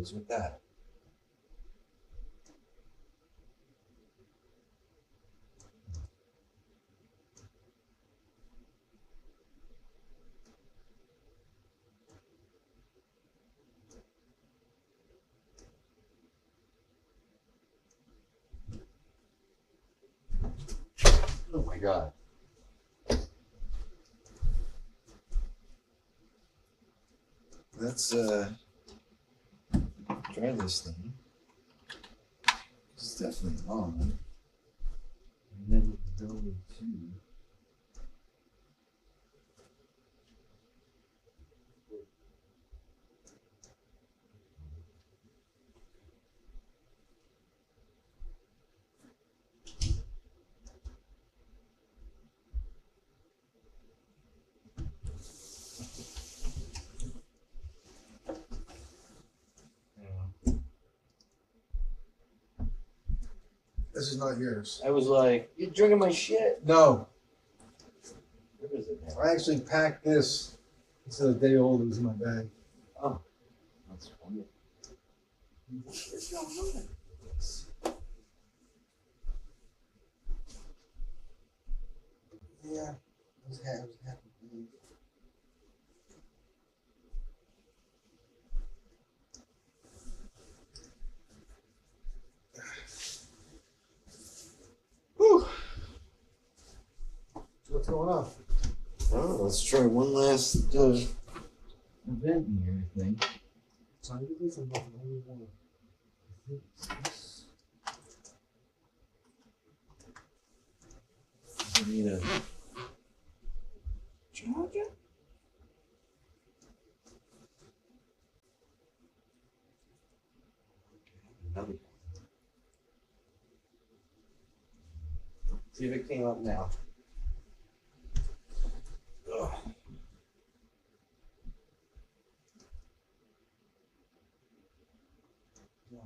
What's with that? Oh my God. Let's try this thing. It's definitely on. And then go to This is not yours. I was like, you're drinking my shit. No, Where is it now? I actually packed this. It's a day old. It was in my bag. Oh, that's funny. What's going on? Yeah, it was happy. Whew. What's going on? Oh, let's try one last event here, I think. So I think this is the only one. I need a charger. Another. See if it came up now. Ugh. Yeah,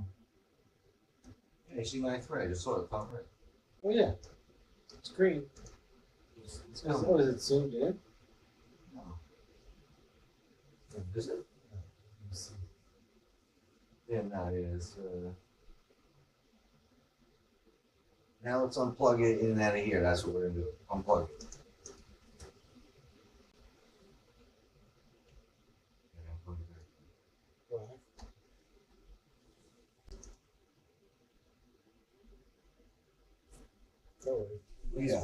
you see my thread? I just saw it top right. Oh yeah, it's green. It's What is it zoomed in? No. Is it? Yeah, no, it is. Now let's unplug it in and out of here. That's what we're gonna do. Unplug it. Yeah.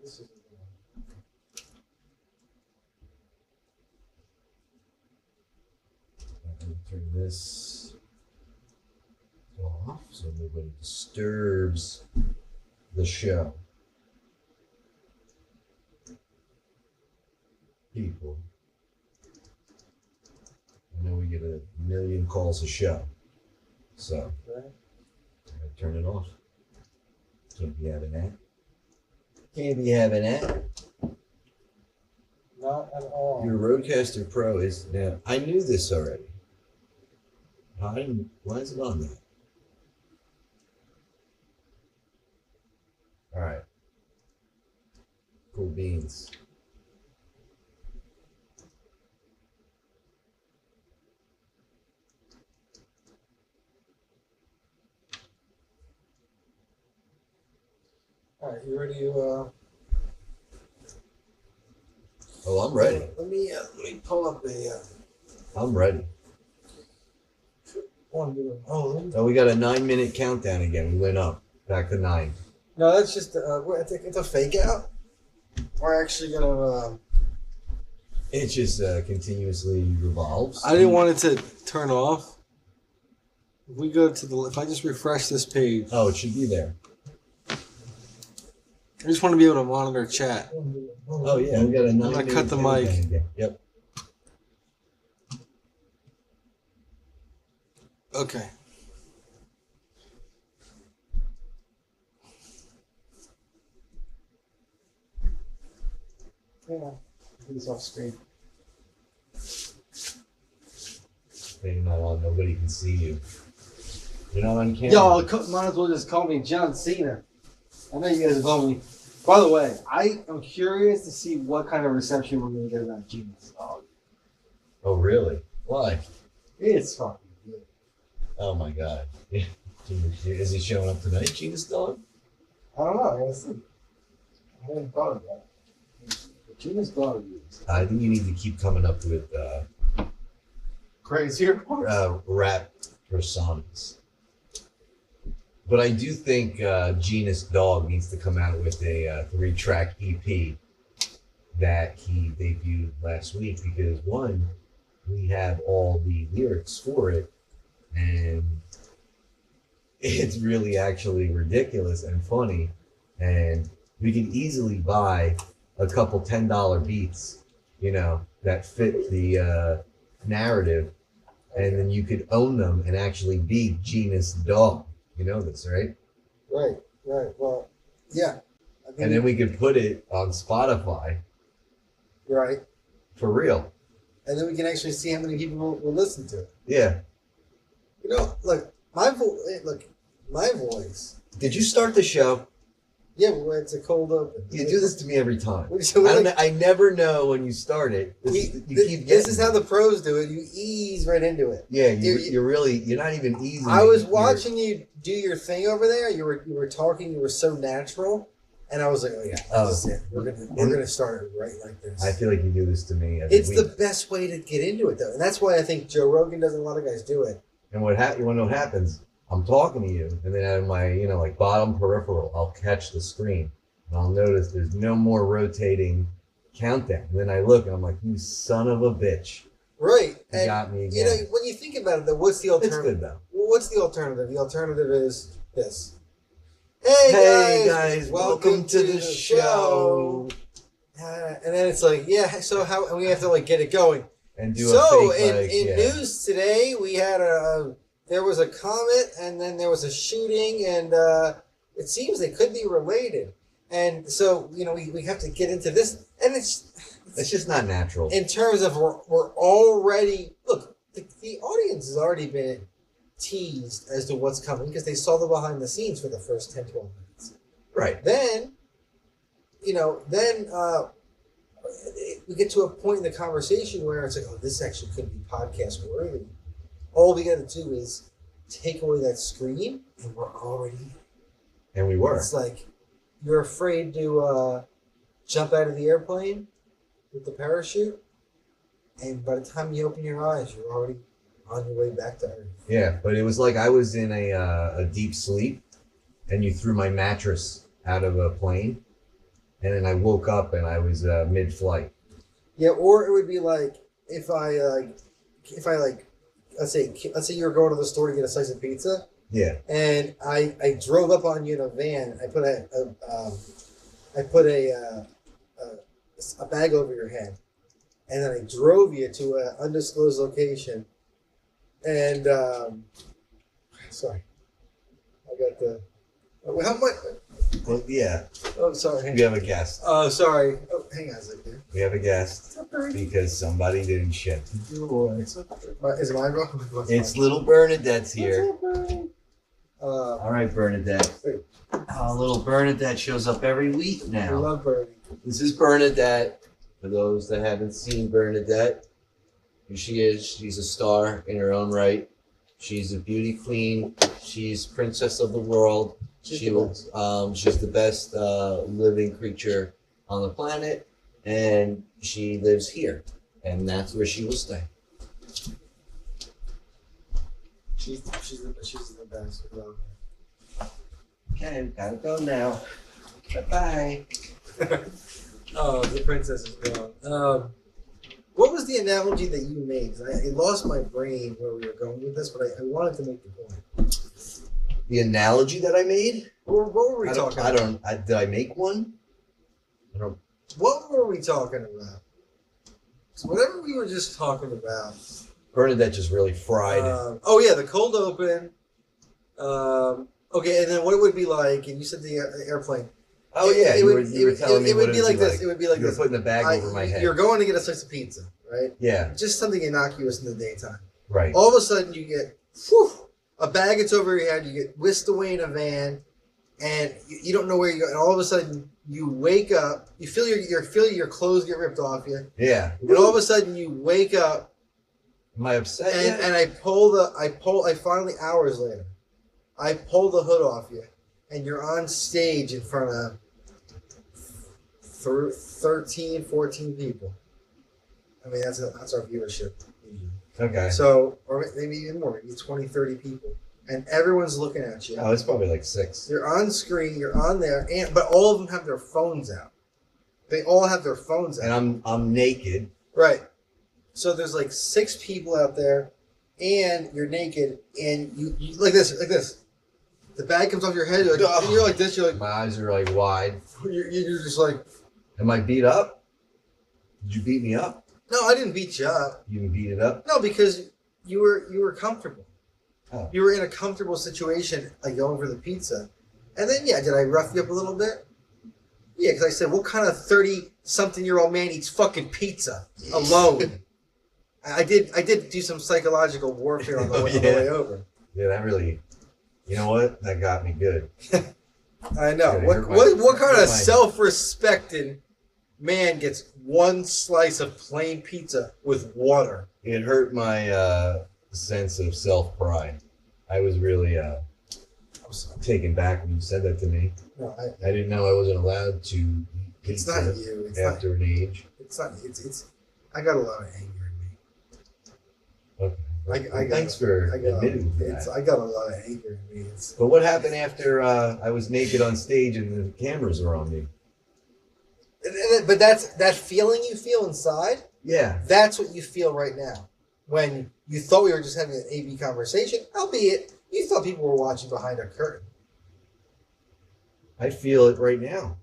This is I'm gonna turn this off so nobody disturbs the show. People. I know we get a million calls a show. So right. I'm gonna turn it off. Can't be having that. Can't be having that. Not at all. Your Roadcaster Pro is now. I knew this already. Why is it on there? All right. Cool beans. All right, you ready to? Oh, I'm ready. Let me pull up a. I'm ready. One do it. Oh, let me- Oh, we got a 9-minute countdown again. We went up back to 9. no, that's just it's a fake out. We're actually gonna. It just continuously revolves. I didn't want it to turn off. If we go to if I just refresh this page, Oh, it should be there. I just want to be able to monitor chat. Oh yeah, we got a 9-minute gonna cut the countdown mic. again. Yep. Okay. Yeah, get this off screen. You're not on. Nobody can see you. You're not on camera. Y'all might as well just call me John Cena. I know you guys call me By the way, I am curious to see what kind of reception we're going to get about Gina's dog. Oh, really? Why? It's fucking good. Oh my God. Is he showing up tonight, Gina's dog? I don't know. I gotta see. I haven't thought of that. But Gina's dog is I think you need to keep coming up with crazier parts. rap personas. But I do think Gina's dog needs to come out with a 3-track EP that he debuted last week because one, we have all the lyrics for it, and it's really actually ridiculous and funny, and we can easily buy a couple $10 beats, you know, that fit the narrative, and then you could own them and actually be Gina's dog. You know this, right? Right. Well, yeah. I mean, And then we could put it on Spotify right. for real. And then we can actually see how many people will listen to it. Yeah. You know, look, my voice. Did you start the show? Yeah, well, it's a cold open. You do this to me every time. So I never know when you start it. This is how the pros do it. You ease right into it. Yeah, you're not even easy. I was watching you do your thing over there. You were talking. You were so natural, and I was like, oh yeah, this is it. We're gonna start it right like this. I feel like you do this to me every It's week. the best way to get into it, though, and that's why I think Joe Rogan does. A lot of guys do it. And you want to know what happens? I'm talking to you, and then out of my, like bottom peripheral, I'll catch the screen, and I'll notice there's no more rotating countdown. And then I look, and I'm like, you son of a bitch. Right. You got me again. You know, when you think about it, though, what's the It's alternative? good, though. Well, what's the alternative? The alternative is this. Hey guys, welcome to the show. And then it's like, yeah, so how, and we have to like get it going. And do So a fake, in news today, we had there was a comet, and then there was a shooting, and it seems they could be related. And so, we have to get into this, and it's just not natural. In terms of we're already, look, the audience has already been teased as to what's coming because they saw the behind the scenes for the first 10, 12 minutes. Right. Then, we get to a point in the conversation where it's like, oh, this actually could be podcast worthy. All we got to do is take away that screen, and we're already. And we were. It's like you're afraid to jump out of the airplane with the parachute, and by the time you open your eyes, you're already on your way back to Earth. Yeah, but it was like I was in a deep sleep, and you threw my mattress out of a plane, and then I woke up and I was mid-flight. Yeah, or it would be like if I let's say you were going to the store to get a slice of pizza. Yeah. And I drove up on you in a van. I put a bag over your head, and then I drove you to an undisclosed location. And sorry, I got the how much? Well, yeah. Oh, sorry. We have a guest. Oh, sorry. Oh, hang on a second. We have a guest because somebody didn't ship. Is it mine, bro? It's little Bernadette's here. What's up, Bernie? All right, Bernadette. Little Bernadette shows up every week I now. love Bernie. This is Bernadette. For those that haven't seen Bernadette, here she is. She's a star in her own right. She's a beauty queen. She's princess of the world. She's the best living creature on the planet, and she lives here, and that's where she will stay. She's the best. We love her. Okay, gotta go now. Bye-bye. Oh, the princess is gone. What was the analogy that you made? 'Cause I lost my brain where we were going with this, but I wanted to make the point. The analogy that I made? What were we talking about? Did I make one? I don't. What were we talking about? So whatever we were just talking about. Bernadette just really fried. Oh yeah, the cold open. Okay, and then what it would be like, and you said the airplane. Oh yeah, you were telling me it would be like this. It would be like you were this. putting the bag over my head. You're going to get a slice of pizza, right? Yeah. Just something innocuous in the daytime. Right. All of a sudden, you get a bag that's over your head. You get whisked away in a van, and you don't know where you go, and all of a sudden you wake up, you feel your clothes get ripped off you, Yeah. and all of a sudden you wake up, Am I upset and, yet? and I finally, hours later, I pull the hood off you, and you're on stage in front of 13, 14 people. I mean, that's our viewership. Okay. So, or maybe even more, maybe 20, 30 people. And everyone's looking at you. Oh, it's probably like 6. You're on screen, you're on there, but all of them have their phones out. They all have their phones out. And I'm naked. Right. So there's like 6 people out there, and you're naked, and you like this. The bag comes off your head, and you're like this. You're like, My eyes are like wide. you're just like, Am I beat up? Did you beat me up? no, I didn't beat you up. You didn't beat it up? No, because you were comfortable. Oh. You were in a comfortable situation, like going for the pizza. And then, yeah, did I rough you up a little bit? Yeah, because I said, what kind of 30-something-year-old man eats fucking pizza alone? I did do some psychological warfare on the way over. Yeah, that really, you know what? That got me good. I know. What kind of self-respecting man gets one slice of plain pizza with water? It hurt my sense of self-pride. I was really taken back when you said that to me. No, I didn't know I wasn't allowed to eat it's pizza not you. It's after not, an age. it's not. It's. I got a lot of anger in me. Okay. Thanks for admitting to that. I got a lot of anger in me. But what happened after I was naked on stage and the cameras were on me? But that's that feeling you feel inside. Yeah. That's what you feel right now. When you thought we were just having an AB conversation, albeit you thought people were watching behind a curtain. I feel it right now.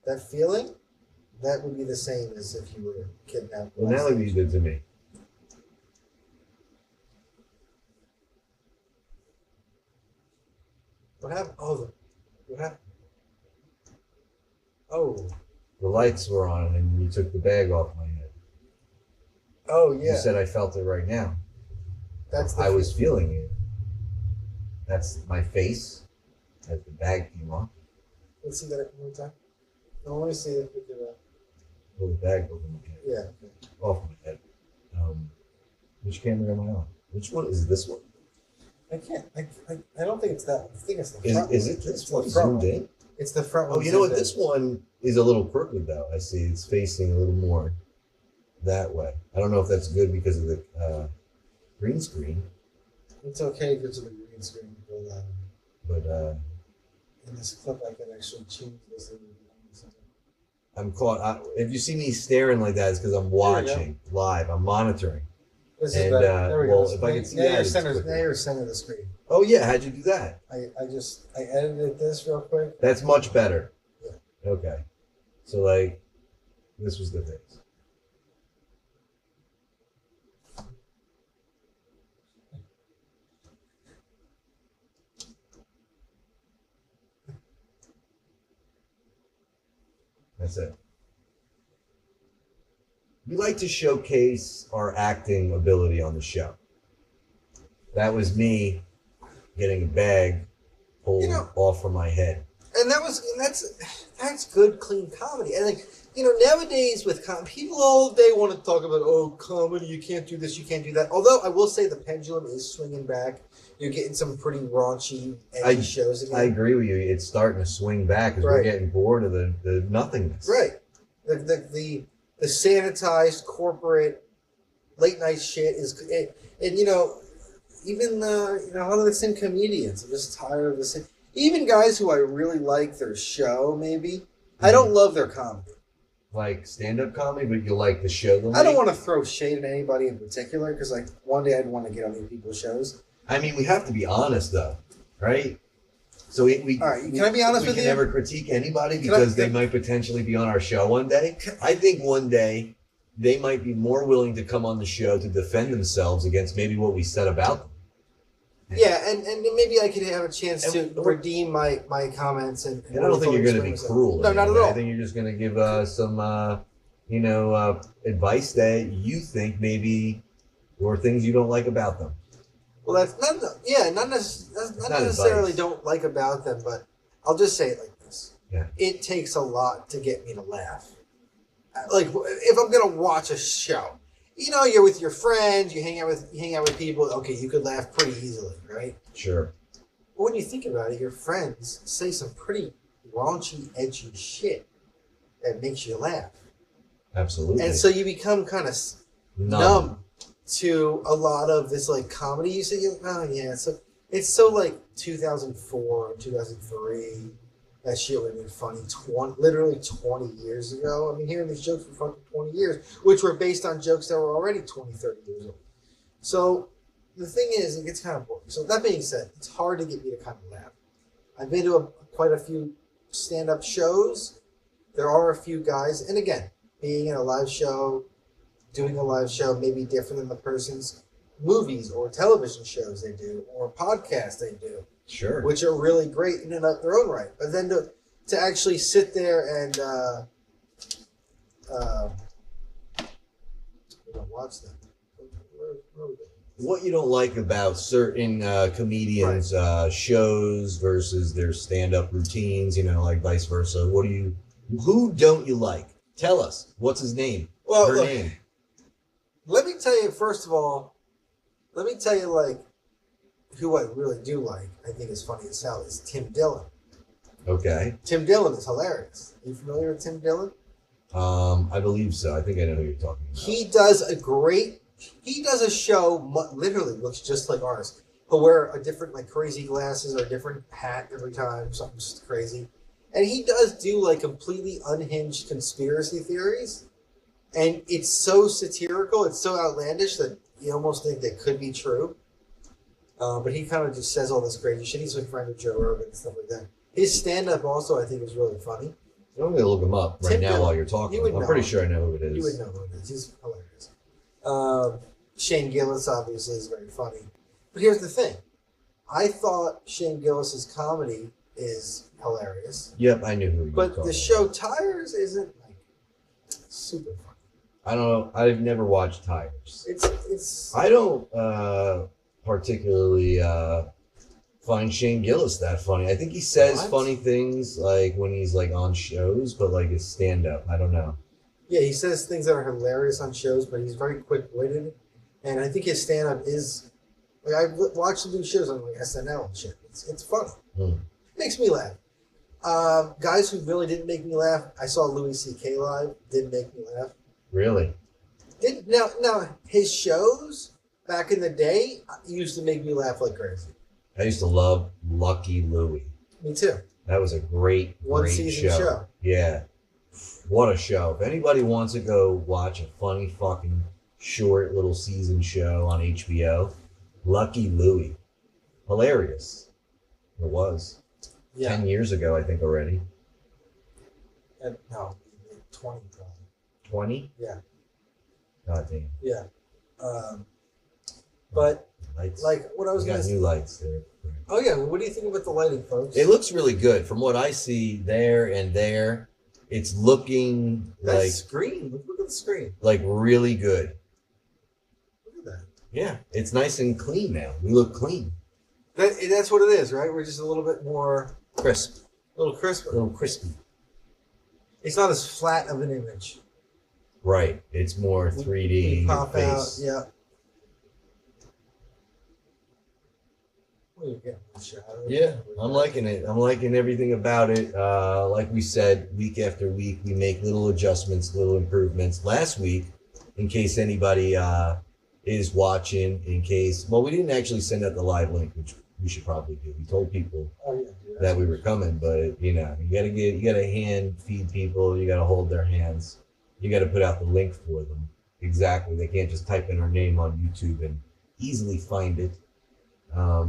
That feeling, that would be the same as if you were kidnapped. Well, now look what you did to me. What happened? Oh, what happened? Oh. The lights were on and you took the bag off my head. Oh, yeah. You said I felt it right now. That's I was feeling it. That's my face as the bag came off. Let's see that one more time. No, let me see if we can. Pull the bag over my head. Yeah. Okay. Off my head. Which camera am I on? Which one is this one? I can't. I don't think it's that one. I think it's the front Is one. it this It's one the front zoomed one. in? It's the front one. Oh, you know what? zoomed in. This one is a little crooked though. I see it's facing a little more that way. I don't know if that's good because of the green screen, It's okay because of the green screen. But but in this clip, I can actually change this. I'm caught. If you see me staring like that, it's because I'm watching live. I'm monitoring. This And, is better. There we well, go. if I can see now that, you're it's center. quicker. Now you're center of the screen. Oh yeah, how'd you do that? I edited this real quick. That's much better. Yeah. Okay. So like, this was the face. That's it. We like to showcase our acting ability on the show. That was me getting a bag pulled off from my head. And that's good, clean comedy. And like nowadays with people all day want to talk about comedy. You can't do this, you can't do that. Although I will say the pendulum is swinging back. You're getting some pretty raunchy, edgy shows again. I agree with you. It's starting to swing back because we're getting bored of the nothingness. Right. The sanitized corporate late night shit is, and even a lot of the same comedians. I'm just tired of the same. Even guys who I really like their show, maybe I don't love their comedy. Like stand-up comedy, but you like the show. I don't want to throw shade at anybody in particular because like one day I'd want to get on these people's shows. I mean, we have to be honest though, right? So we all right. Can I be honest with you? We can never critique anybody because they might potentially be on our show one day. I think one day they might be more willing to come on the show to defend themselves against maybe what we said about them. Yeah, and maybe I could have a chance to redeem my comments. And I don't think you're going to be cruel. No, not at all. I think you're just going to give some, advice that you think maybe or things you don't like about them. Well, that's not not necessarily advice. don't like about them, but I'll just say it like this: Yeah. it takes a lot to get me to laugh. Like if I'm gonna watch a show, you're with your friends, you hang out with people. Okay, you could laugh pretty easily, right? Sure. But when you think about it, your friends say some pretty raunchy, edgy shit that makes you laugh, Absolutely. and so you become kind of numb to a lot of this like comedy. You say, oh yeah, so it's so like 2004, 2003. That shit would have been funny literally 20 years ago. I mean, hearing these jokes for fucking 20 years, which were based on jokes that were already 20, 30 years old. So the thing is, it gets kind of boring. So that being said, it's hard to get me to kind of laugh. I've been to quite a few stand-up shows. There are a few guys, and again, being in a live show, doing a live show may be different than the person's movies or television shows they do or podcasts they do. Sure. Which are really great in and of their own right. But then to actually sit there and watch them. What you don't like about certain comedians' shows versus their stand-up routines, like vice versa. Who don't you like? Tell us. What's his name? Well, Her look, name. let me tell you, first of all, like, who I really do like, I think is funny as hell, is Tim Dillon. Okay. Tim Dillon is hilarious. Are you familiar with Tim Dillon? I believe so. I think I know who you're talking about. He does a show, literally looks just like ours. He'll wear a different, like, crazy glasses or a different hat every time, something just crazy. And he does do, like, completely unhinged conspiracy theories. And it's so satirical, it's so outlandish that you almost think they could be true. But he kind of just says all this crazy shit. He's a friend of Joe Rogan and stuff like that. His stand-up also, I think, is really funny. I'm going to look him up right Tim now Dillon. while you're talking. I'm pretty sure I know who it is. You would know who it is. He's hilarious. Shane Gillis, obviously, is very funny. But here's the thing. I thought Shane Gillis's comedy is hilarious. Yep, I knew who you were talking But the show Tires isn't, like, super funny. I don't know. I've never watched Tires. It's. I don't particularly find Shane Gillis that funny. I think he says funny things like when he's like on shows, but like his stand-up, I don't know. Yeah, he says things that are hilarious on shows, but he's very quick-witted, and I think his stand-up is like I've watched him do shows on like SNL and shit. It's funny. Makes me laugh. Guys who really didn't make me laugh. I saw Louis C.K. live. Didn't make me laugh. Really? Now his shows back in the day used to make me laugh like crazy. I used to love Lucky Louie. Me too. That was a great One-season show. Yeah. What a show. If anybody wants to go watch a funny fucking short little season show on HBO, Lucky Louie. Hilarious. It was. Yeah. 10 years ago, I think, already. No, 20 probably. 20? Yeah. God damn. Yeah. But Lights. like what I was We got going to new lights there. Oh yeah, what do you think about the lighting, folks? It looks really good. From what I see there and there, it's looking that screen. Look at the screen. like really good. Look at that. Yeah, it's nice and clean now. We look clean. That's what it is, right? We're just a little bit more Crisp. a little crisper. A little crispy. It's not as flat of an image. Right. It's more 3D. We pop out, face. yeah. Well, you're getting the shadow. Yeah, I'm liking it. I'm liking everything about it. Like we said, week after week, we make little adjustments, little improvements. Last week, in case anybody is watching, well, we didn't actually send out the live link, which we should probably do. We told people that we were coming, but you gotta hand feed people. You gotta hold their hands. You gotta put out the link for them. Exactly. They can't just type in our name on YouTube and easily find it.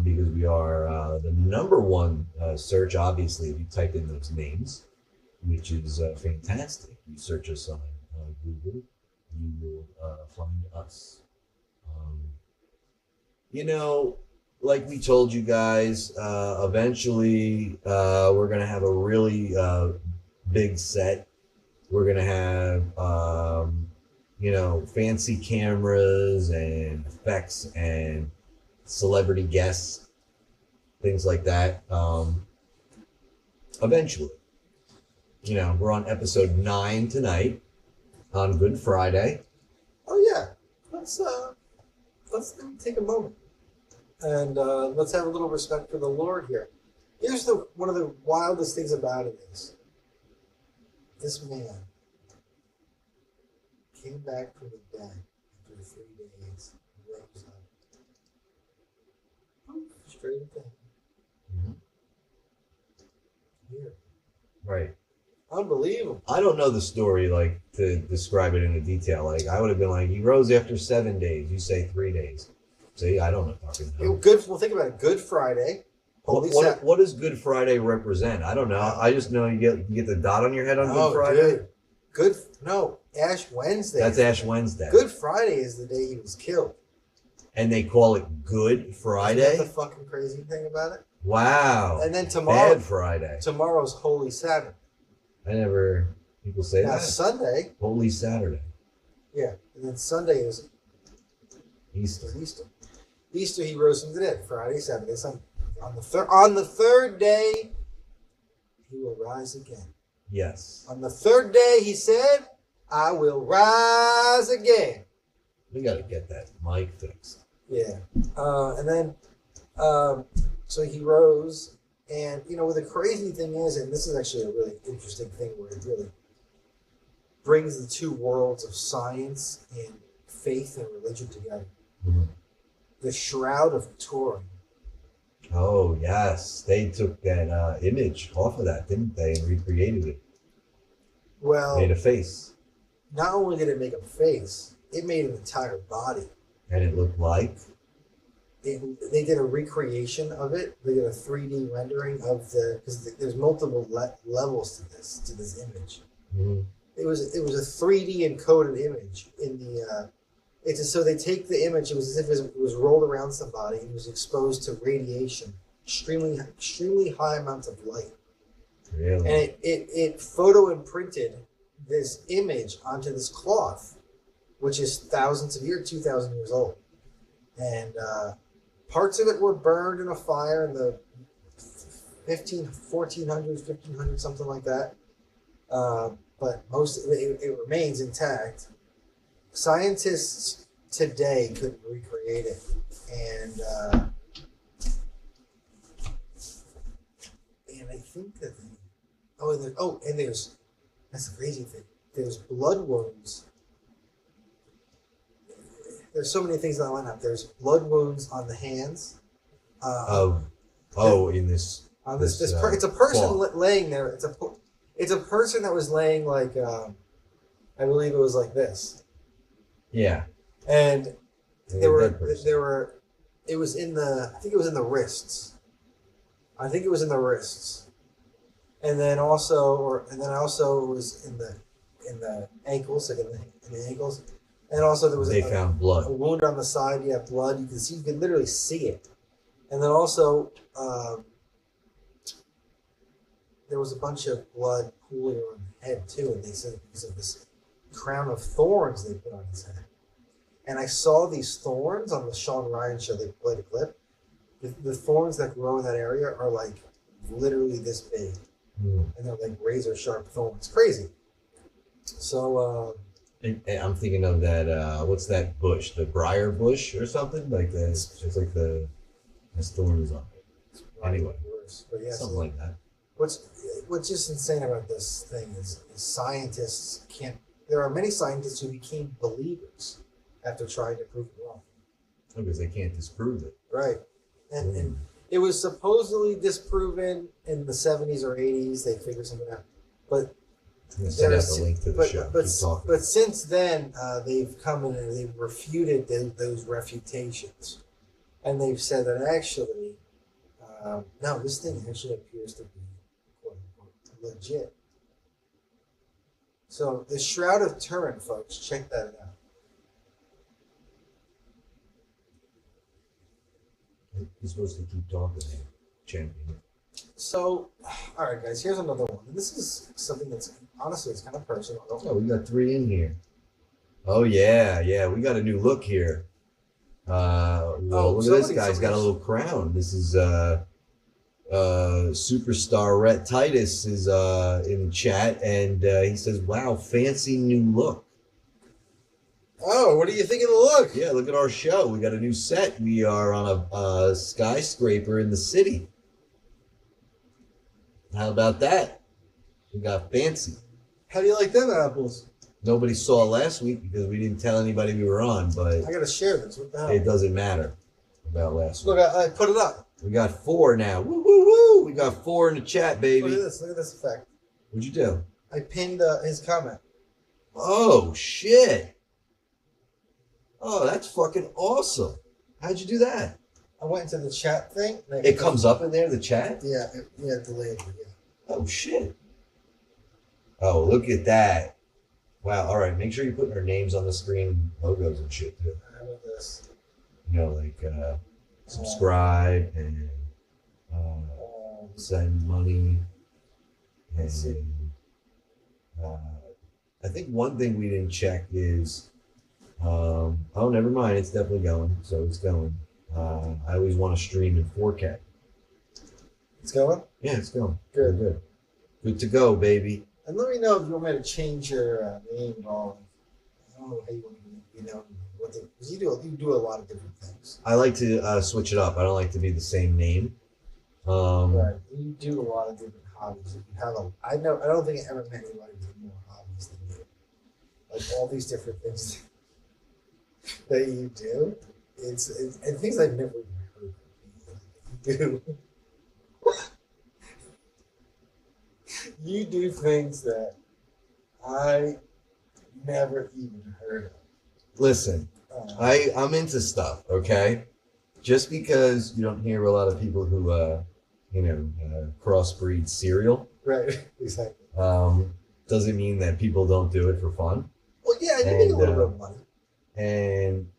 Because we are the number one search, obviously, if you type in those names, which is fantastic. You search us on Google, you will find us. Like we told you guys, eventually we're going to have a really big set. We're going to have, fancy cameras and effects and celebrity guests, things like that. Eventually, we're on episode 9 tonight on Good Friday. Oh yeah, let's take a moment and let's have a little respect for the Lord here. Here's one of the wildest things about it is this man came back from the dead after 3 days, rose up, straight up to heaven. Here. Right. Unbelievable. I don't know the story like to describe it in detail. Like I would have been like, he rose after 7 days. You say 3 days. See, I don't know fucking know. Good. Well, think about it. Good Friday. What does Good Friday represent? I don't know. I just know you get the dot on your head on Good Friday. Dude. Ash Wednesday. That's Ash Wednesday. Good Friday is the day he was killed. And they call it Good Friday? Isn't that the fucking crazy thing about it? Wow. And then tomorrow. Bad Friday. Tomorrow's Holy Saturday. People say that. Sunday. Holy Saturday. Yeah. And then Sunday is Easter. Easter, he rose from the dead. Friday, Saturday, Sunday. On the third day, he will rise again. Yes. On the third day, he said, I will rise again. We got to get that mic fixed. Yeah. And then, so he rose. And, what the crazy thing is, and this is actually a really interesting thing where it really brings the two worlds of science and faith and religion together. Mm-hmm. The Shroud of Turin. Oh, yes. They took that image off of that, didn't they? And recreated it. Well, made a face. Not only did it make a face, it made an entire body. And it looked like? They did a recreation of it. They did a 3D rendering of because there's multiple levels to this image. Mm-hmm. It was a 3D encoded image in the. So they take the image. It was as if it was rolled around somebody and was exposed to radiation, extremely high amounts of light. Really? And it photo imprinted this image onto this cloth, which is thousands of years, 2,000 years old, and parts of it were burned in a fire in the 1400s, 1500s, something like that. But most of it remains intact. Scientists today couldn't recreate it, and I think that that's the crazy thing. There's blood wounds. There's so many things that line up. There's blood wounds on the hands. In this. On this it's a person laying there. It's a person that was laying like I believe it was like this. Yeah. And it was in the I think it was in the wrists. And then also it was in the ankles, like in the ankles. And also there was found blood. A wound on the side. Yeah, blood. You can literally see it. And then also there was a bunch of blood pooling on the head too, and they said because of this crown of thorns they put on his head. And I saw these thorns on the Sean Ryan show. They played a clip. The thorns that grow in that area are like literally this big, and they're like razor sharp thorns. Crazy. So. I'm thinking of that. What's that bush? The briar bush or something like that. It's like there's thorns on it. Anyway, but yeah, something like that. What's just insane about this thing is scientists can't. There are many scientists who became believers after trying to prove it wrong. Because they can't disprove it. Right, and it was supposedly disproven in the 70s or 80s. They figured something out, but. Send out the link to the show. But since then, they've come in and they've refuted those refutations, and they've said that actually, no, this thing actually appears to be quote unquote legit. So the Shroud of Turin, folks, check that out. You're supposed to keep talking, champion. So, all right, guys, here's another one. And this is something that's, honestly, it's kind of personal. Oh, we got 3 in here. Oh, yeah, we got a new look here. Well, look at this guy. He's got a little crown. This is superstar Rhett Titus is in the chat, and he says, "Wow, fancy new look." Oh, what do you think of the look? Yeah, look at our show. We got a new set. We are on a skyscraper in the city. How about that? We got fancy. How do you like them apples? Nobody saw last week because we didn't tell anybody we were on, but I gotta share this. What the hell? it doesn't matter about last week. Look, I put it up. We got 4 now. Woo, woo, woo. We got 4 in the chat, baby. Look at this. Look at this effect. What'd you do? I pinned his comment. Oh, shit. Oh, that's fucking awesome. How'd you do that? I went into the chat thing. It comes up in there, the chat? Yeah, delayed. Yeah. Oh, shit. Oh, look at that. Wow. All right. Make sure you're putting our names on the screen, logos and shit, too. How about this? You know, like subscribe and send money. And I think one thing we didn't check is, oh, never mind. It's definitely going. So it's going. I always want to stream in 4K. It's going? Yeah, it's going. Good. Good. Good to go, baby. And let me know if you want me to change your name at all. I don't know how you want to be known. Because you do a lot of different things. I like to switch it up. I don't like to be the same name. Right. You do a lot of different hobbies. You have I don't think I ever met anybody with more hobbies than you. Like all these different things that you do. It's and things I've never even heard of you do. You do things that I never even heard of. Listen, I'm into stuff, okay? Just because you don't hear a lot of people who, crossbreed cereal. Right, exactly. Doesn't mean that people don't do it for fun. Well, yeah, you make a little bit of money. And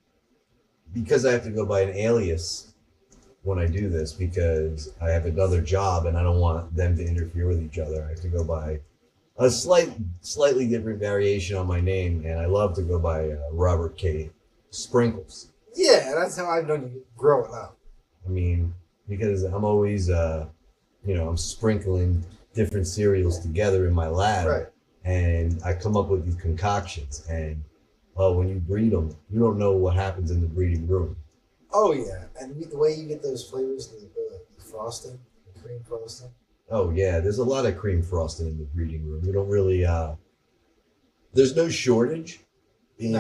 because I have to go by an alias when I do this, because I have another job and I don't want them to interfere with each other, I have to go by a slightly different variation on my name, and I love to go by Robert K. Sprinkles. Yeah, that's how I've known you growing up. I mean, because I'm always, I'm sprinkling different cereals together in my lab, right. And I come up with these concoctions, and when you breed them, you don't know what happens in the breeding room. Oh yeah, and the way you get those flavors, the frosting, the cream frosting. Oh yeah, there's a lot of cream frosting in the breeding room. We don't really, there's no shortage in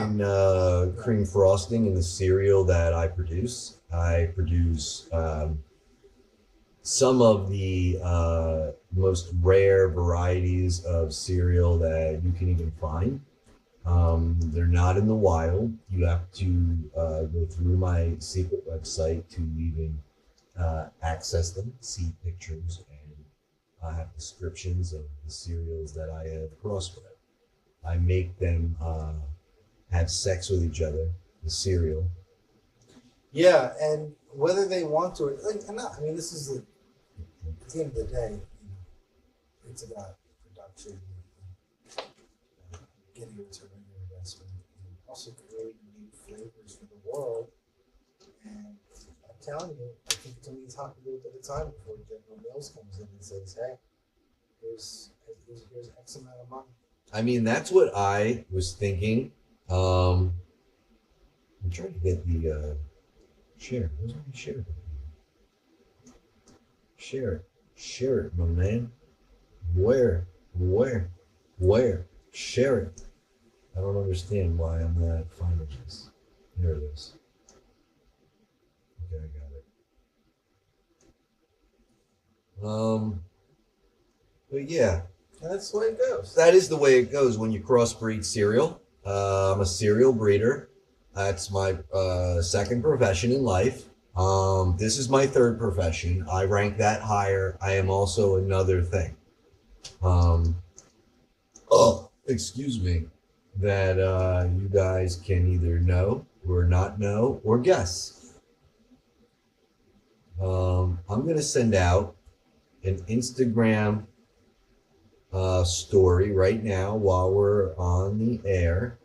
cream frosting in the cereal that I produce. I produce some of the most rare varieties of cereal that you can even find. They're not in the wild. You have to go through my secret website to even access them, see pictures, and I have descriptions of the cereals that I have crossbred. I make them have sex with each other, the cereal. Yeah, and whether they want to or not, I mean, this is at the end of the day, it's about production, getting return on your investment, and also creating new flavors for the world. And I'm telling you, I think it's only a little bit of time before General Mills comes in and says, "Hey, here's X amount of money." I mean, that's what I was thinking. I'm trying to get the share. Where's my share? Share it, my man. Where? Share it. I don't understand why I'm not finding this. Here it is. Okay, I got it. But yeah. And that's the way it goes. That is the way it goes when you crossbreed cereal. I'm a cereal breeder. That's my second profession in life. This is my third profession. I rank that higher. I am also another thing. Excuse me. That you guys can either know or not know or guess. I'm going to send out an Instagram story right now while we're on the air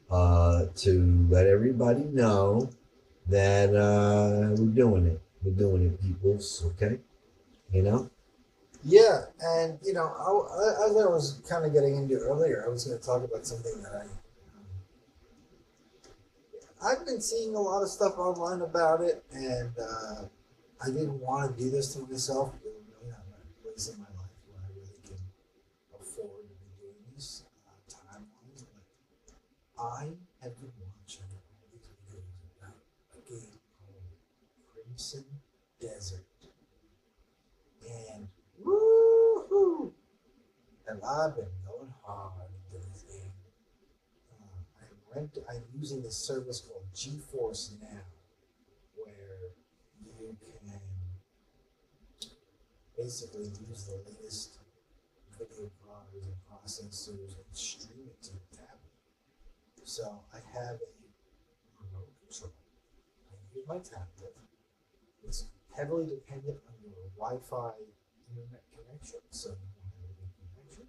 to let everybody know that we're doing it. We're doing it, peoples. Okay, you know. Yeah, and as I was kind of getting into earlier, I was going to talk about something that I've been seeing a lot of stuff online about it, and I didn't want to do this to myself. But I'm really not at a place in my life where I really can afford to be doing this time-wise. But I have been watching all these videos about a game called Crimson Desert, and woohoo! And I've been going hard into this game. I'm using this service called GeForce Now, where you can basically use the latest video cards and processors and stream it to your tablet. So I have a remote control. I use my tablet. It's heavily dependent on your Wi-Fi internet connection, so you don't have a good connection.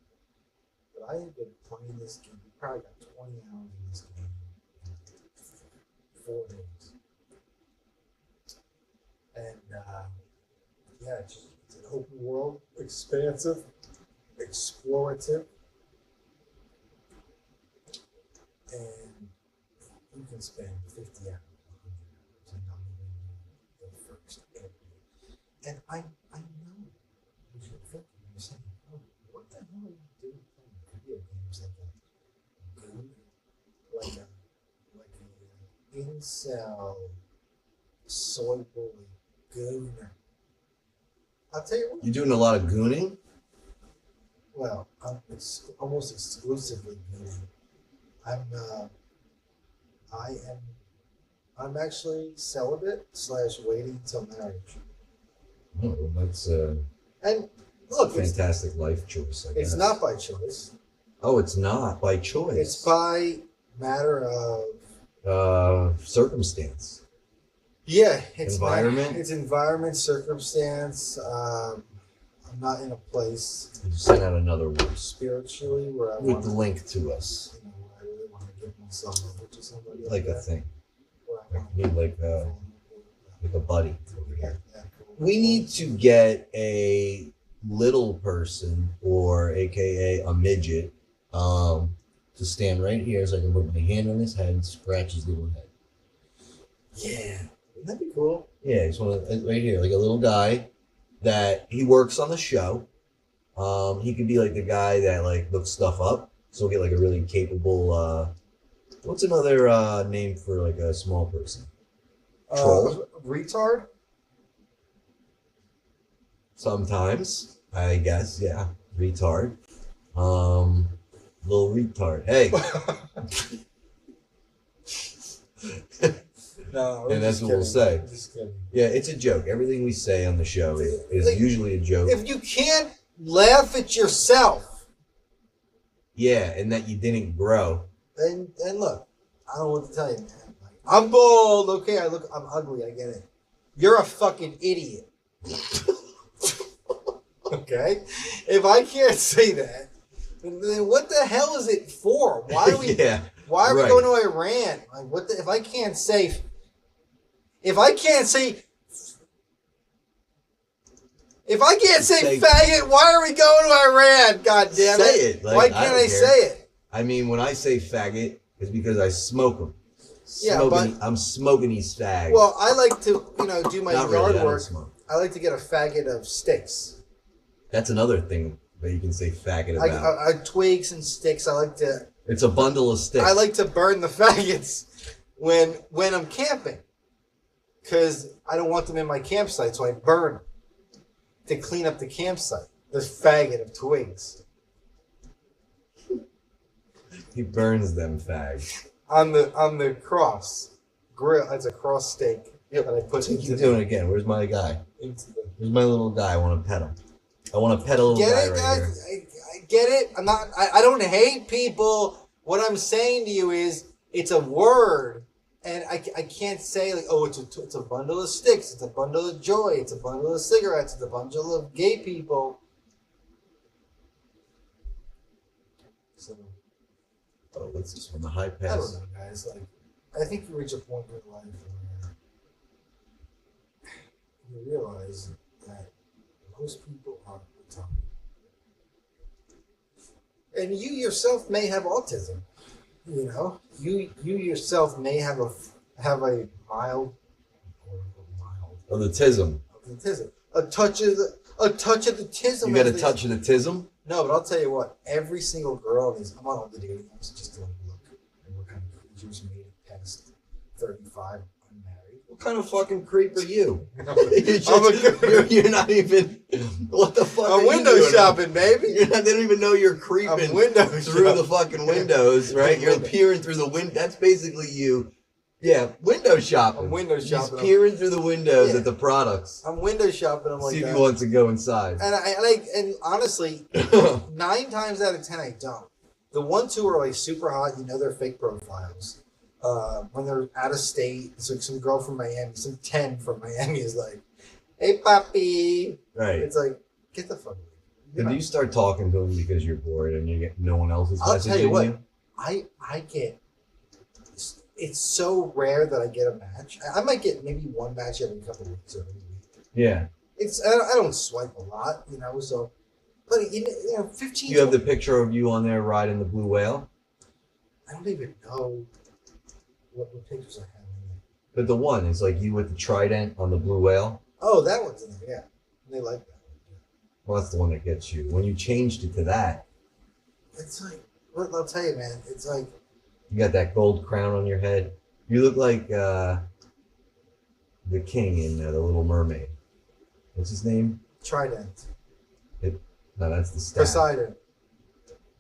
But I have been playing this game. We probably got 20 hours in this game in 4 days. And it's an open world, expansive, explorative, and you can spend 50 hours, 100 hours, and not even the first area. And I know what you're thinking. You're saying, oh, what the hell are you doing playing video games like a goon, like a incel, soy bully gooner? I'll tell you what. You're doing a lot of gooning. Well, it's almost exclusively gooning. I'm actually celibate / waiting till marriage. Oh, well, that's And look, fantastic life choice. I guess. it's not by choice. Oh, it's not by choice. It's by matter of circumstance. yeah. It's Environment? It's environment, circumstance. I'm not in a place You sent out another word spiritually where I with want the link to us, where I really want to give myself over to somebody like a that, thing. where I Like, want you need like a buddy over to here. get that cool. We need to get a little person, or AKA a midget, to stand right here so I can put my hand on his head and scratch his little head. Yeah, wouldn't that be cool? Yeah, he's right here, like a little guy that he works on the show. He could be like the guy that like looks stuff up, so we'll get like a really capable. What's another name for like a small person? Troll. Retard. Sometimes, I guess, yeah, retard. Little retard. Hey. No, And that's what we'll say. Just kidding. Yeah, it's a joke. Everything we say on the show is Like, usually a joke. If you can't laugh at yourself, Yeah, and that you didn't grow. and look, I don't know what to tell you, man. Like, I'm bald. Okay, I'm ugly. I get it. You're a fucking idiot. Okay, if I can't say that, then what the hell is it for? Why are we? Yeah, Why are we right. going to Iran? Like, what? If I can't say Say- faggot, why are we going to Iran? God damn it! Say it. Like, Why I can't don't I care. say it? I mean, when I say faggot, it's because I smoke them. Yeah, but I'm smoking these fags. well, I like to do my Not yard really. I don't work. smoke. I like to get a faggot of sticks. That's another thing that you can say faggot about. I twigs and sticks. I like to. It's a bundle of sticks. I like to burn the faggots when I'm camping, because I don't want them in my campsite, so I burn them to clean up the campsite. This faggot of twigs He burns them fags. on the cross grill. That's a cross steak that I put Keep into doing it again. Where's my guy? into the. Where's my little guy? I want to pet him. I want to pet a little Get guy it, right guys? here. I get it. I'm not. I don't hate people. What I'm saying to you is, it's a word, and I can't say like, oh, it's a bundle of sticks. It's a bundle of joy. It's a bundle of cigarettes. It's a bundle of gay people. So Oh, what's this one? The high I pass. don't know, guys. Like, I think you reach a point in your life where you realize that most people are retarded. And you yourself may have autism. You know, you yourself may have a mild Oh, the tism. autism, a touch of the tism. You got a touch of the tism? No, but I'll tell you what. Every single girl is. I'm on the dating apps just to like look at what kind of creatures made it past 35, unmarried. What kind of fucking creep are you? I'm you're not even. What the fuck? I'm window shopping, baby. They don't even know you're creeping I'm window through shopping. the fucking windows, right? You're peering through the window. That's basically you. Yeah, window shopping. I'm window shopping. He's peering through the windows at the products. I'm window shopping. I'm like, see if he wants to go inside. And honestly, 9 times out of 10, I don't. The ones who are like super hot, you know, they're fake profiles. When they're out of state, it's like some girl from Miami, some 10 from Miami is like, "Hey, papi." Right. It's like, get the fuck away. And do you start talking to him because you're bored and you get no one else is messaging you? I'll tell you what, I get. It's so rare that I get a match. I might get maybe one match every couple of weeks or every week. Yeah. I don't swipe a lot, you know. So, but you know, 15. You have the picture of you on there riding the blue whale. I don't even know what pictures I have in there. But the one is like you with the trident on the blue whale. Oh, that one's in there. Yeah, they like that one. Well, that's the one that gets you. When you changed it to that, it's like, well, I'll tell you, man. It's like you got that gold crown on your head. You look like the king in The Little Mermaid. What's his name? Trident. No, that's the staff. Poseidon.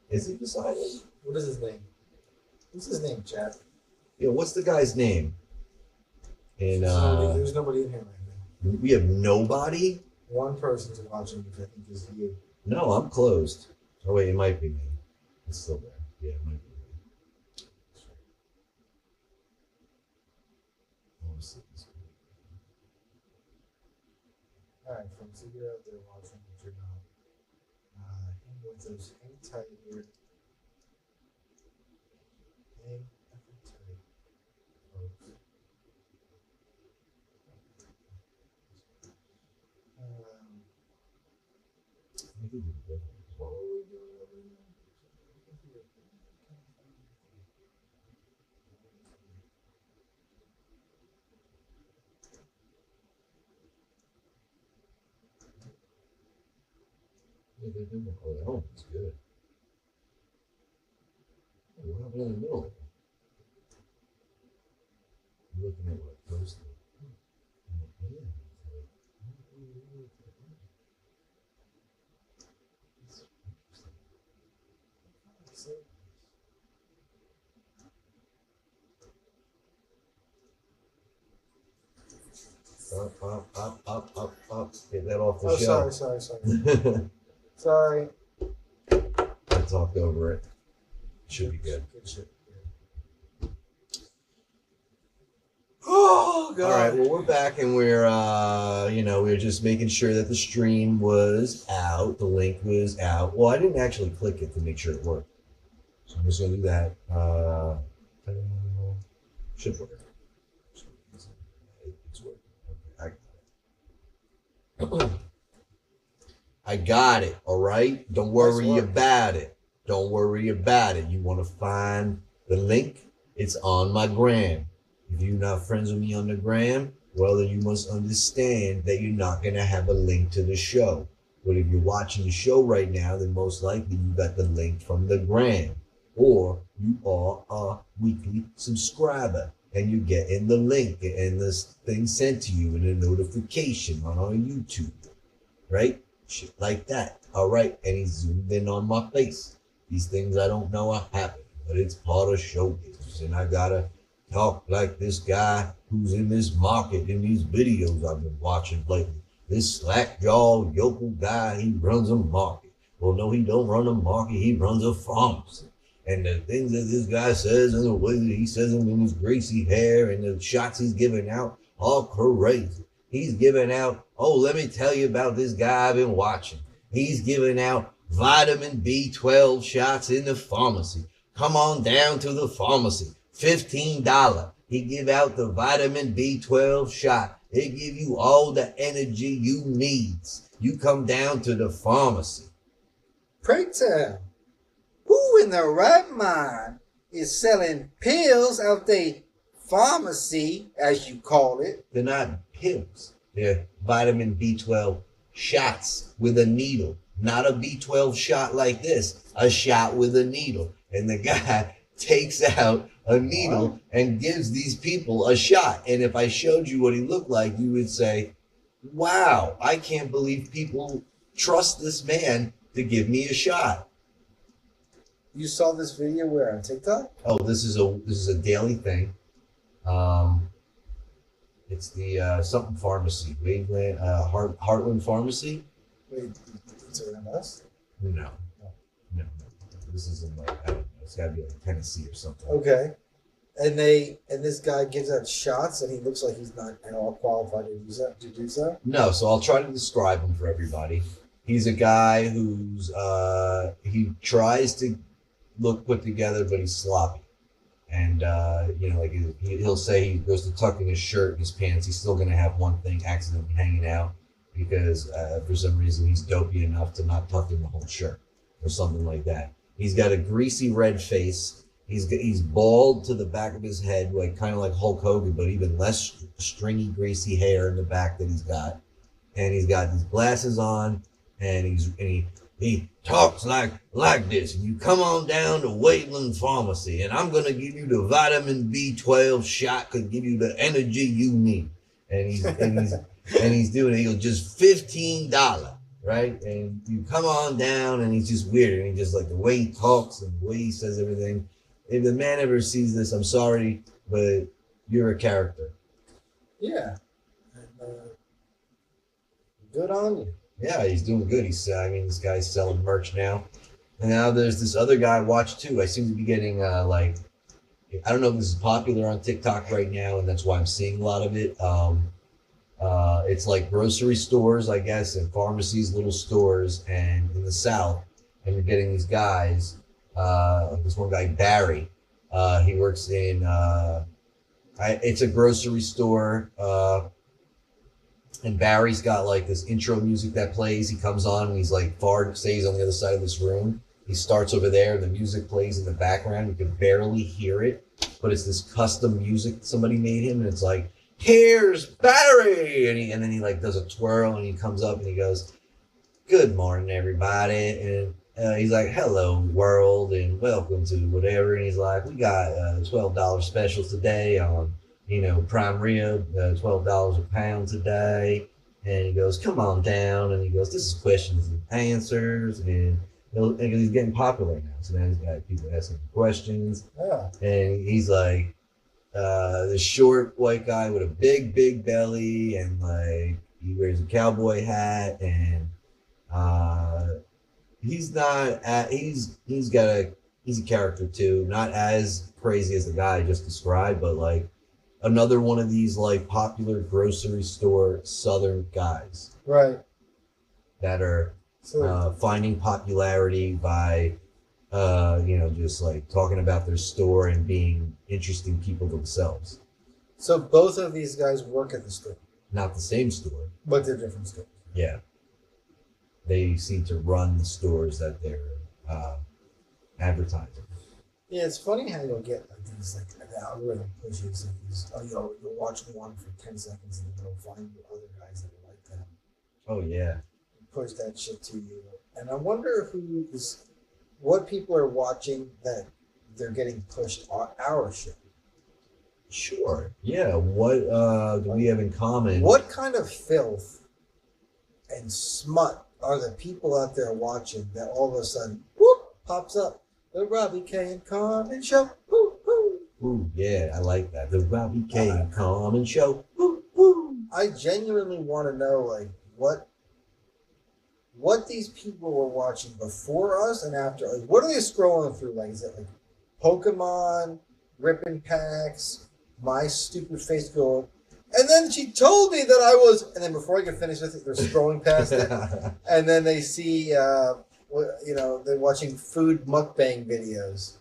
Is it Poseidon? What is his name? What's his name, Chad? Yeah, what's the guy's name? And there's nobody in here right now. we have nobody. One person's watching, which I think is you. No, I'm closed. Oh wait, it might be me. It's still there. Yeah, it might be me. Alright, folks, if you're out there watching, but you're not, hang with us. Hang tight here. Hang tight, folks. What are we doing over here? Oh, that one's good. What happened in the middle? I'm looking at what I posted. Up. Get that off the show. Sorry. Sorry. I talked over it. Should be good. Good shit. Oh God! All right. Well, we're back, and we're we're just making sure that the stream was out, the link was out. Well, I didn't actually click it to make sure it worked, so I'm just gonna do that. Should work. It's working. Okay, I got it. All right. Don't worry about it. Don't worry about it. You want to find the link? It's on my gram. If you're not friends with me on the gram, well, then you must understand that you're not going to have a link to the show. But if you're watching the show right now, then most likely you got the link from the gram. Or you are a weekly subscriber and you're getting the link and this thing sent to you in a notification on our YouTube. Right? Shit like that. All right. And he zoomed in on my face. These things I don't know are happening, but it's part of show business. And I got to talk like this guy who's in this market in these videos I've been watching lately. This slack-jawed yokel guy, he runs a market. Well, no, he don't run a market. He runs a pharmacy. And the things that this guy says and the way that he says them in his greasy hair and the shots he's giving out are crazy. He's giving out, oh, let me tell you about this guy I've been watching. He's giving out vitamin B12 shots in the pharmacy. Come on down to the pharmacy. $15. He give out the vitamin B12 shot. They give you all the energy you need. You come down to the pharmacy. Pray tell, who in their right mind is selling pills out the pharmacy, as you call it? They're not pills. They're vitamin B12 shots with a needle. Not a B12 shot like this, a shot with a needle. And the guy takes out a needle and gives these people a shot. And if I showed you what he looked like, you would say, wow, I can't believe people trust this man to give me a shot. You saw this video where on TikTok? Oh, this is a daily thing. It's the something pharmacy, Waveland, Heartland Pharmacy. Wait, is it around us? No. This is in like, I don't know. It's got to be like Tennessee or something. Okay. And this guy gives out shots, and he looks like he's not at all qualified to do so. No, so I'll try to describe him for everybody. He's a guy who's he tries to look put together, but he's sloppy. And like he'll say he goes to tuck in his shirt and his pants. He's still gonna have one thing accidentally hanging out because for some reason he's dopey enough to not tuck in the whole shirt or something like that. He's got a greasy red face. He's bald to the back of his head, like kind of like Hulk Hogan, but even less stringy, greasy hair in the back that he's got. And he's got these glasses on, and he talks like this. And you come on down to Waveland Pharmacy, and I'm gonna give you the vitamin B12 shot, could give you the energy you need. And he's doing it. He'll just $15. Right? And you come on down, and he's just weird. And he just like the way he talks and the way he says everything. If the man ever sees this, I'm sorry, but you're a character. Yeah. And, good on you. Yeah, he's doing good. This guy's selling merch now. And now there's this other guy I watch too. I seem to be getting I don't know if this is popular on TikTok right now, and that's why I'm seeing a lot of it. It's like grocery stores, I guess, and pharmacies, little stores, and in the South, and you're getting these guys. This one guy, Barry, he works in, it's a grocery store, and Barry's got like this intro music that plays. He comes on and he's like say he's on the other side of this room. He starts over there, the music plays in the background. You can barely hear it, but it's this custom music somebody made him, and it's like, here's Barry, and then he like does a twirl, and he comes up and he goes, good morning, everybody, and he's like, hello, world, and welcome to whatever. And he's like, we got $12 specials today on, prime rib, $12 a pound today. And he goes, come on down. And he goes, this is questions and answers. And he's getting popular now. So now he's got people asking questions. Yeah. And he's like, the short white guy with a big, big belly. And like, he wears a cowboy hat. And he's a character too, not as crazy as the guy I just described, but like another one of these like popular grocery store Southern guys, right? That are finding popularity by just like talking about their store and being interesting people themselves. So both of these guys work at the store, not the same store, but they're different stores. Yeah. They seem to run the stores that they're advertising. Yeah, it's funny how you'll get like these, like the algorithm pushes like these. You'll watch one for 10 seconds and it'll find you other guys that are like them. Oh yeah. Push that shit to you, and I wonder what people are watching that they're getting pushed on our shit. Sure. Yeah. What do we have in common? What kind of filth and smut are the people out there watching that all of a sudden, whoop, pops up? The Robbie K and Carmen Show. Woo, woo. Ooh, yeah, I like that. The Robbie K and Carmen Show. Woo, woo. I genuinely want to know, like, what these people were watching before us and after. Like, what are they scrolling through? Like, is it like Pokemon, ripping packs, my stupid face going? And then she told me that I was, and then before I can finish with it, they're scrolling past it. And then they see, they're watching food mukbang videos.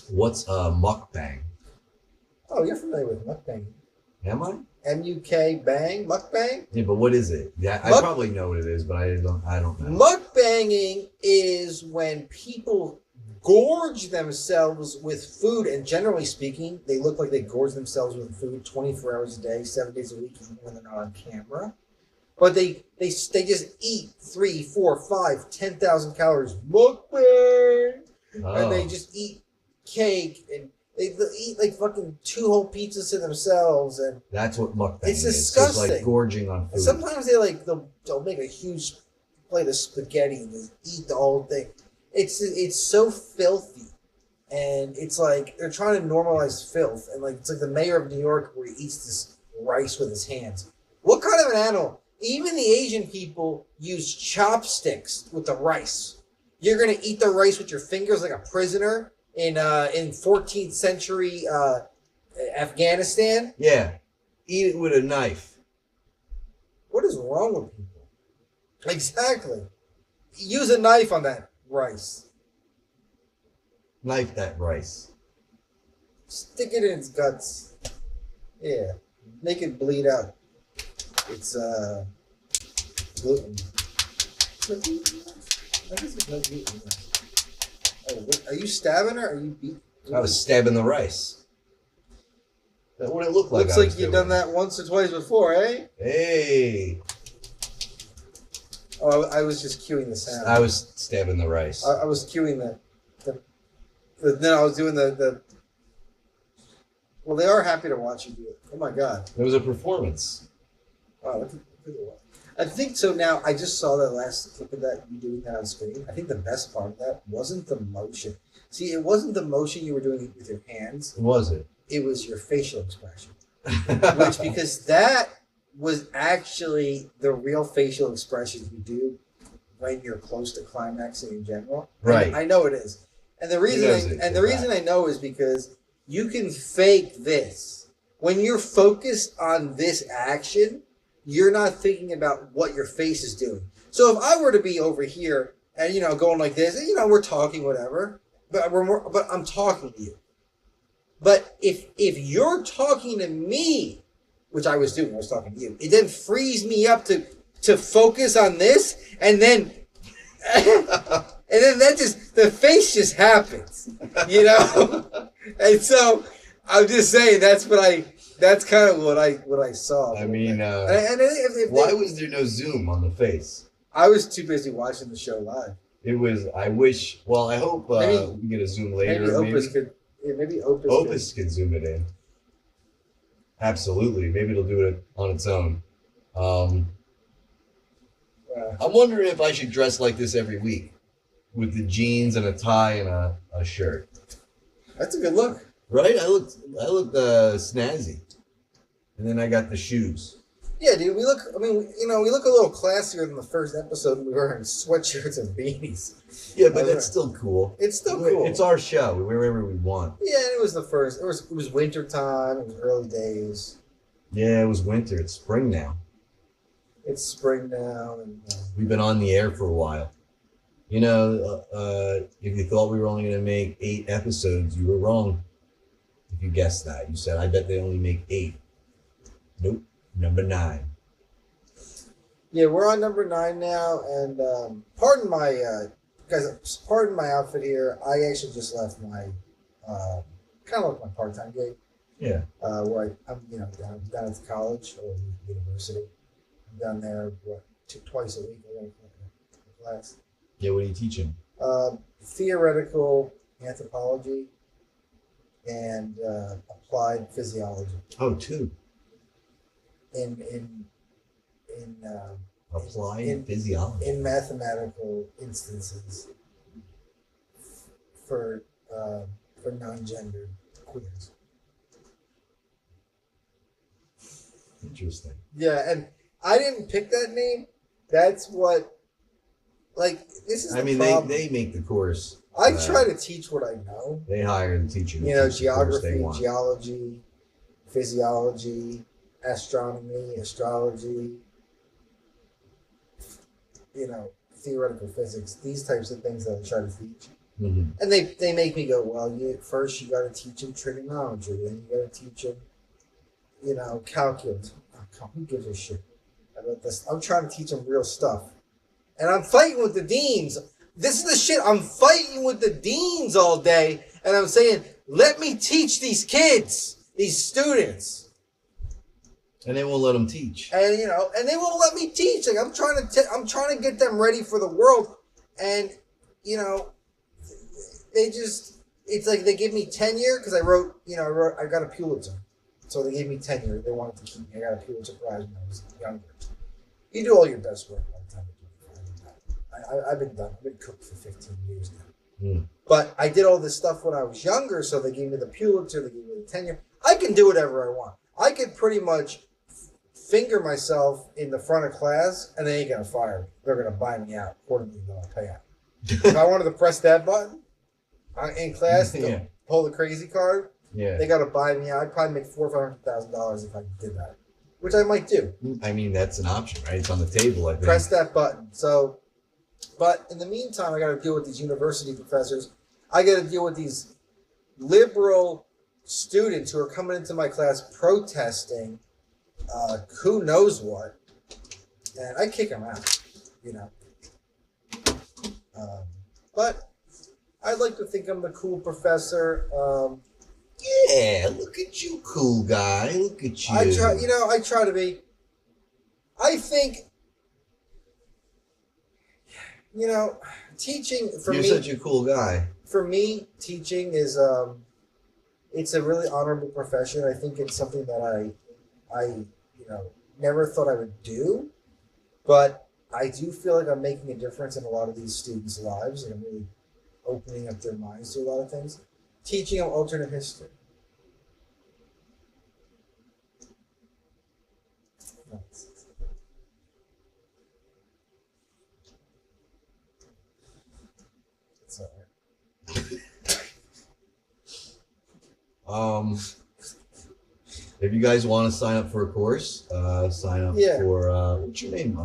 What's a mukbang? Oh, you're familiar with mukbang. Am I? M-U-K bang, mukbang. Yeah, but what is it? Yeah, I probably know what it is, but I don't know. Mukbanging is when people gorge themselves with food, and generally speaking, they look like they gorge themselves with food 24 hours a day, 7 days a week, even when they're not on camera. But they just eat 3, 4, 5, 10,000 calories. Mukbang! Oh. And they just eat cake, and they eat like fucking 2 whole pizzas to themselves, and that's what mukbang it's is. disgusting. It's like gorging on food. And sometimes they'll make a huge plate of spaghetti and just eat the whole thing. It's so filthy, and it's like they're trying to normalize filth, and like it's like the mayor of New York where he eats this rice with his hands. What kind of an animal? Even the Asian people use chopsticks with the rice. You're gonna eat the rice with your fingers like a prisoner in 14th century Afghanistan? Yeah, eat it with a knife. What is wrong with people? Exactly. Use a knife on that rice. Knife that rice. Stick it in its guts. Yeah. Make it bleed out. It's gluten. I guess it's no gluten. Oh, what, are you stabbing her? Or are you beating? I was stabbing the rice. That's what it looked like. Looks like you've done that once or twice before, eh? Hey. Oh, I was just cueing the sound. I was stabbing the rice. I was cueing then I was doing the. Well, they are happy to watch you do it. Oh my god! It was a performance. Wow, look at I think so. Now I just saw that last clip of that you doing that on screen. I think the best part of that wasn't the motion. See, it wasn't the motion you were doing with your hands. Was it? It was your facial expression, because that was actually the real facial expressions you do when you're close to climaxing in general. Right. I know it is. And the reason I know is because you can fake this. When you're focused on this action, you're not thinking about what your face is doing. So if I were to be over here and going like this, and, we're talking whatever, but I'm talking to you. But if you're talking to me, which I was doing, I was talking to you, it then frees me up to focus on this, and then that just the face just happens, and so I'm just saying that's kind of what I saw. I mean, if why was there no zoom on the face? I was too busy watching the show live. It was. I wish. Well, I hope we get a zoom later. Maybe Opus can zoom it in. Absolutely. Maybe it'll do it on its own. I'm wondering if I should dress like this every week, with the jeans and a tie and a shirt. That's a good look, right? I look snazzy, and then I got the shoes. Yeah, dude. We look a little classier than the first episode. We were wearing sweatshirts and beanies. Yeah, but that's still cool. It's still cool. It's our show. We wear whatever we want. Yeah, and it was the first. It was winter time. It was early days. Yeah, it was winter. It's spring now. It's spring now, and we've been on the air for a while. If you thought we were only going to make 8 episodes, you were wrong. If you guessed that, you said, "I bet they only make 8." Nope, number 9. Yeah, we're on number 9 now, and pardon my pardon my outfit here. I actually just left my kind of like my part-time gig. Yeah. Where I'm down at the college or university. I'm down there twice a week. I got a class. Yeah, what are you teaching? Theoretical anthropology and applied physiology. Oh, 2. In applied physiology. In mathematical instances for non-gendered queers. Interesting. Yeah, and I didn't pick that name. That's what. This is. They make the course. I try to teach what I know. They hire the teacher. Geography, geology, physiology, astronomy, astrology. Theoretical physics. These types of things that I try to teach. Mm-hmm. And they make me go, well, first you got to teach them trigonometry, then you got to teach them calculus. Oh, who gives a shit about this? I'm trying to teach them real stuff. And I'm fighting with the deans. This is the shit. I'm fighting with the deans all day. And I'm saying, let me teach these kids, these students. And they won't let them teach. And and they won't let me teach. Like I'm trying to get them ready for the world. And it's like they give me tenure because I got a Pulitzer. So they gave me tenure. They wanted to keep me. I got a Pulitzer Prize when I was younger. You do all your best work by the time you do it. I've been done. I've been cooked for 15 years now. Mm. But I did all this stuff when I was younger, so they gave me the Pulitzer, they gave me the tenure. I can do whatever I want. I could pretty much finger myself in the front of class, and they ain't going to fire me. They're going to buy me out. $250,000 payout. If I wanted to press that button in class, to pull the crazy card, they got to buy me out. I'd probably make $400,000 or $500,000 if I did that, which I might do. I mean, that's an option, right? It's on the table, I think. Press that button. So, but in the meantime, I got to deal with these university professors. I got to deal with these liberal students who are coming into my class protesting who knows what, and I kick them out, But I'd like to think I'm the cool professor. Yeah, look at you, cool guy. Look at you. I try to be. I think, teaching for You're me. such a cool guy. For me, teaching is it's a really honorable profession. I think it's something that I never thought I would do, but I do feel like I'm making a difference in a lot of these students' lives, and I'm really opening up their minds to a lot of things. Teaching them alternate history. It's all right. If you guys want to sign up for a course, sign up for what's your name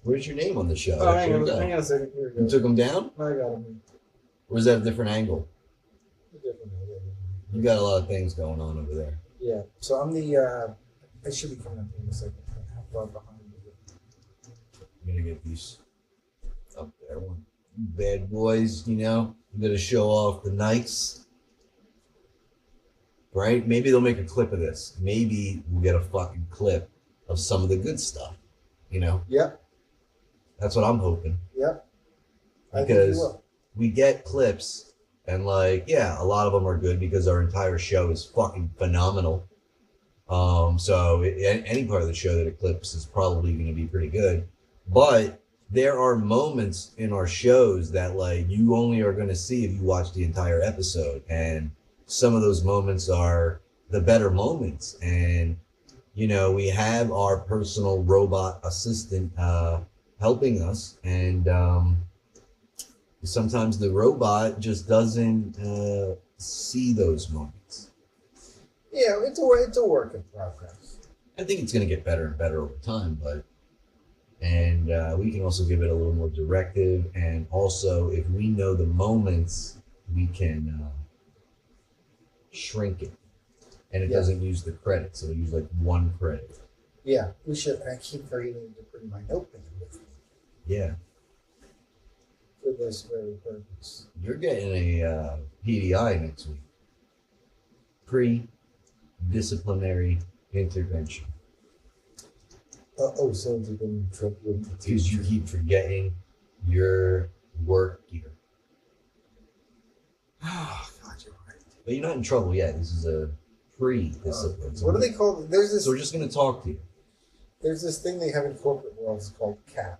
where's your name on the show? Oh, hang on a second. Here we go. You took him down? I got him. Or is that a different angle? You got a lot of things going on over there. Yeah. So I'm the I should be coming up here in a second. How far behind me? I'm gonna get these up there. Bad boys, you gotta show off the nights. Right? Maybe they'll make a clip of this. Maybe we'll get a fucking clip of some of the good stuff. Yep. That's what I'm hoping. Yep. Because we get clips and a lot of them are good because our entire show is fucking phenomenal. So any part of the show that it clips is probably going to be pretty good. But there are moments in our shows that you only are going to see if you watch the entire episode. And some of those moments are the better moments. And, we have our personal robot assistant helping us. And sometimes the robot just doesn't see those moments. Yeah, it's a work in progress. I think it's going to get better and better over time, and we can also give it a little more directive. And also, if we know the moments, we can shrink it, and it doesn't use the credits. It'll use one credit. Yeah, we should. I keep forgetting to bring my notepad with me. Yeah. For this very purpose. You're getting a PDI next week. Pre-disciplinary intervention. So you're going to trouble with the because you keep forgetting your work gear. Oh, God, you're right. But you're not in trouble yet. This is a pre-discipline. What do they call it? So we're just going to talk to you. There's this thing they have in corporate world. It's called CAP.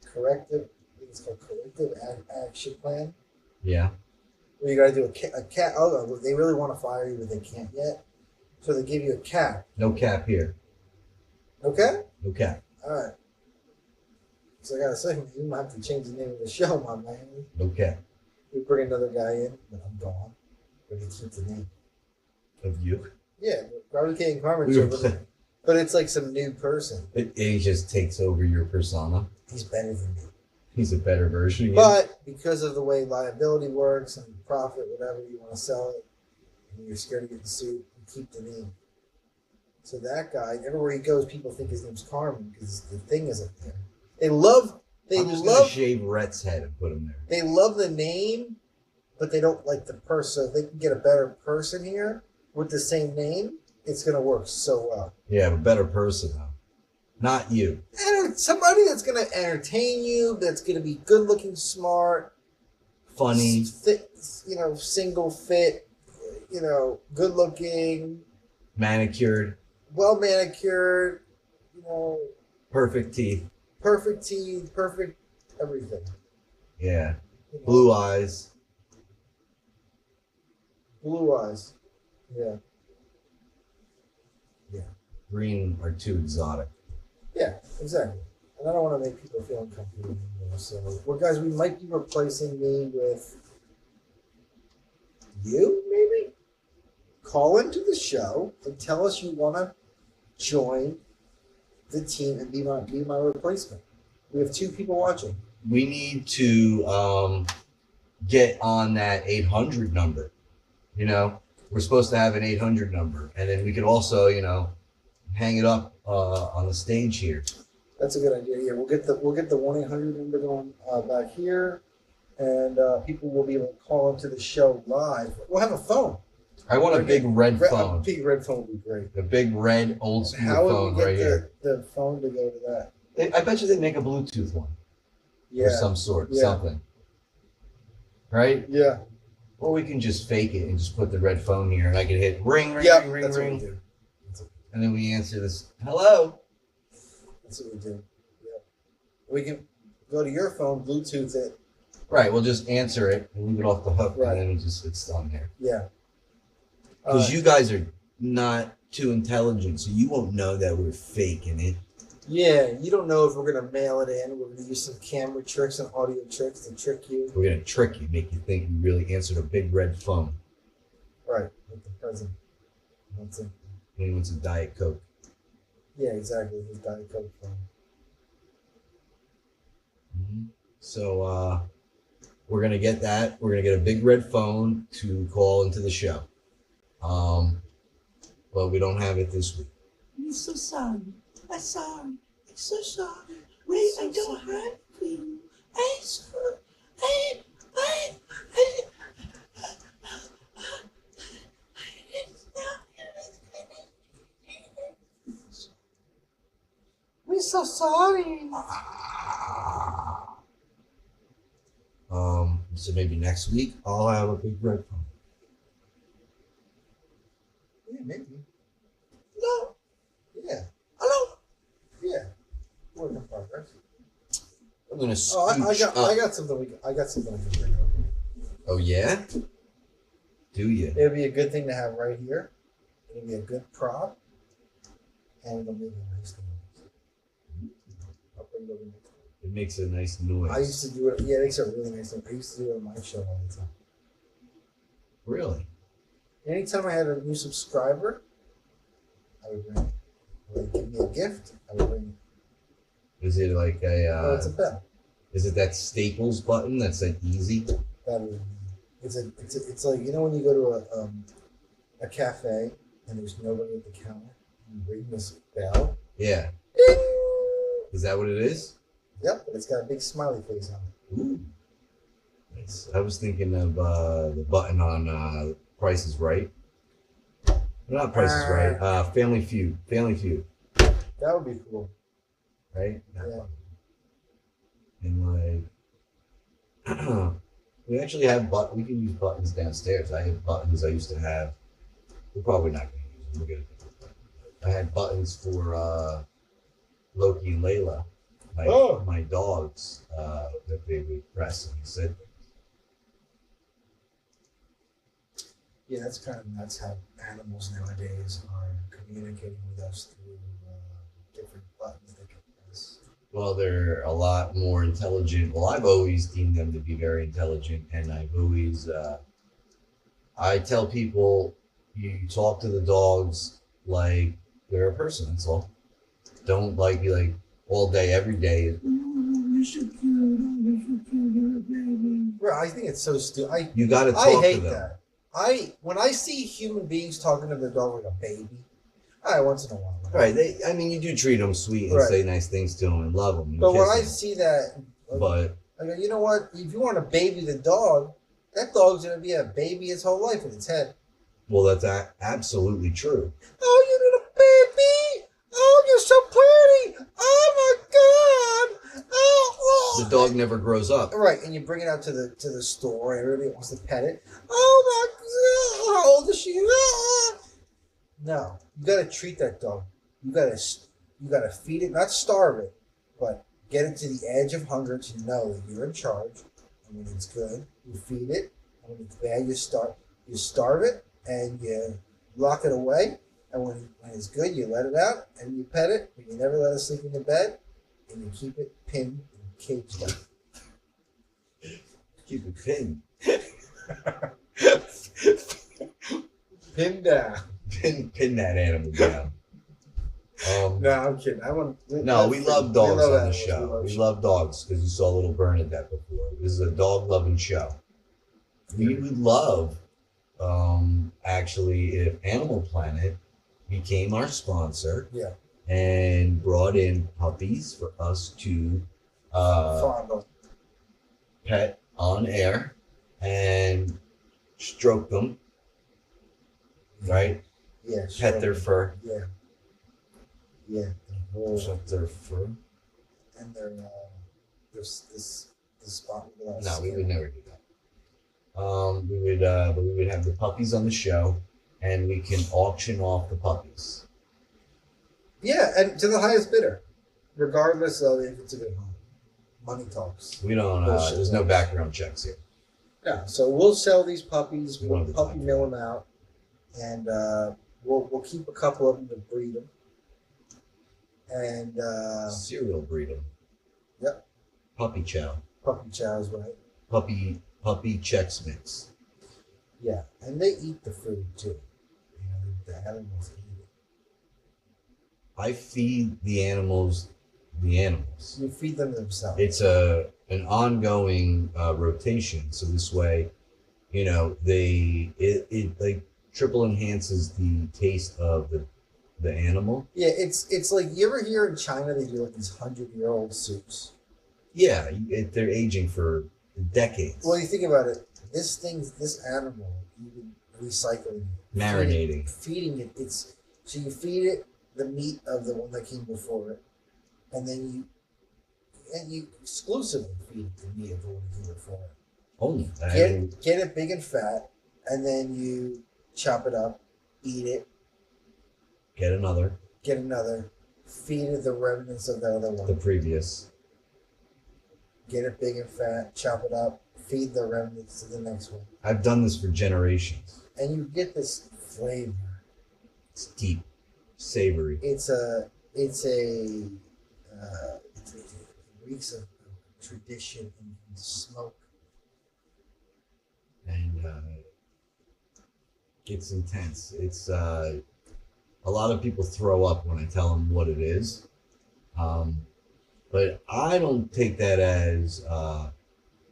It's called Corrective Action Plan. Yeah. Where you got to do a cap. Oh, they really want to fire you, but they can't yet. So they give you a cap. No cap here. Okay? No cap. All right. So I got to say, you might have to change the name of the show, my man. No cap. We bring another guy in, but I'm gone. But he keeps the name. Of you? Yeah, Robert K. and Carmen. But it's like some new person. He just takes over your persona. He's better than me. He's a better version of you. But because of the way liability works and profit, whatever you want to sell it, and you're scared of getting sued, you keep the name. So that guy, everywhere he goes, people think his name's Carmen because the thing is up there. They love. I'm just gonna shave Rhett's head and put him there. They love the name, but they don't like the person. So if they can get a better person here with the same name, it's gonna work so well. Yeah, a better person though, not you. And somebody that's gonna entertain you, that's gonna be good looking, smart, Funny, fit, single fit, good looking, manicured, well manicured, perfect teeth. perfect teeth, perfect everything. Yeah, blue eyes. Blue eyes. Yeah. Yeah. Green are too exotic. Yeah, exactly. And I don't want to make people feel uncomfortable anymore. So, well, guys, we might be replacing me with you, maybe? Call into the show and tell us you want to join the team and be my replacement. We have 2 people watching. We need to get on that 800 number. We're supposed to have an 800 number, and then we could also, hang it up on the stage here. That's a good idea. Yeah, we'll get the 1-800 number going back here, and people will be able to call into the show live. We'll have a phone. I want a big red phone. A big red phone would be great. A big red old school How phone would we right get here. the phone to go to that? I bet you they make a Bluetooth one. Yeah. Of some sort, Yeah. something. Right? Yeah. Or we can just fake it and just put the red phone here, and I can hit ring, ring, Yeah, ring, ring, that's what we ring, do. and then we answer this. Hello. That's what we do. Yeah. We can go to your phone, Bluetooth it. Right. We'll just answer it and leave it off the hook, Right. and then it's on there. Yeah. Because you guys are not too intelligent, so you won't know that we're faking it. Yeah, you don't know if we're gonna mail it in. We're gonna use some camera tricks and audio tricks to trick you. We're gonna trick you, make you think we really answered a big red phone. Right, with the present. That's it. And he wants a Diet Coke. Yeah, exactly. His Diet Coke phone. So we're gonna get that. We're gonna get a big red phone to call into the show. But we don't have it this week. I'm so sorry. I'm sorry. I'm so sorry. Wait, I don't have it for you. I'm sorry. We're so sorry. So maybe next week I'll have a big red phone. Yeah, maybe. No. Yeah. Hello. Yeah. Work in progress. I'm gonna Oh, I scooch got up. I got something I can bring over. Oh yeah? Do you? It'd be a good thing to have right here. It'll be a good prop. And it'll make a nice noise. I'll bring it over next time. It makes a nice noise. I used to do it. Yeah, it makes a really nice noise. I used to do it on my show all the time. Really? Anytime I had a new subscriber, I would bring it. Or they give me a gift, I would bring it. Is it like Oh, a? it's a bell. Is it that Staples button that's like easy? That is, it's like, when you go to a cafe and there's nobody at the counter, you ring this bell. Yeah. Ding! Is that what it is? Yep, but it's got a big smiley face on it. Ooh. Nice. I was thinking of the button on Price is Right. Not Price is Right. Family Feud. Family Feud. That would be cool. Right? That Yeah. one. And like, we actually have we can use buttons downstairs. I have buttons I used to have. We're probably not going to use them. We're gonna, I had buttons for Loki and Layla, my dogs, that they would press and sit. Yeah, that's kind of nuts how animals nowadays are communicating with us through different buttons they can press. Well, they're a lot more intelligent. Well, I've always deemed them to be very intelligent, and I've always, I tell people, you talk to the dogs like they're a person. That's all. Don't be like all day, every day. You're so cute. Oh, you're so cute. You're a baby. Bro, I think it's so stupid. You got to talk I to hate them. that. When I see human beings talking to their dog like a baby, Once in a while. Right. I mean, you do treat them sweet and Right. say nice things to them and love them. And But when kiss I 'em. see that, But I go, you know what? If you want to baby the dog, that dog's gonna be a baby his whole life in its head. well, that's absolutely true. Oh, you little baby! Oh, you're so pretty! Oh my God! Oh, The dog never grows up. Right, and you bring it out to the store, and everybody wants to pet it. Oh my God! How old is she? Ah! No, you gotta treat that dog. You gotta feed it, not starve it, but get it to the edge of hunger to know that you're in charge. And when it's good, you feed it. And when it's bad, you starve it, and you lock it away. And when it's good, you let it out and you pet it, but you never let it sleep in the bed, and you keep it pinned and caged up. Keep it pinned. Pinned down. Pin that animal down. No, I'm kidding. No, we love dogs on the animals. show. We love dogs because you saw little Bernadette before. This is a dog-loving show. We would love, actually, if Animal Planet became our sponsor Yeah. and brought in puppies for us to Fondle. pet on air and stroke them, right? Yeah. Pet their fur. Yeah. Yeah. The whole, Pet their fur. and there's this spot. No, we would never do that. But we would have the puppies on the show, and we can auction off the puppies. Yeah, and to the highest bidder, regardless of if it's a good home. Money talks. We don't. Bullshit. There's no background checks here. Yeah, so we'll sell these puppies. We We'll don't have the puppy time. mill them out, and we'll keep a couple of them to breed them. And Cereal breed them. Yep. Puppy chow. puppy chows, right? Puppy Chex Mix. Yeah, and they eat the food too. You know, the animals eat it. I feed the animals the animals. You feed them themselves. It's an ongoing rotation. So this way, you know, it like triple enhances the taste of the animal. Yeah, it's like, you ever hear in China they do like these 100-year-old soups? Yeah, they're aging for decades. Well, you think about it, this animal, you've been recycling, Marinating. feeding it. So you feed it the meat of the one that came before it, and then you exclusively feed it the meat of the one that came before it. Only. Get it big and fat, and then you chop it up, eat it, Get another. feed it the remnants of the other The one. previous. Get it big and fat, chop it up, feed the remnants to the next one. I've done this for generations. And you get this flavor. It's deep, savory. It reeks of tradition and smoke. And it's intense. It's a lot of people throw up when I tell them what it is, but I don't take that as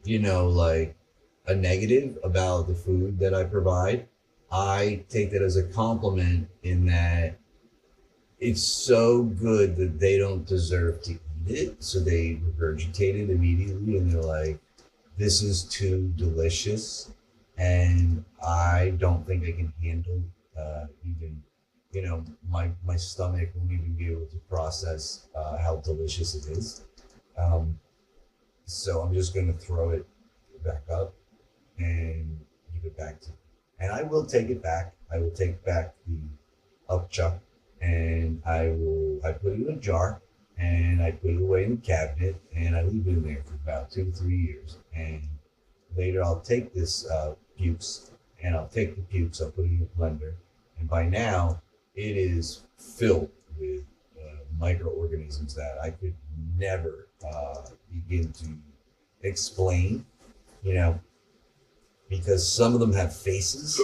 like a negative about the food that I provide. I take that as a compliment in that it's so good that they don't deserve to eat it, so they regurgitate it immediately, and they're like, "This is too delicious." And I don't think I can handle even, my stomach won't even be able to process how delicious it is. So I'm just going to throw it back up and give it back to you. And I will take it back. I will take back the upchuck, and I put it in a jar, and I put it away in the cabinet, and I leave it in there for about 2 to 3 years. And later I'll take this pukes, and I'll take the pukes, I'll put it in a blender, and by now it is filled with microorganisms that I could never begin to explain, because some of them have faces,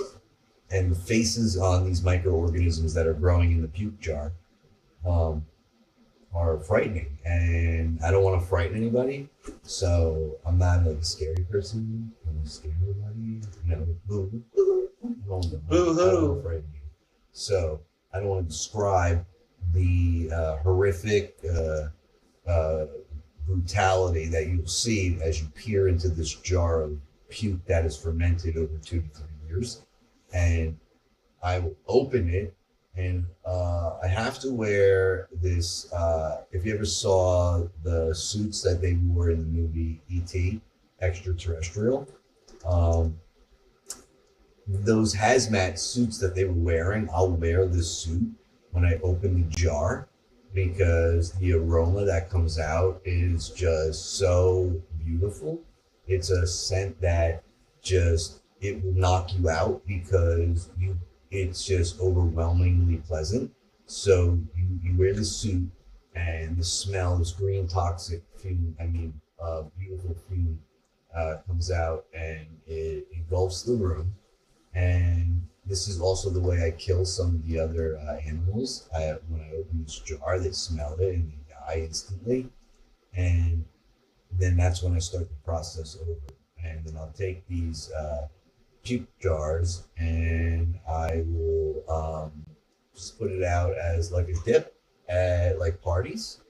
and the faces on these microorganisms that are growing in the puke jar are frightening, and I don't want to frighten anybody, so I'm not like a scary person. I don't scare anybody, boo hoo. I don't want to frighten you. So I don't want to describe the horrific brutality that you'll see as you peer into this jar of puke that is fermented over 2 to 3 years. And I will open it, and I have to wear this. If you ever saw the suits that they wore in the movie E.T., Extraterrestrial, those hazmat suits that they were wearing, I'll wear this suit when I open the jar because the aroma that comes out is just so beautiful. It's a scent that just it will knock you out because it's just overwhelmingly pleasant. So you wear the suit and the smell, this green toxic fume, beautiful fume comes out and it engulfs the room. And this is also the way I kill some of the other animals. When I open this jar, they smell it and they die instantly. And then that's when I start the process over. And then I'll take these puke jars and I will just put it out as like a dip at like parties.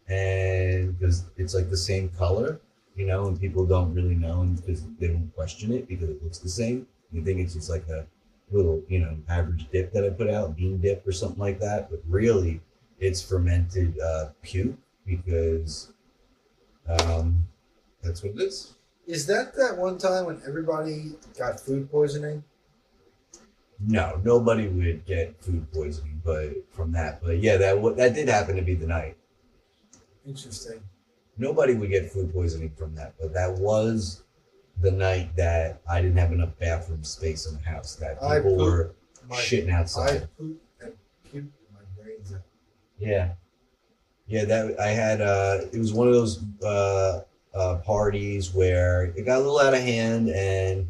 And because it's like the same color, and people don't really know because they don't question it because it looks the same. You think it's just like a little, average dip that I put out, bean dip or something like that. But really, it's fermented puke because that's what it is. Is that one time when everybody got food poisoning? No, nobody would get food poisoning, but from that. But yeah, that did happen to be the night. Interesting. Nobody would get food poisoning from that, but that was the night that I didn't have enough bathroom space in the house. That people were shitting outside. I pooped and puked my brains out. Yeah. That I had. It was one of those parties where it got a little out of hand and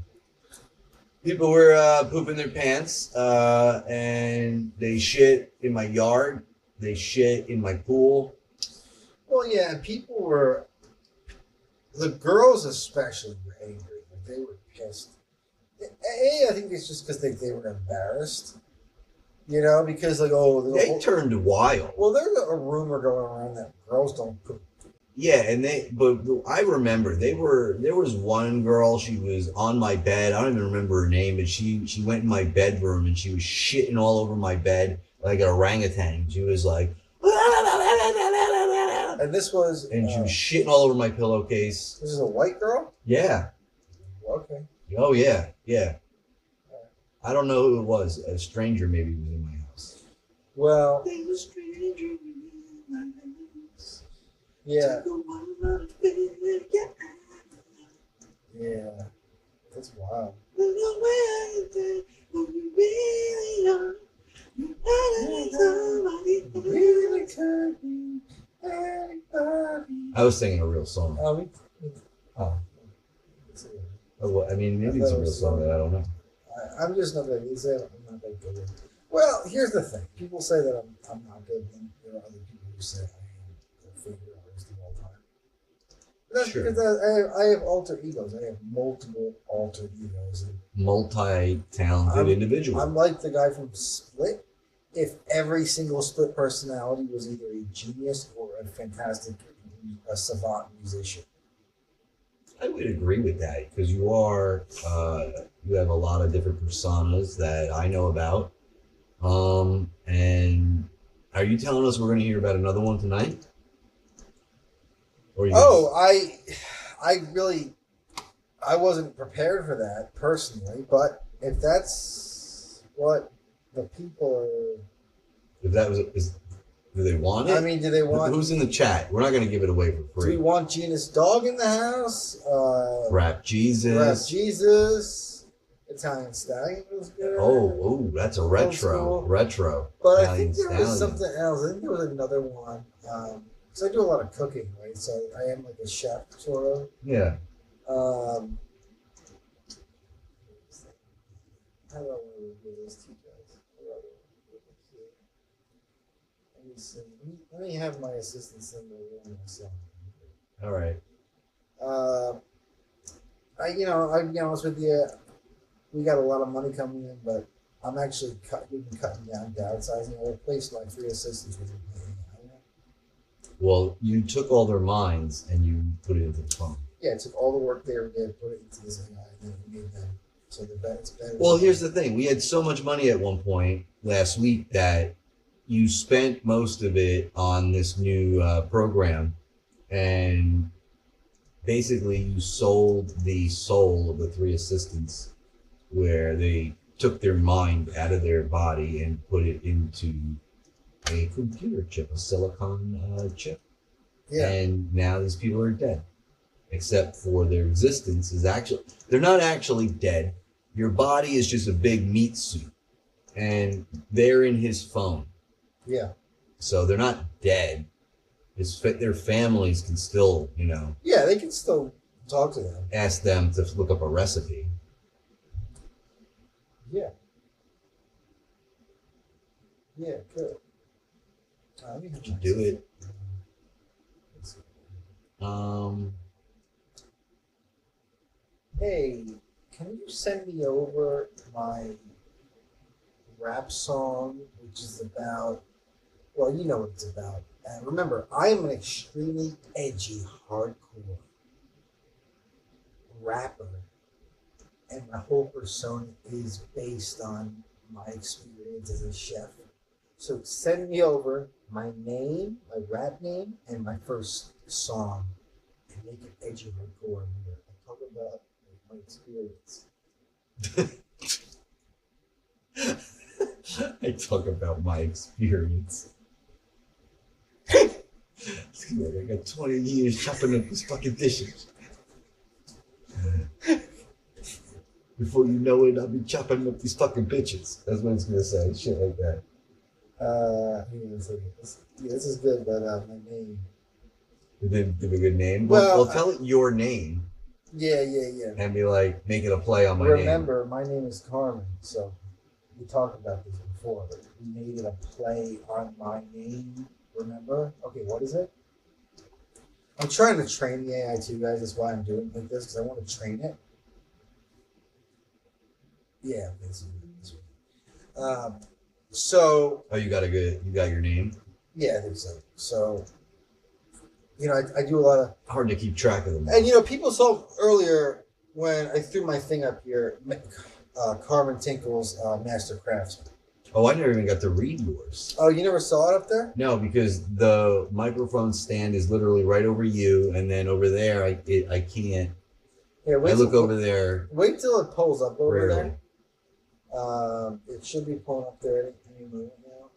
people were pooping their pants and they shit in my yard. They shit in my pool. Well, yeah, and people were. The girls especially were angry. They were pissed. I think it's just because they were embarrassed. Because they turned wild. Well, there's a rumor going around that girls don't poop. Yeah, but I remember there was one girl, she was on my bed. I don't even remember her name, but she went in my bedroom and she was shitting all over my bed like an orangutan. She was like, and this was, and she was shitting all over my pillowcase. This is a white girl? Yeah. Okay. Oh yeah. I don't know who it was. A stranger maybe was in my house. Well. There's a stranger in my house. Yeah. Yeah. That's wild. Really could be anybody. I was singing a real song. Oh. Well, maybe it's a real song that I don't know. I'm just not that easy. I'm not that good. Well, here's the thing. People say that I'm not good, and there are other people who say I am a favorite artist of all time. But that's Sure. because I have alter egos. I have multiple alter egos. Multi-talented individual. I'm like the guy from Split. If every single Split personality was either a genius or a fantastic savant musician. I would agree with that because you have a lot of different personas that I know about. And are you telling us we're going to hear about another one tonight? Or I wasn't prepared for that personally, but if that's what the people are, if that was, do they want it? Do they want? Who's in the chat? We're not going to give it away for free. Do we want Genus Dog in the house? Rap Jesus. Italian Stallion was good. Oh, that's a retro. But Italian I think there was something else. I think there was another one. So I do a lot of cooking, right? So I am like a chef, sort of. Yeah. How do I want to do this to you guys? Let me have my assistant send me one myself. All right. I'll be honest with you. We got a lot of money coming in, but I'm actually cutting down, downsizing. I replaced my 3 assistants with an AI. Well, you took all their minds and you put it into the phone. Yeah, I took all the work they did, put it into this AI, and then we made them so they're better. It's better. Well, here's the thing. We had so much money at one point last week that you spent most of it on this new program, and basically you sold the soul of the 3 assistants, where they took their mind out of their body and put it into a computer chip, a silicon chip. Yeah. And now these people are dead, except for their existence is actually, they're not actually dead. Your body is just a big meat suit, and they're in his phone. Yeah. So they're not dead. Their families can still, Yeah, they can still talk to them. ask them to look up a recipe. Yeah. Yeah, good. Let me have my Do it. Let's see. Hey, can you send me over my rap song, which is about, well, you know what it's about. And remember, I am an extremely edgy, hardcore rapper, and my whole persona is based on my experience as a chef. So send me over my name, my rap name, and my first song, and make it edgy, hardcore. I talk about my experience. I talk about my experience. I got 20 years chopping up these fucking dishes. Before you know it, I'll be chopping up these fucking bitches. That's what it's gonna say. Shit like that. Hang on a second. This is good, but my name. Did they give a good name? Well, Tell it your name Yeah. and be like, make it a play on my Remember, my name is Carmen, so we talked about this before, but we made it a play on my name. Remember? Okay, what is it? I'm trying to train the AI too, guys. That's why I'm doing like this, because I want to train it. Yeah, basically. So Oh, you got your name? yeah, I think so. So I do a lot of, Hard to keep track of them. and people saw earlier when I threw my thing up here, Carmen Tinkle's Master Craftsman. Oh, I never even got to read yours. Oh, you never saw it up there? No, because the microphone stand is literally right over you, and then over there, I can't. Yeah, I look over there. Wait till it pulls up over Rarely. there. It should be pulling up there any moment now.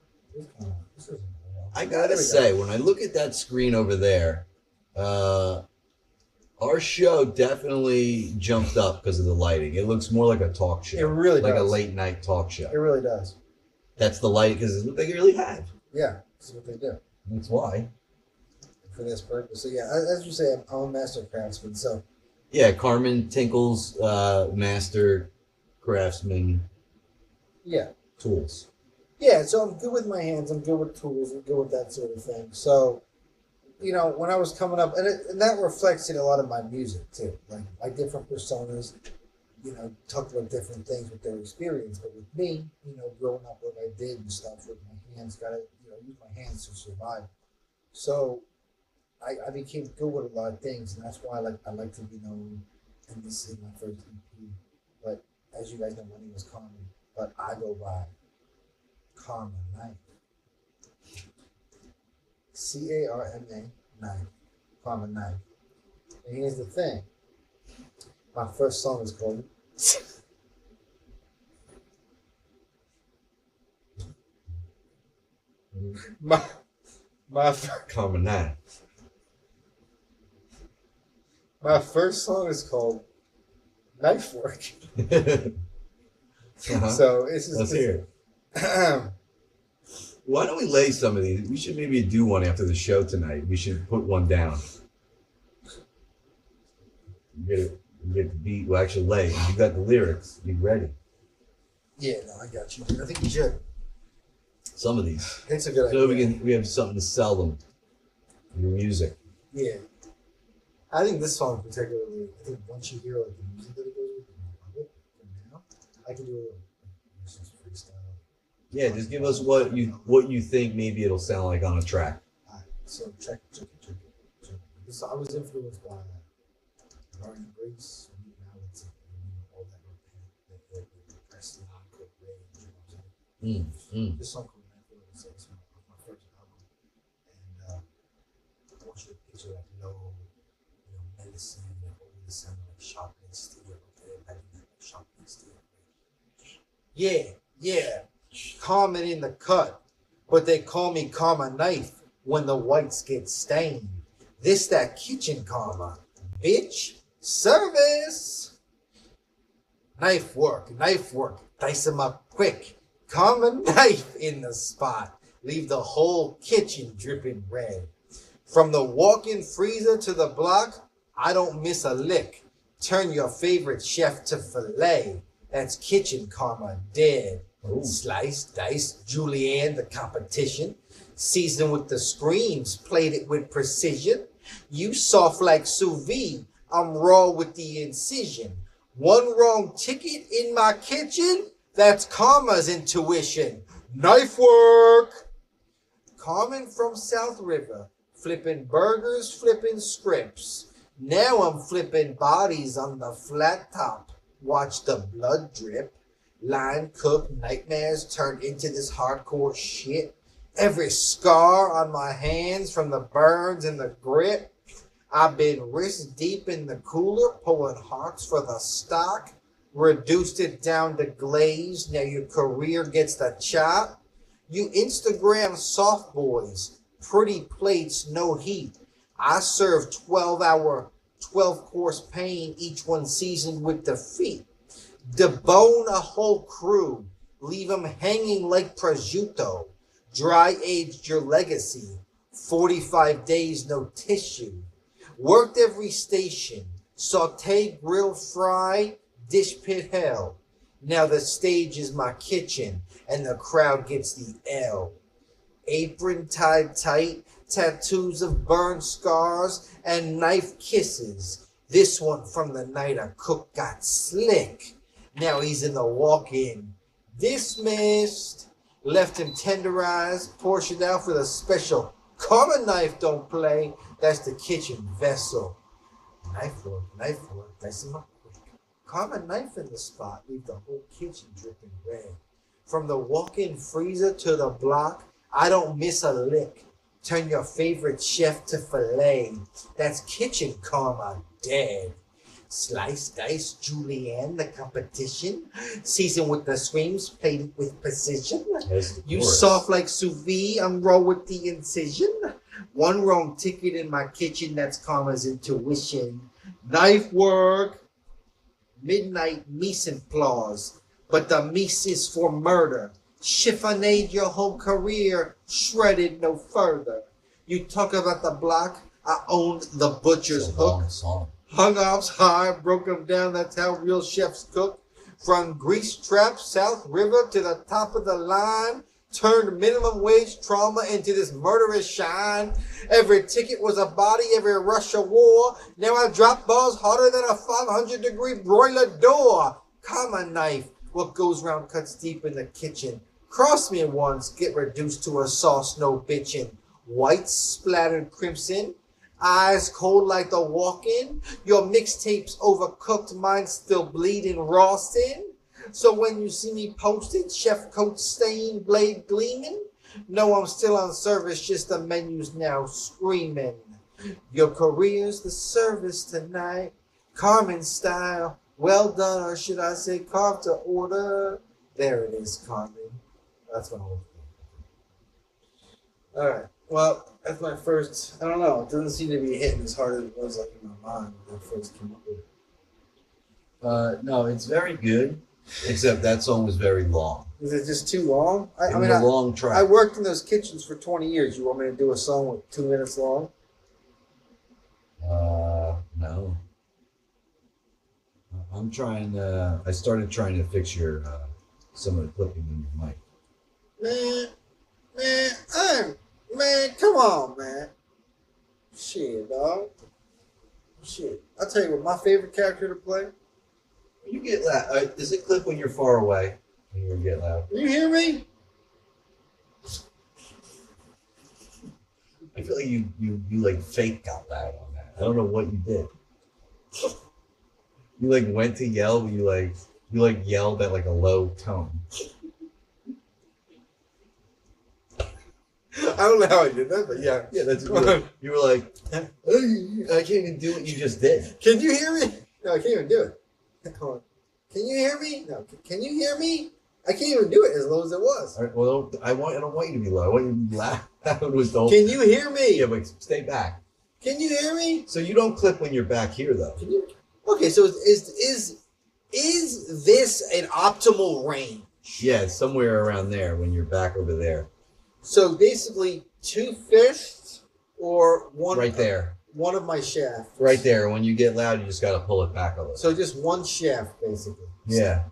This isn't well. I gotta say, when I look at that screen over there, our show definitely jumped up because of the lighting. It looks more like a talk show. It really like does. a late night talk show. It really does. That's the light because it's what they really have. Yeah, that's what they do That's why. for this purpose. So yeah, as you say, I'm a master craftsman. So Yeah, Carmen Tinkle's master craftsman yeah, tools. yeah. So I'm good with my hands. I'm good with tools. I'm good with that sort of thing. So when I was coming up, and that reflects in a lot of my music too, like my different personas. Talked about different things with their experience, but with me, growing up what I did and stuff with my hands, gotta use my hands to survive. So I became good with a lot of things, and that's why I like to be known. And this is my first EP, but as you guys know, my name is Carmen, but I go by Carmen Knife. Carma Knife. Carmen Knife. And here's the thing. My first song is called my Common nine. my first song is called Knife Work. Uh-huh. So it's just Let's hear it. Why don't we lay some of these? We should maybe do one after the show tonight. We should put one down. Get the beat. Well, actually, lay. You got the lyrics. Be ready. Yeah, no, I got you. I think you should. Some of these. It's a good So idea. we have something to sell them. Your music. Yeah. I think this song particularly, I think once you hear the music that it goes with, you love it. For now, I can do a little freestyle. Yeah, just give us what you think maybe it'll sound like on a track. Alright, so check it. So I was influenced by Garden Grace, now it's all that Presley, Cook, Rage, you know what I'm saying? This song called Network is my first album, and I want you to picture like low, medicine, all the sound like sharpening steel, okay, imagine that like sharpening steel. Yeah, Carmen in the cut, but they call me Karma Knife when the whites get stained. This that kitchen karma, bitch. Service. Knife work, dice them up quick. Karma knife in the spot. Leave the whole kitchen dripping red. From the walk-in freezer to the block, I don't miss a lick. Turn your favorite chef to filet. That's kitchen karma dead. Ooh. Slice, dice, julienne the competition. Seasoned with the screams, played it with precision. You soft like sous vide, I'm raw with the incision. One wrong ticket in my kitchen, that's karma's intuition. Knife work. Carmen from South River, flipping burgers, flipping scripts. Now I'm flipping bodies on the flat top. Watch the blood drip. Line cook nightmares turned into this hardcore shit. Every scar on my hands from the burns and the grip. I've been wrist deep in the cooler, pulling hearts for the stock. Reduced it down to glaze, now your career gets the chop. You Instagram soft boys, pretty plates, no heat. I serve 12-course pain, each one seasoned with defeat. Debone a whole crew, leave them hanging like prosciutto. Dry-aged your legacy, 45 days, no tissue. Worked every station, saute, grill, fry, dish pit hell. Now the stage is my kitchen, and the crowd gets the L. Apron tied tight, tattoos of burn scars, and knife kisses. This one from the night a cook got slick. Now he's in the walk-in. Dismissed. Left him tenderized, portioned out for the special. Karma knife don't play. That's the kitchen vessel. Knife work, dice him up quick. Karma knife in the spot, leave the whole kitchen dripping red. From the walk-in freezer to the block, I don't miss a lick. Turn your favorite chef to filet. That's kitchen karma dead. Slice, dice, julienne, the competition. Seasoned with the screams, played with precision. You soft like sous vide, I'm raw with the incision. One wrong ticket in my kitchen, that's karma's intuition. Knife work. Midnight mise en place, but the mise is for murder. Chiffonade your whole career, shredded no further. You talk about the block, I owned the butcher's hook. Hung offs high, broke them down, that's how real chefs cook. From grease trap, South River to the top of the line. Turned minimum wage trauma into this murderous shine. Every ticket was a body, every rush a war. Now I drop balls harder than a 500-degree broiler door. Karma knife, what goes round cuts deep in the kitchen. Cross me once, get reduced to a sauce, no bitchin'. White splattered crimson, eyes cold like the walk-in. Your mixtape's overcooked, mine still bleeding Rawson. So when you see me posted, chef coat stained, blade gleaming, know I'm still on service, just the menu's now screaming. Your career's the service tonight, Carmen style, well done, or should I say carved to order. There it is, Carmen. That's my whole thing. All right. Well, that's my first. I don't know. It doesn't seem to be hitting as hard as it was like in my mind when I first came up with it. No, it's very good, except that song was very long. Is it just too long? I mean, a long track. I worked in those kitchens for 20 years. You want me to do a song with 2 minutes long? No. I'm trying to. I started trying to fix your some of the clipping in your mic. Man, come on, man. Shit, dog. Shit. I'll tell you what, my favorite character to play. You get that. Does it clip when you're far away? When you get loud. You hear me? I feel like you like fake got loud on that. I don't know what you did. You like went to yell, but you yelled at like a low tone. I don't know how I did that, but yeah. Yeah, that's you were like, I can't even do what you just did. Can you hear me? No, I can't even do it. Hold on. Can you hear me? No. Can you hear me? I can't even do it as low as it was. All right, well, I don't want you to be loud. I want you to be loud with the whole. Can you hear me? Yeah, but stay back. Can you hear me? So you don't clip when you're back here, though. Can you? Okay, so is this an optimal range? Yeah, it's somewhere around there when you're back over there. So basically, 2 fists or one Right there. One of my shafts. Right there. When you get loud, you just got to pull it back a little. So just one shaft, basically. Yeah.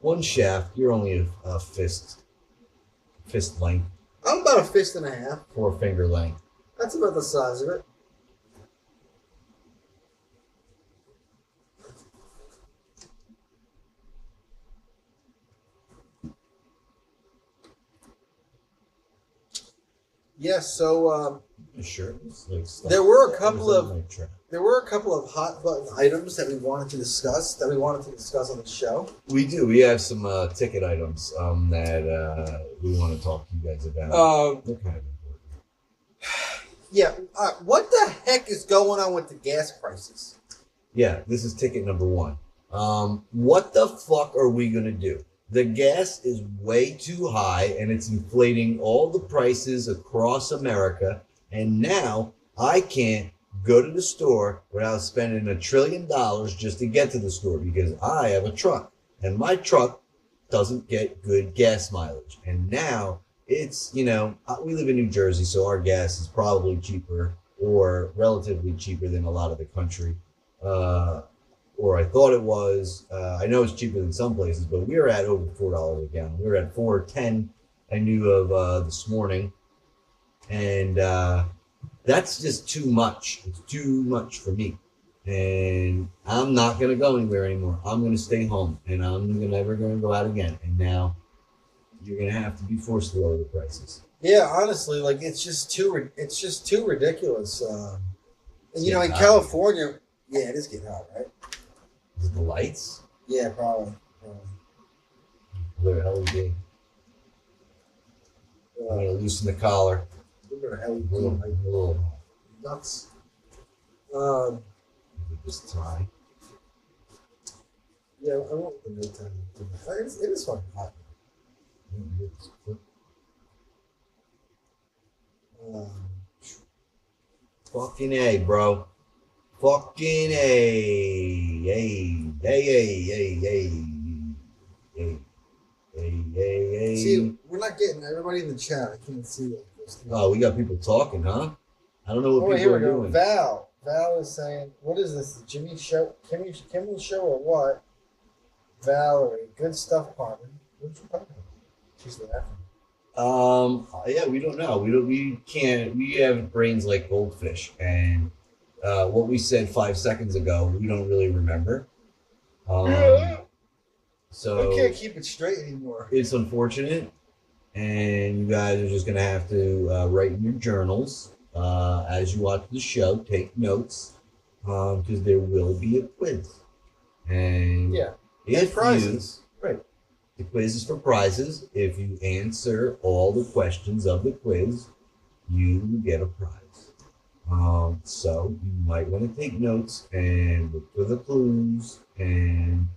One shaft, you're only a fist length, I'm about a fist and a half. 4 finger length. That's about the size of it. Yes, so Sure. Like there were a couple of hot button items that we wanted to discuss on the show. We do. We have some ticket items that we want to talk to you guys about. They're kind of important. Yeah, what the heck is going on with the gas prices? Yeah, this is ticket number 1. What the fuck are we gonna do? The gas is way too high, and it's inflating all the prices across America. And now I can't go to the store without spending $1 trillion just to get to the store because I have a truck, and my truck doesn't get good gas mileage. And now it's, we live in New Jersey, so our gas is probably cheaper or relatively cheaper than a lot of the country. Or I thought it was. I know it's cheaper than some places, but we were at over $4 a gallon. We were at $4.10. I knew of this morning, and that's just too much. It's too much for me, and I'm not gonna go anywhere anymore. I'm gonna stay home, and I'm never gonna go out again. And now you're gonna have to be forced to lower the prices. Yeah, honestly, like it's just too ridiculous. And in hot. California, yeah, it is getting hot, right? Is it the lights? Yeah, probably. They're LED. I'm gonna loosen the collar. They're A little nuts. Just tie. Yeah, I want the nighttime. It is fucking hot. Fucking A, bro. Fucking A. A. See, we're not getting everybody in the chat. I can't see that. Oh, we got people talking, huh? I don't know what Here people we are go. doing. Val is saying, what is this? The Jimmy show? Kimmel show or what? Valerie, good stuff, Carmen. What's she talking about? She's laughing. Yeah, we don't know. We have brains like goldfish, and what we said 5 seconds ago, we don't really remember. So I can't keep it straight anymore. It's unfortunate, and you guys are just gonna have to write in your journals as you watch the show. Take notes because there will be a quiz, and Yeah. if prizes. right, the quiz is for prizes. If you answer all the questions of the quiz, you get a prize. So you might want to take notes and look for the clues and,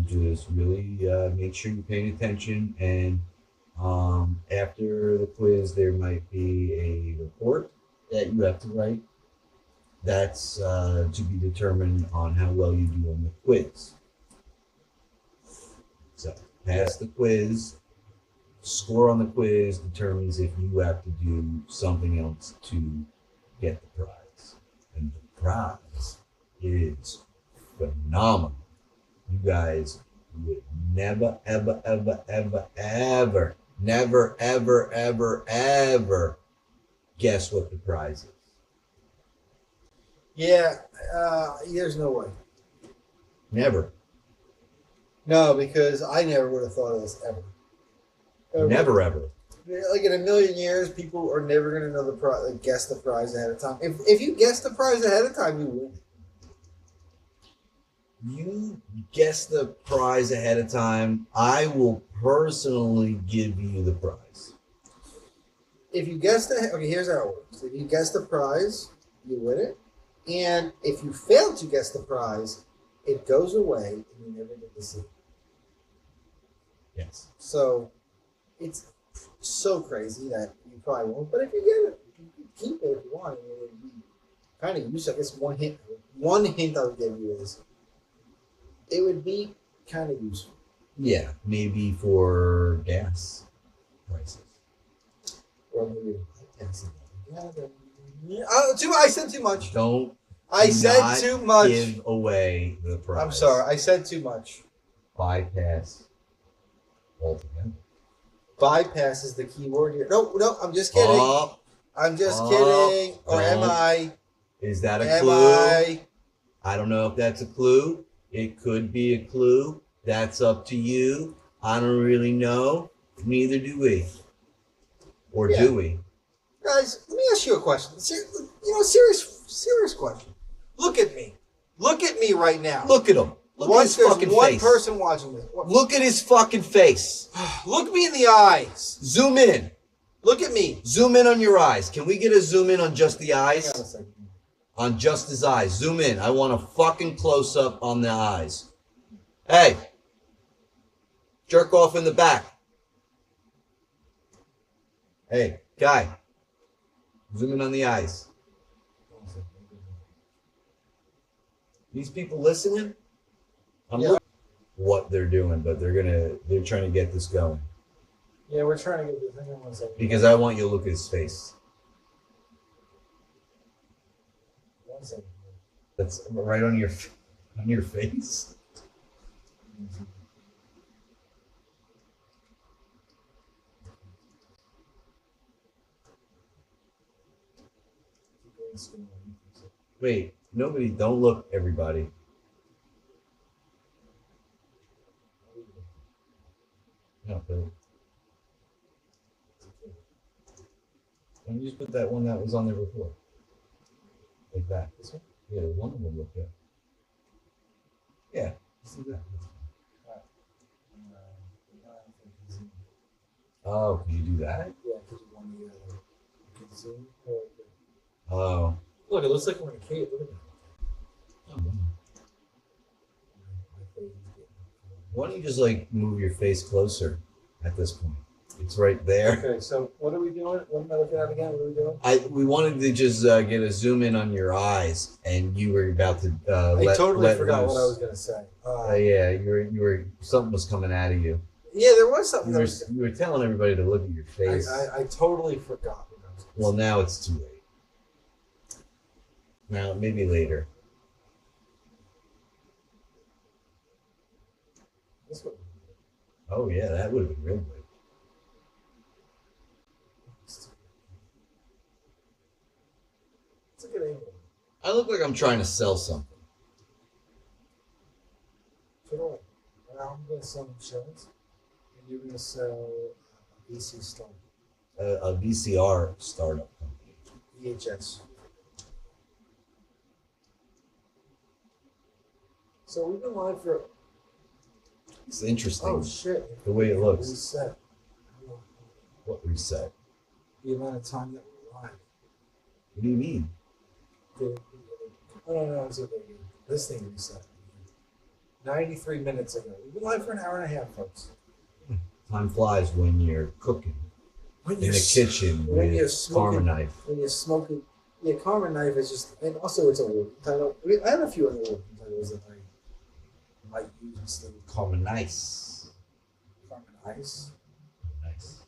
just really make sure you're paying attention. And after the quiz, there might be a report that you have to write. That's to be determined on how well you do on the quiz. So pass the quiz. Score on the quiz determines if you have to do something else to get the prize. And the prize is phenomenal. You guys would never, ever, ever, ever, ever, never, ever, ever, ever guess what the prize is. Yeah, there's no way. Never. No, because I never would have thought of this ever. Never ever. Like in a million years, people are never going to know the prize, like guess the prize ahead of time. If you guess the prize ahead of time, you win. You guess the prize ahead of time. I will personally give you the prize. If you guess okay, here's how it works. If you guess the prize, you win it. And if you fail to guess the prize, it goes away and you never get to see it. Yes. So it's so crazy that you probably won't. But if you get it, you can keep it if you want. It would be kind of useful. I guess one hint I would give you is it would be kind of useful. Yeah, maybe for gas prices. Or maybe I said too much. I said too much. Give away the prize. I'm sorry. I said too much. Bypass altogether. Bypass is the key word here. No, I'm just kidding. I'm just kidding. Or am I? Is that a am clue? I don't know if that's a clue. It could be a clue. That's up to you. I don't really know. Neither do we. Or do we? Guys, let me ask you a question. Serious question. Look at me. Look at me right now. Look at him. Look at his fucking one face. Person watching me. Look at his fucking face. Look me in the eyes. Zoom in. Look at me. Zoom in on your eyes. Can we get a zoom in on just the eyes? Hang on a second. On just his eyes. Zoom in. I want a fucking close up on the eyes. Hey. Jerk off in the back. Hey, guy. Zoom in on the eyes. These people listening? I'm looking at what they're doing, but they're trying to get this going. Yeah, we're trying to get this. Hang on 1 second. Because I want you to look at his face. 1 second. That's right on your face. Wait, nobody, don't look, everybody. No, Billy. Why don't you just put that one that was on there before? Like that. This one? Yeah, one of them look good. Yeah, just do that. Oh, can you do that? Yeah, because you want to can zoom. Oh. Look, it looks like we're in a cave. Look at that. Why don't you just like move your face closer at this point? It's right there. Okay, so what are we doing? What am I looking at again? What are we doing? We wanted to just get a zoom in on your eyes, and you were about to. I totally forgot loose. what I was gonna say. Yeah, you were. Something was coming out of you. Yeah, there was something. You were telling everybody to look at your face. I totally forgot what I was gonna Well, now it's too late. Now, maybe later. This one. Oh yeah, that would have been real good. It's a good angle. I look like I'm trying to sell something. So do I. I'm gonna sell insurance, and you're gonna sell a VC startup. A VCR startup company. VHS. So we've been live for. It's interesting. Oh shit! The way it looks. Reset. What reset? The amount of time that we're live. What do you mean? Oh no, it's okay. This thing reset. 93 minutes ago. We've been live for an hour and a half, folks. Time flies when you're cooking When in the kitchen with Karma knife. When you're smoking. Yeah, Karma knife is just, and also it's a working title. I mean, I have a few other working titles that I might use instead of Karma nice. Karma Ice. Nice.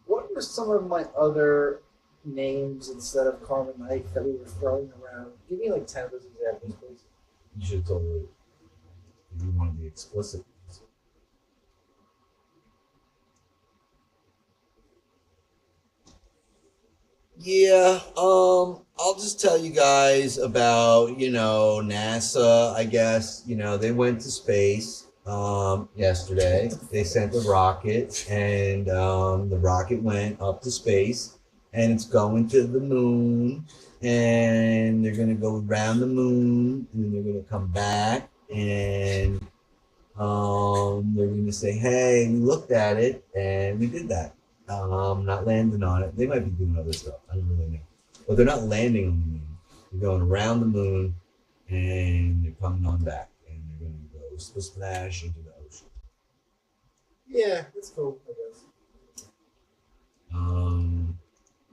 What were some of my other names instead of Karma knife that we were throwing around? Give me like 10 of those examples, please. You should have told me if you want to be explicit. Yeah, I'll just tell you guys about, NASA, I guess. They went to space yesterday. They sent a rocket, and the rocket went up to space, and it's going to the moon, and they're gonna go around the moon, and then they're gonna come back, and they're gonna say, "Hey, we looked at it, and we did that." Not landing on it. They might be doing other stuff. I don't really know, but they're not landing on the moon. They're going around the moon, and they're coming on back, and they're gonna go splash into the ocean. Yeah, that's cool, I guess.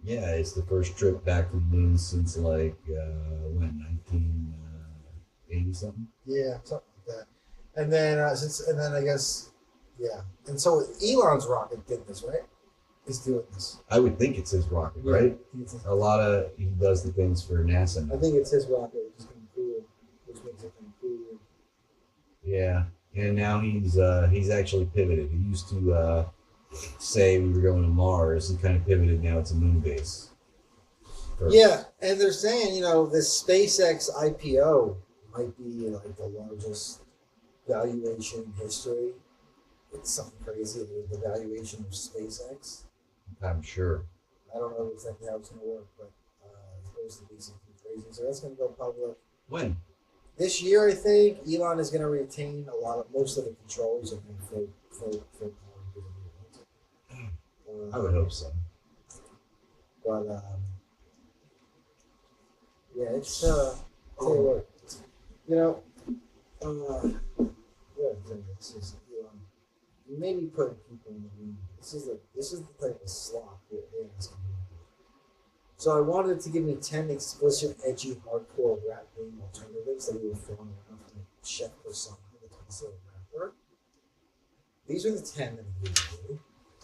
Yeah, it's the first trip back to the moon since like when 1980 something. Yeah, something like that. And then I guess yeah. And so Elon's rocket did this, right? He's doing this. I would think it's his rocket, Yeah, right? it's his- A lot of he does the things for NASA now. I think it's his rocket, which is kind of cool, which makes it kind of cool. Yeah, and now he's actually pivoted. He used to say we were going to Mars. He kind of pivoted. Now it's a moon base. Yeah, and they're saying, this SpaceX IPO might be like the largest valuation in history. It's something crazy, the valuation of SpaceX. I'm sure. I don't know exactly how it's going to work, but it's supposed to be something crazy. So that's going to go public. When? This year, I think Elon is going to retain most of the controls of full power. I would hope so. But yeah, it's tell you what, this is you maybe putting people in the room. This is the type of slop that AI is going to do. So I wanted to give me 10 explicit, edgy, hardcore rap name alternatives that we were throwing around from the Chef Persona, the concealed rapper. These are the 10 that I gave you.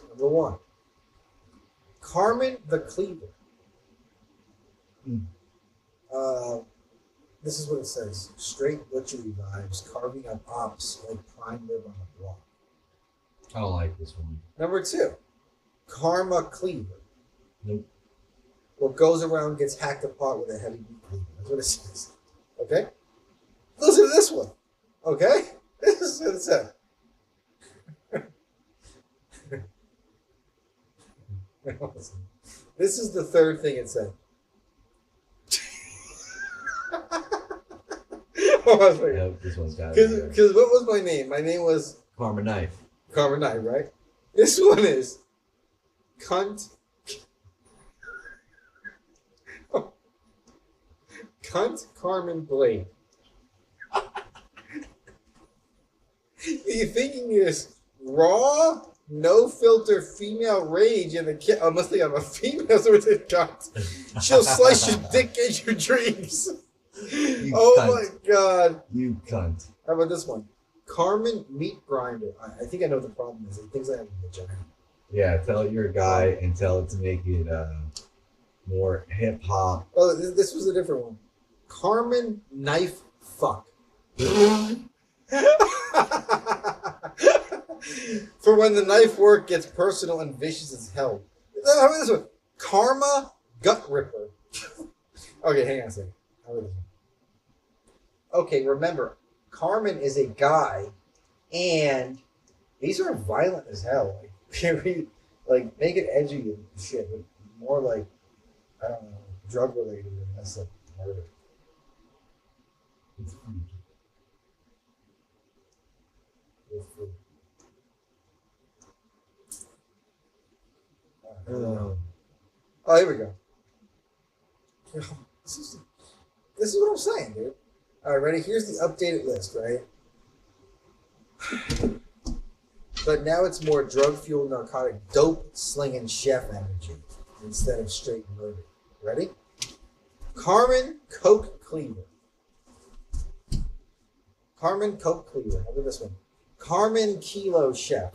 Number 1. Carmen the Cleaver. This is what it says. Straight butchery vibes, carving up ops like prime rib on the block. I don't like this one. Number 2. Karma Cleaver. Nope. What goes around gets hacked apart with a heavy meat cleaver. That's what it says. Okay? Listen to this one. Okay? This is what it says. This is the third thing it said. Yep, this one's got it. Because what was my name? My name was Karma Knife. Carmen Knight, right? This one is Cunt. Cunt Carmen Blade. You thinking is raw, no filter female rage in the kid? I must think I'm a female, so it's a cunt. She'll slice your dick in your dreams. You Oh cunt. my god. You cunt. How about this one? Carmen Meat Grinder. I think I know what the problem is. It thinks I have a vagina. Yeah, tell it you're a guy and tell it to make it more hip hop. Oh, this was a different one. Carmen Knife Fuck. For when the knife work gets personal and vicious as hell. How about this one? Karma Gut Ripper. Okay, hang on a second. How about this one? Okay, remember, Carmen is a guy, and these are violent as hell. Like make it edgy and shit, but more like, I don't know, drug related and that's like murder. Oh, here we go. This is what I'm saying, dude. All right, ready? Here's the updated list, right? But now it's more drug-fueled, narcotic, dope-slinging chef energy instead of straight murder. Ready? Carmen Coke Cleaver. Carmen Coke Cleaver. How about this one? Carmen Kilo Chef.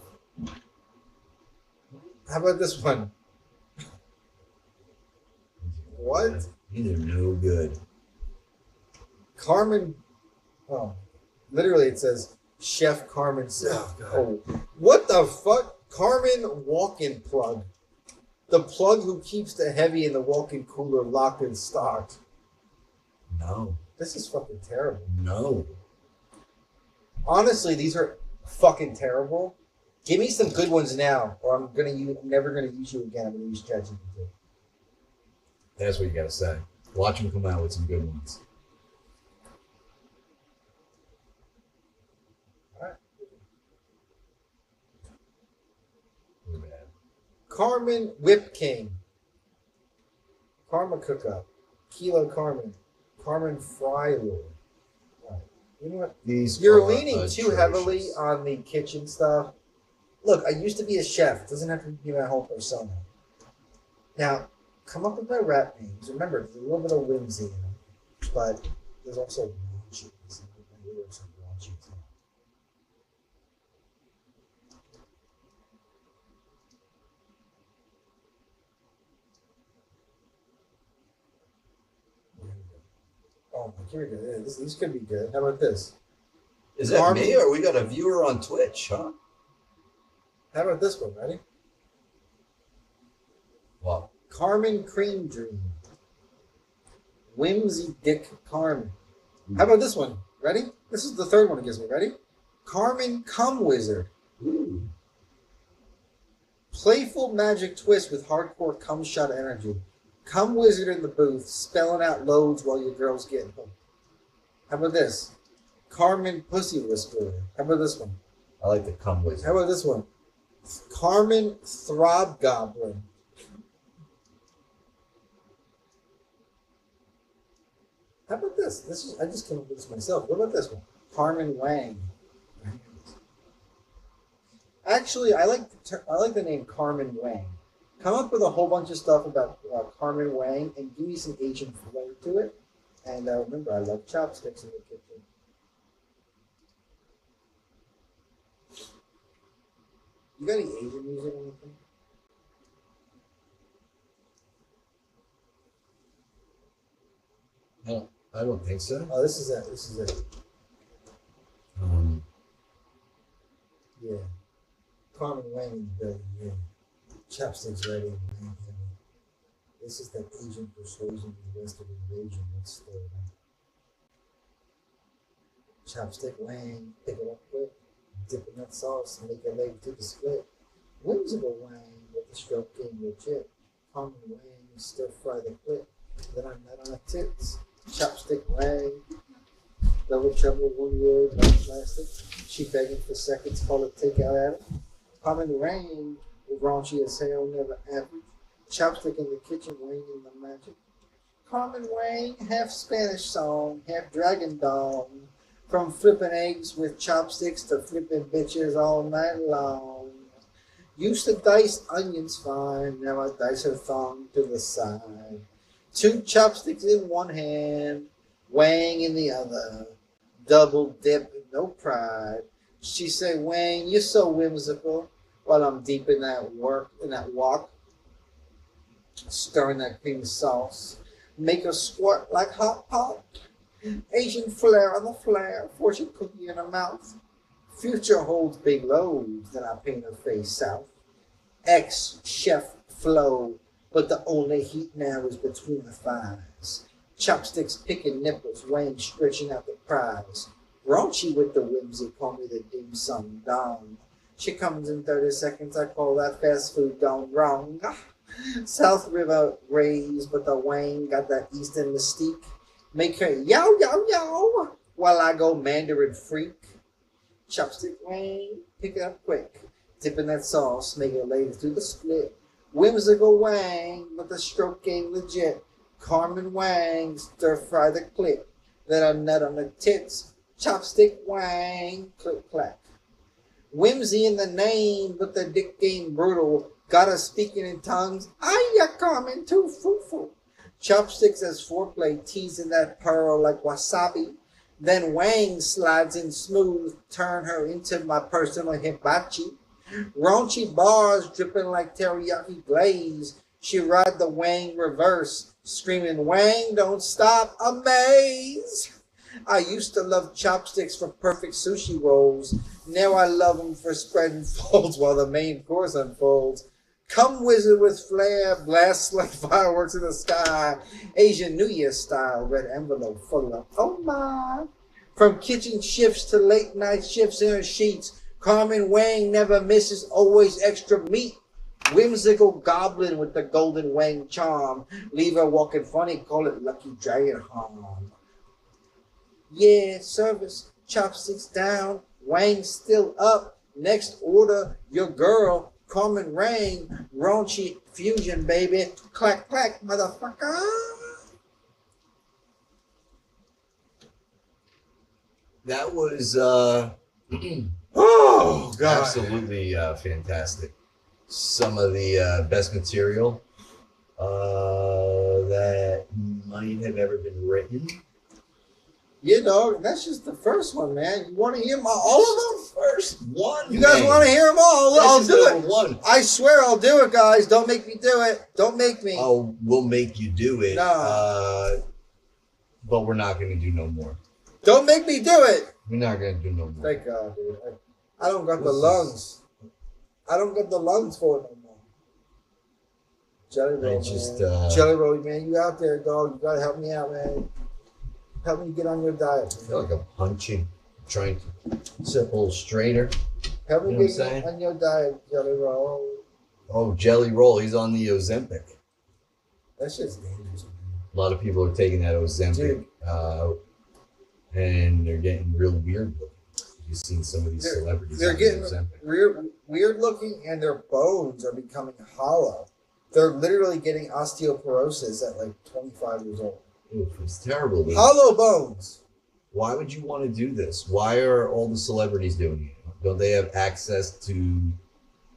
How about this one? What? These are no good. Carmen. Oh, literally it says Chef Carmen. Oh, God. Oh, what the fuck? Carmen walk-in plug. The plug who keeps the heavy in the walk-in cooler locked and stocked. No. This is fucking terrible. No. Honestly, these are fucking terrible. Give me some good ones now, or I'm never gonna use you again. I'm gonna use ChatGPT. That's what you gotta say. Watch them come out with some good ones. All right. Too bad. Carmen Whip King. Karma Cook Up. Kilo Carmen. Carmen Fry Lord. Right. You know what? You're leaning too heavily on the kitchen stuff. Look, I used to be a chef. It doesn't have to be my whole persona. Now, come up with my rap names. Remember, there's a little bit of whimsy in them, but there's also raunchy. My lyrics are raunchy too. Oh, here we go. Yeah, these could be good. How about this? Is that me or we got a viewer on Twitch, huh? How about this one? Ready? Wow. Carmen Cream Dream. Whimsy Dick Carmen. How about this one? Ready? This is the third one it gives me. Ready? Carmen Cum Wizard. Ooh. Playful magic twist with hardcore cum shot energy. Cum Wizard in the booth, spelling out loads while your girl's getting hooked. How about this? Carmen Pussy Whisperer. How about this one? I like the cum wizard. How about this one? Carmen Throb Goblin. How about this? I just came up with this myself. What about this one? Carmen Wang. Actually, I like the name Carmen Wang. Come up with a whole bunch of stuff about Carmen Wang and give me some Asian flair to it. And remember, I love chopsticks in the kitchen. You got any Asian music or anything? I don't think so. Oh, this is it. This is it. Yeah. Carmen Wang in the building. Yeah. Chopsticks ready. Man. This is that Asian persuasion with the rest of invasion. What's the chopstick Wang? Pick it up quick. Dip in that sauce and make a leg to the split. Whimsical Wang with the stroke game legit. Carmen Wang stir fry the clip. Then I'm not on the tits. Chopstick Wang. Double trouble, one word, no plastic. She begging for seconds, call it takeout at it. Carmen Wang, raunchy as hell, never average. Chopstick in the kitchen, Wang in the magic. Carmen Wang, half Spanish song, half dragon dong. From flipping eggs with chopsticks to flipping bitches all night long. Used to dice onions fine, now I dice her thong to the side. 2 chopsticks in one hand, Wang in the other. Double dip, no pride. She say, Wang, you're so whimsical. While I'm deep in that wok, stirring that cream sauce. Make her squirt like hot pot. Asian flair on the flare, fortune cookie in her mouth. Future holds big loads, then I paint her face south. Ex-chef flow, but the only heat now is between the thighs. Chopsticks picking nipples, Wang stretching out the prize. Raunchy with the whimsy, call me the dim sum dong. She comes in 30 seconds, I call that fast food gone wrong. South River raised, but the Wang got that eastern mystique. Make her yow, yow, yow, while I go Mandarin freak. Chopstick Wang, pick it up quick. Dip in that sauce, make it later through the split. Whimsical Wang, but the stroke game legit. Carmen Wang, stir fry the clip. Then a nut on the tits. Chopstick Wang, click clack. Whimsy in the name, but the dick game brutal. Got us speaking in tongues. Ay, Carmen, too fruitful. Chopsticks as foreplay, teasing that pearl like wasabi. Then Wang slides in smooth, turn her into my personal hibachi. Raunchy bars dripping like teriyaki glaze. She ride the Wang reverse, screaming, Wang, don't stop, amaze. I used to love chopsticks for perfect sushi rolls. Now I love them for spreading folds while the main course unfolds. Come wizard with flair, blast like fireworks in the sky. Asian New Year style, red envelope full of, oh my. From kitchen shifts to late night shifts in her sheets. Carmen Wang never misses, always extra meat. Whimsical goblin with the golden wang charm. Leave her walking funny, call it Lucky Dragon Harm. Yeah, service, chopsticks down, Wang still up. Next order, your girl, Carmen Wang, raunchy fusion, baby. Clack, clack, motherfucker. That was Oh, God. absolutely fantastic. Some of the best material that might have ever been written. You know, that's just the first one, man. You want to hear all of them? First one. You guys want to hear them all? I'll do it. One. I swear I'll do it, guys. Don't make me do it. Don't make me. Oh, we'll make you do it. No. But we're not going to do no more. Don't make me do it. We're not going to do no more. Thank God, dude. I don't got the lungs. I don't got the lungs for it no more. Jelly Roll, man. Jelly Roll, man. You out there, dog. You got to help me out, man. Help me get on your diet. I feel like I'm punching, trying to sit a little straighter. Help me You know get on your diet, Jelly Roll. Oh, Jelly Roll. He's on the Ozempic. That shit's dangerous, man. A lot of people are taking that Ozempic, and they're getting real weird looking. You've seen some of these celebrities. They're getting weird looking, and their bones are becoming hollow. They're literally getting osteoporosis at like 25 years old. Oof, it's terrible. Hollow bones. Why would you want to do this? Why are all the celebrities doing it? Don't they have access to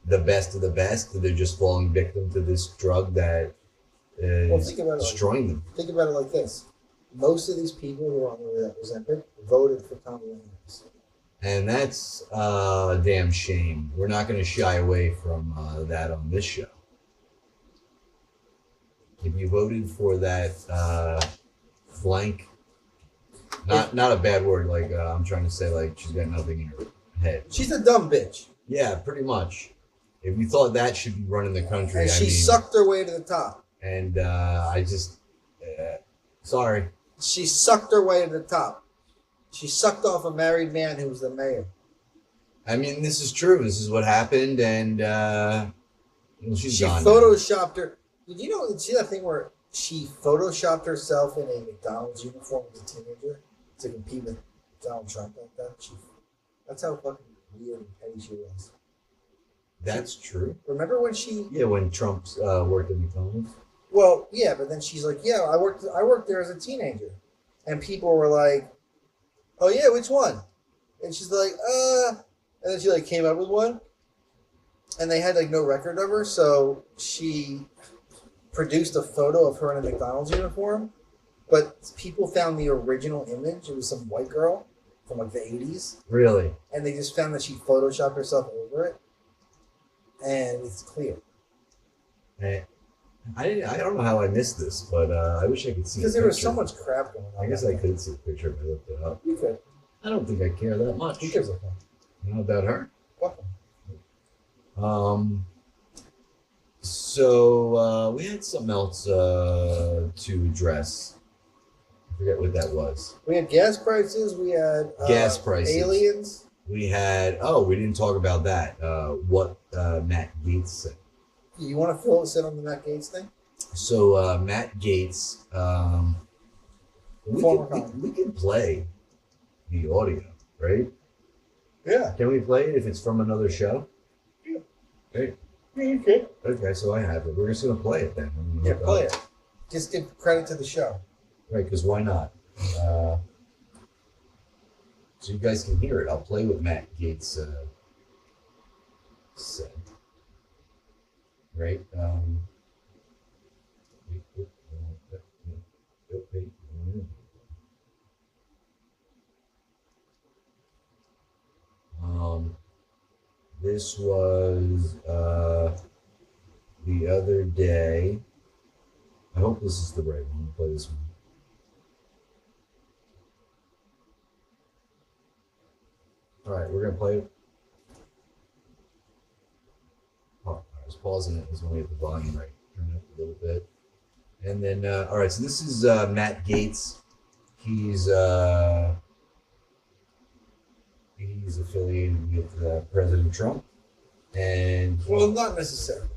the best of the best? They're just falling victim to this drug that is destroying them. Think about it like this. Most of these people who are on the Ozempic voted for Kamala Harris. And that's a damn shame. We're not going to shy away from that on this show. If you voted for that flank, not a bad word, like I'm trying to say, like she's got nothing in her head. She's a dumb bitch. Yeah, pretty much. If you thought that should be running the country, and she sucked her way to the top. And I just, sorry. She sucked her way to the top. She sucked off a married man who was the mayor. I mean, this is true. This is what happened, and she's gone. She photoshopped her. Did you know? See that thing where she photoshopped herself in a McDonald's uniform as a teenager to compete with Donald Trump like that? That's how fucking weird and petty she was. That's true. Remember when she? Yeah, when Trump worked at McDonald's. Well, yeah, but then she's like, "Yeah, I worked there as a teenager," and people were like, "Oh yeah, which one?" And she's like, and then she like came up with one, and they had like no record of her, so she produced a photo of her in a McDonald's uniform, but people found the original image. It was some white girl from like the 80s. Really? And they just found that she photoshopped herself over it, and it's clear. I don't know how I missed this, but I wish I could see. Because there was so much crap going on. I guess I could see the picture if I looked it up. You could. I don't think I care that much. Who cares about that? You know about her? Fuck them. So we had something else to address. I forget what that was. We had gas prices. We had gas prices. Aliens. We had. Oh, we didn't talk about that. What Matt Gaetz said. You want to fill us in on the Matt Gaetz thing? So Matt Gaetz, we can play the audio, right? Yeah. Can we play it if it's from another show? Yeah. Okay. Okay. Okay, so I have it. We're just gonna play it then. Yeah, play it. Just give credit to the show. Right, because why not? So you guys can hear it. I'll play what Matt Gaetz said. Right. This was the other day. I hope this is the right one. I'll play this one. All right, we're gonna play it. Oh, I was pausing it. I was going to get the volume right. Turn it up a little bit. And then, all right, so this is Matt Gaetz. He he's affiliated with President Trump, and Well, not necessarily.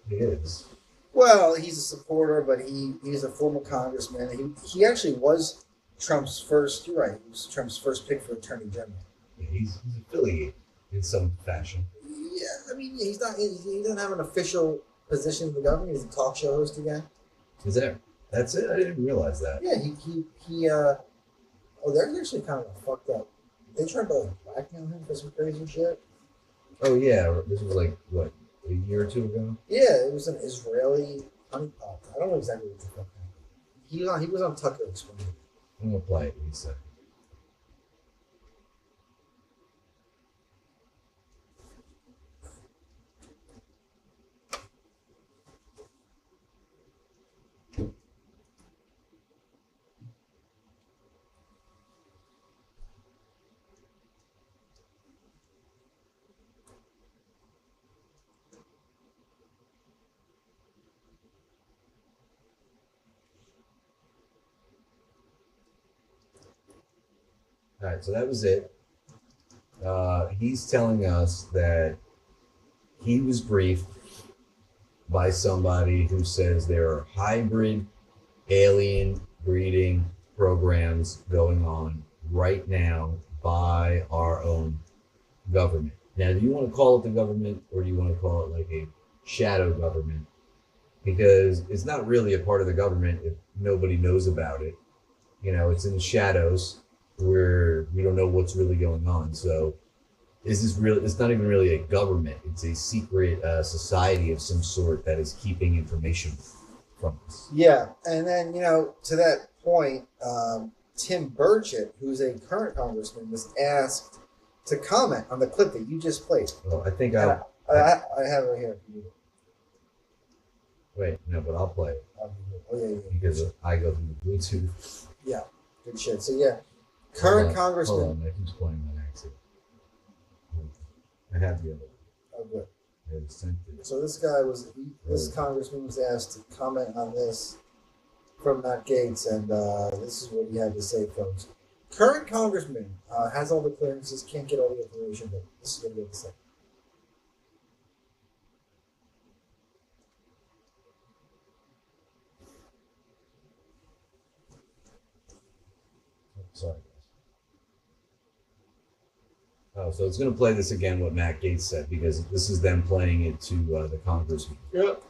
he is. Well, he's a supporter, but he's a former congressman. He actually was Trump's first. You're right. He was Trump's first pick for attorney general. Yeah, he's affiliated in some fashion. Yeah, I mean, he's not. He doesn't have an official position in the government. He's a talk show host again. Is that? That's it. I didn't realize that. Yeah, he. Oh, they're actually kind of fucked up. They tried to like blackmail him for some crazy shit. Oh yeah, this was like what, a year or two ago. Yeah, it was an Israeli honeypot. I don't know exactly what the fuck happened. He was on Tucker explaining. I'm gonna play it. He said. All right, so that was it. He's telling us that he was briefed by somebody who says there are hybrid alien breeding programs going on right now by our own government. Now, do you want to call it the government, or do you want to call it like a shadow government? Because it's not really a part of the government if nobody knows about it. You know, it's in the shadows where we don't know what's really going on. So is this real? It's not even really a government. It's a secret society of some sort that is keeping information from us. Yeah, and then to that point, Tim Burchett, who's a current congressman, was asked to comment on the clip that you just played. Well, I think I have it right here. Wait, no, but I'll play it Oh yeah. because I go through Bluetooth. Yeah, good shit. So yeah, current congressman. Hold on, I keep playing that accent. I have the other. Oh, good. I have sent it. So this congressman was asked to comment on this from Matt Gaetz, and this is what he had to say, folks. Current congressman has all the clearances, can't get all the information, but this is what he had to say. Sorry, guys. Oh, so it's going to play this again, what Matt Gaetz said, because this is them playing it to the congressman. Yep.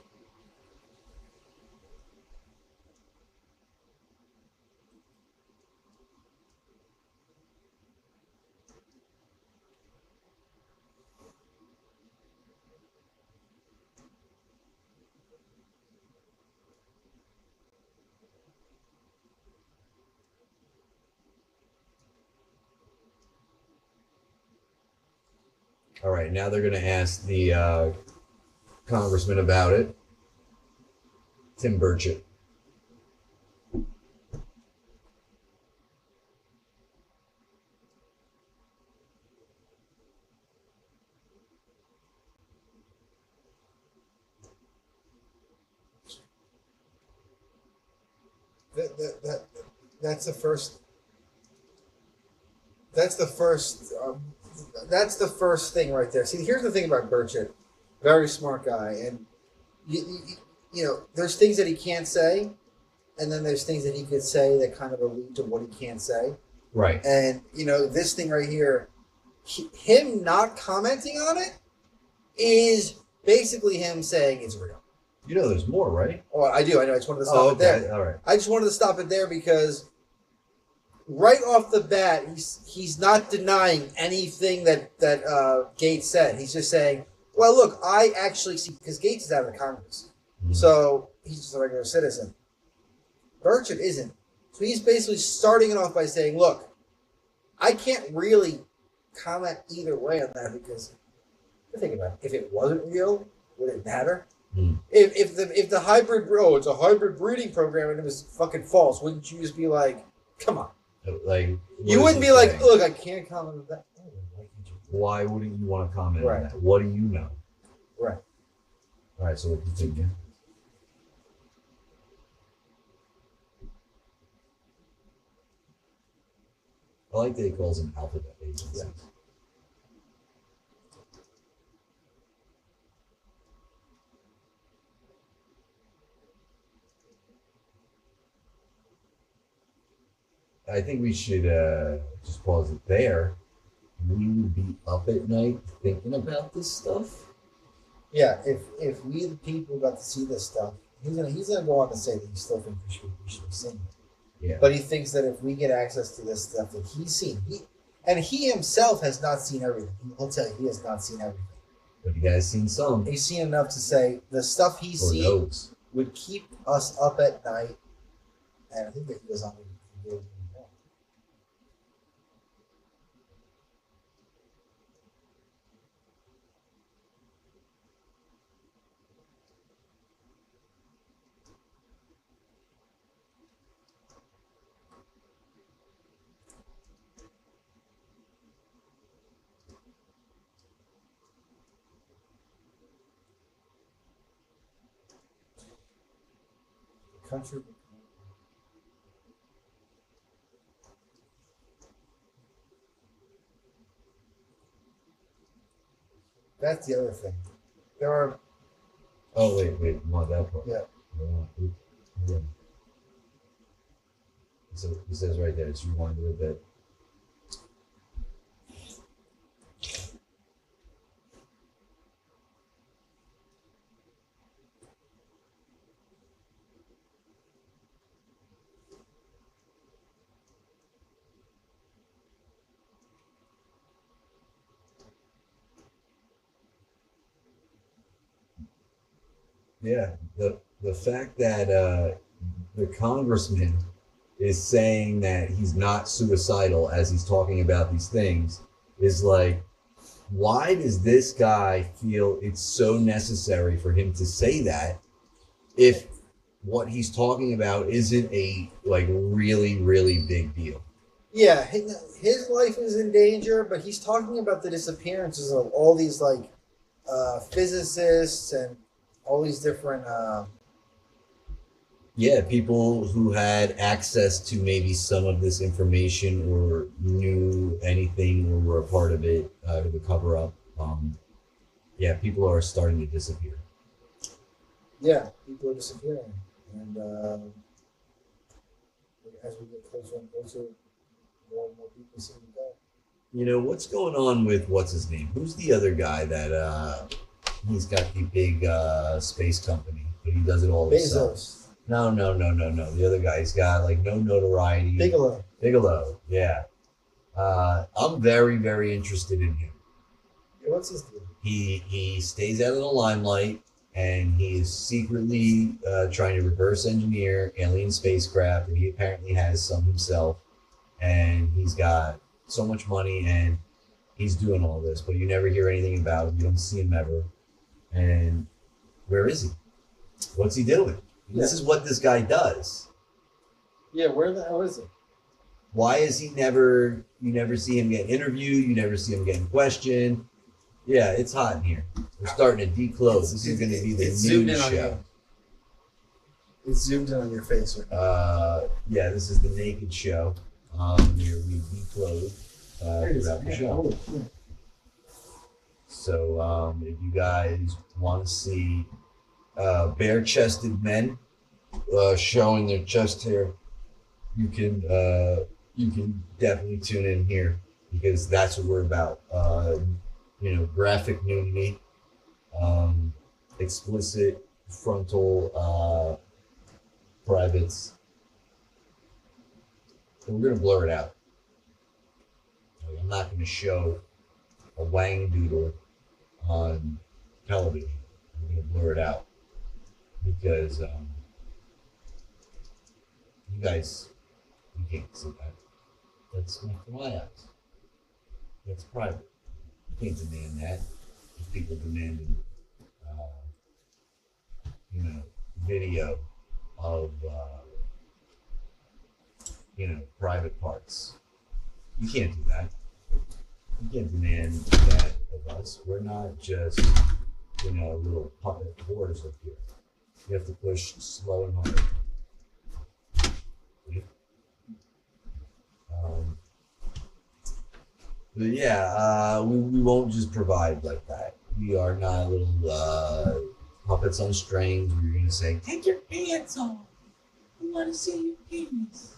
All right, now they're going to ask the congressman about it. Tim Burchett. That's the first. That's the first. That's the first thing right there. See, here's the thing about Burchett. Very smart guy, and there's things that he can't say, and then there's things that he could say that kind of allude to what he can't say. Right. And this thing right here, him not commenting on it is basically him saying it's real. You know, there's more, right? Oh, I do. I know. I just wanted to stop it there. All right. I just wanted to stop it there because right off the bat, he's not denying anything that Gaetz said. He's just saying, well, look, I actually see, because Gaetz is out of the Congress. Mm-hmm. So he's just a regular citizen. Burchett isn't. So he's basically starting it off by saying, look, I can't really comment either way on that because, think about it, if it wasn't real, would it matter? Mm. If the hybrid, it's a hybrid breeding program and it was fucking false, wouldn't you just be like, come on? Like, You wouldn't be like, look, I can't comment on that. Why wouldn't you want to comment Right. on that? What do you know? Right. All right, so we'll continue. I like that he calls them alphabet agencies. Yeah. I think we should just pause it there. We would be up at night thinking about this stuff. Yeah, if we the people got to see this stuff, he's gonna go on to say that he still thinks we should have seen it. Yeah. But he thinks that if we get access to this stuff that he's seen, he himself has not seen everything. He'll tell you he has not seen everything. But you guys seen some. He's seen enough to say the stuff he's Or seen knows. would keep us up at night. And I think that he was on the country. That's the other thing. There are. Oh wait, you want that part? Yeah. Yeah. So it says right there, it's rewinded a bit. Yeah, the fact that the congressman is saying that he's not suicidal as he's talking about these things is like, why does this guy feel it's so necessary for him to say that if what he's talking about isn't a like really, really big deal? Yeah, his life is in danger, but he's talking about the disappearances of all these like physicists and all these different. Yeah, people who had access to maybe some of this information or knew anything or were a part of it, the cover up. Yeah, people are starting to disappear. Yeah, people are disappearing, and as we get closer and closer, more and more people seem to go. You know, what's going on with what's his name? Who's the other guy that he's got the big space company, but he does it all himself? Bezos. No. The other guy, he's got like no notoriety. Bigelow, yeah. I'm very, very interested in him. Yeah, what's his deal? He stays out of the limelight, and he is secretly trying to reverse engineer alien spacecraft, and he apparently has some himself, and he's got so much money, and he's doing all this, but you never hear anything about him. You don't see him ever. And where is he? What's he doing? Yeah. This is what this guy does. Yeah, where the hell is he? Why is he never, you never see him get interviewed, you never see him getting questioned. Yeah, it's hot in here. We're starting to declose. This is going to be the news show. It's zoomed in on your face right now. Yeah, this is the naked show. Where we declose throughout the show. So if you guys want to see bare-chested men showing their chest hair, you can definitely tune in here, because that's what we're about. You know, graphic nudity, explicit frontal privates. And we're gonna blur it out. Like, I'm not gonna show a wang doodle on television. I'm gonna blur it out because you guys, you can't see that. That's not for my eyes. That's private. You can't demand that. There's people demanding, you know, video of, you know, private parts. You can't do that. You can't demand that of us. We're not just, you know, little puppet whores up here. You have to push slow and hard. But yeah, we won't just provide like that. We are not little puppets on strings where you're going to say, Take your pants off. I want to see your penis.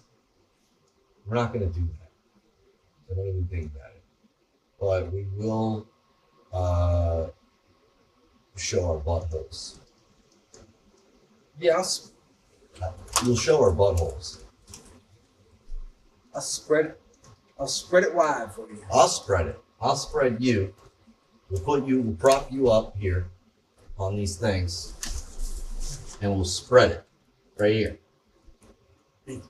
We're not going to do that. So don't even think about it. But we will show our buttholes. Yes. We'll show our buttholes. I'll spread it wide for you. I'll spread it. I'll spread you. We'll prop you up here on these things. And we'll spread it right here.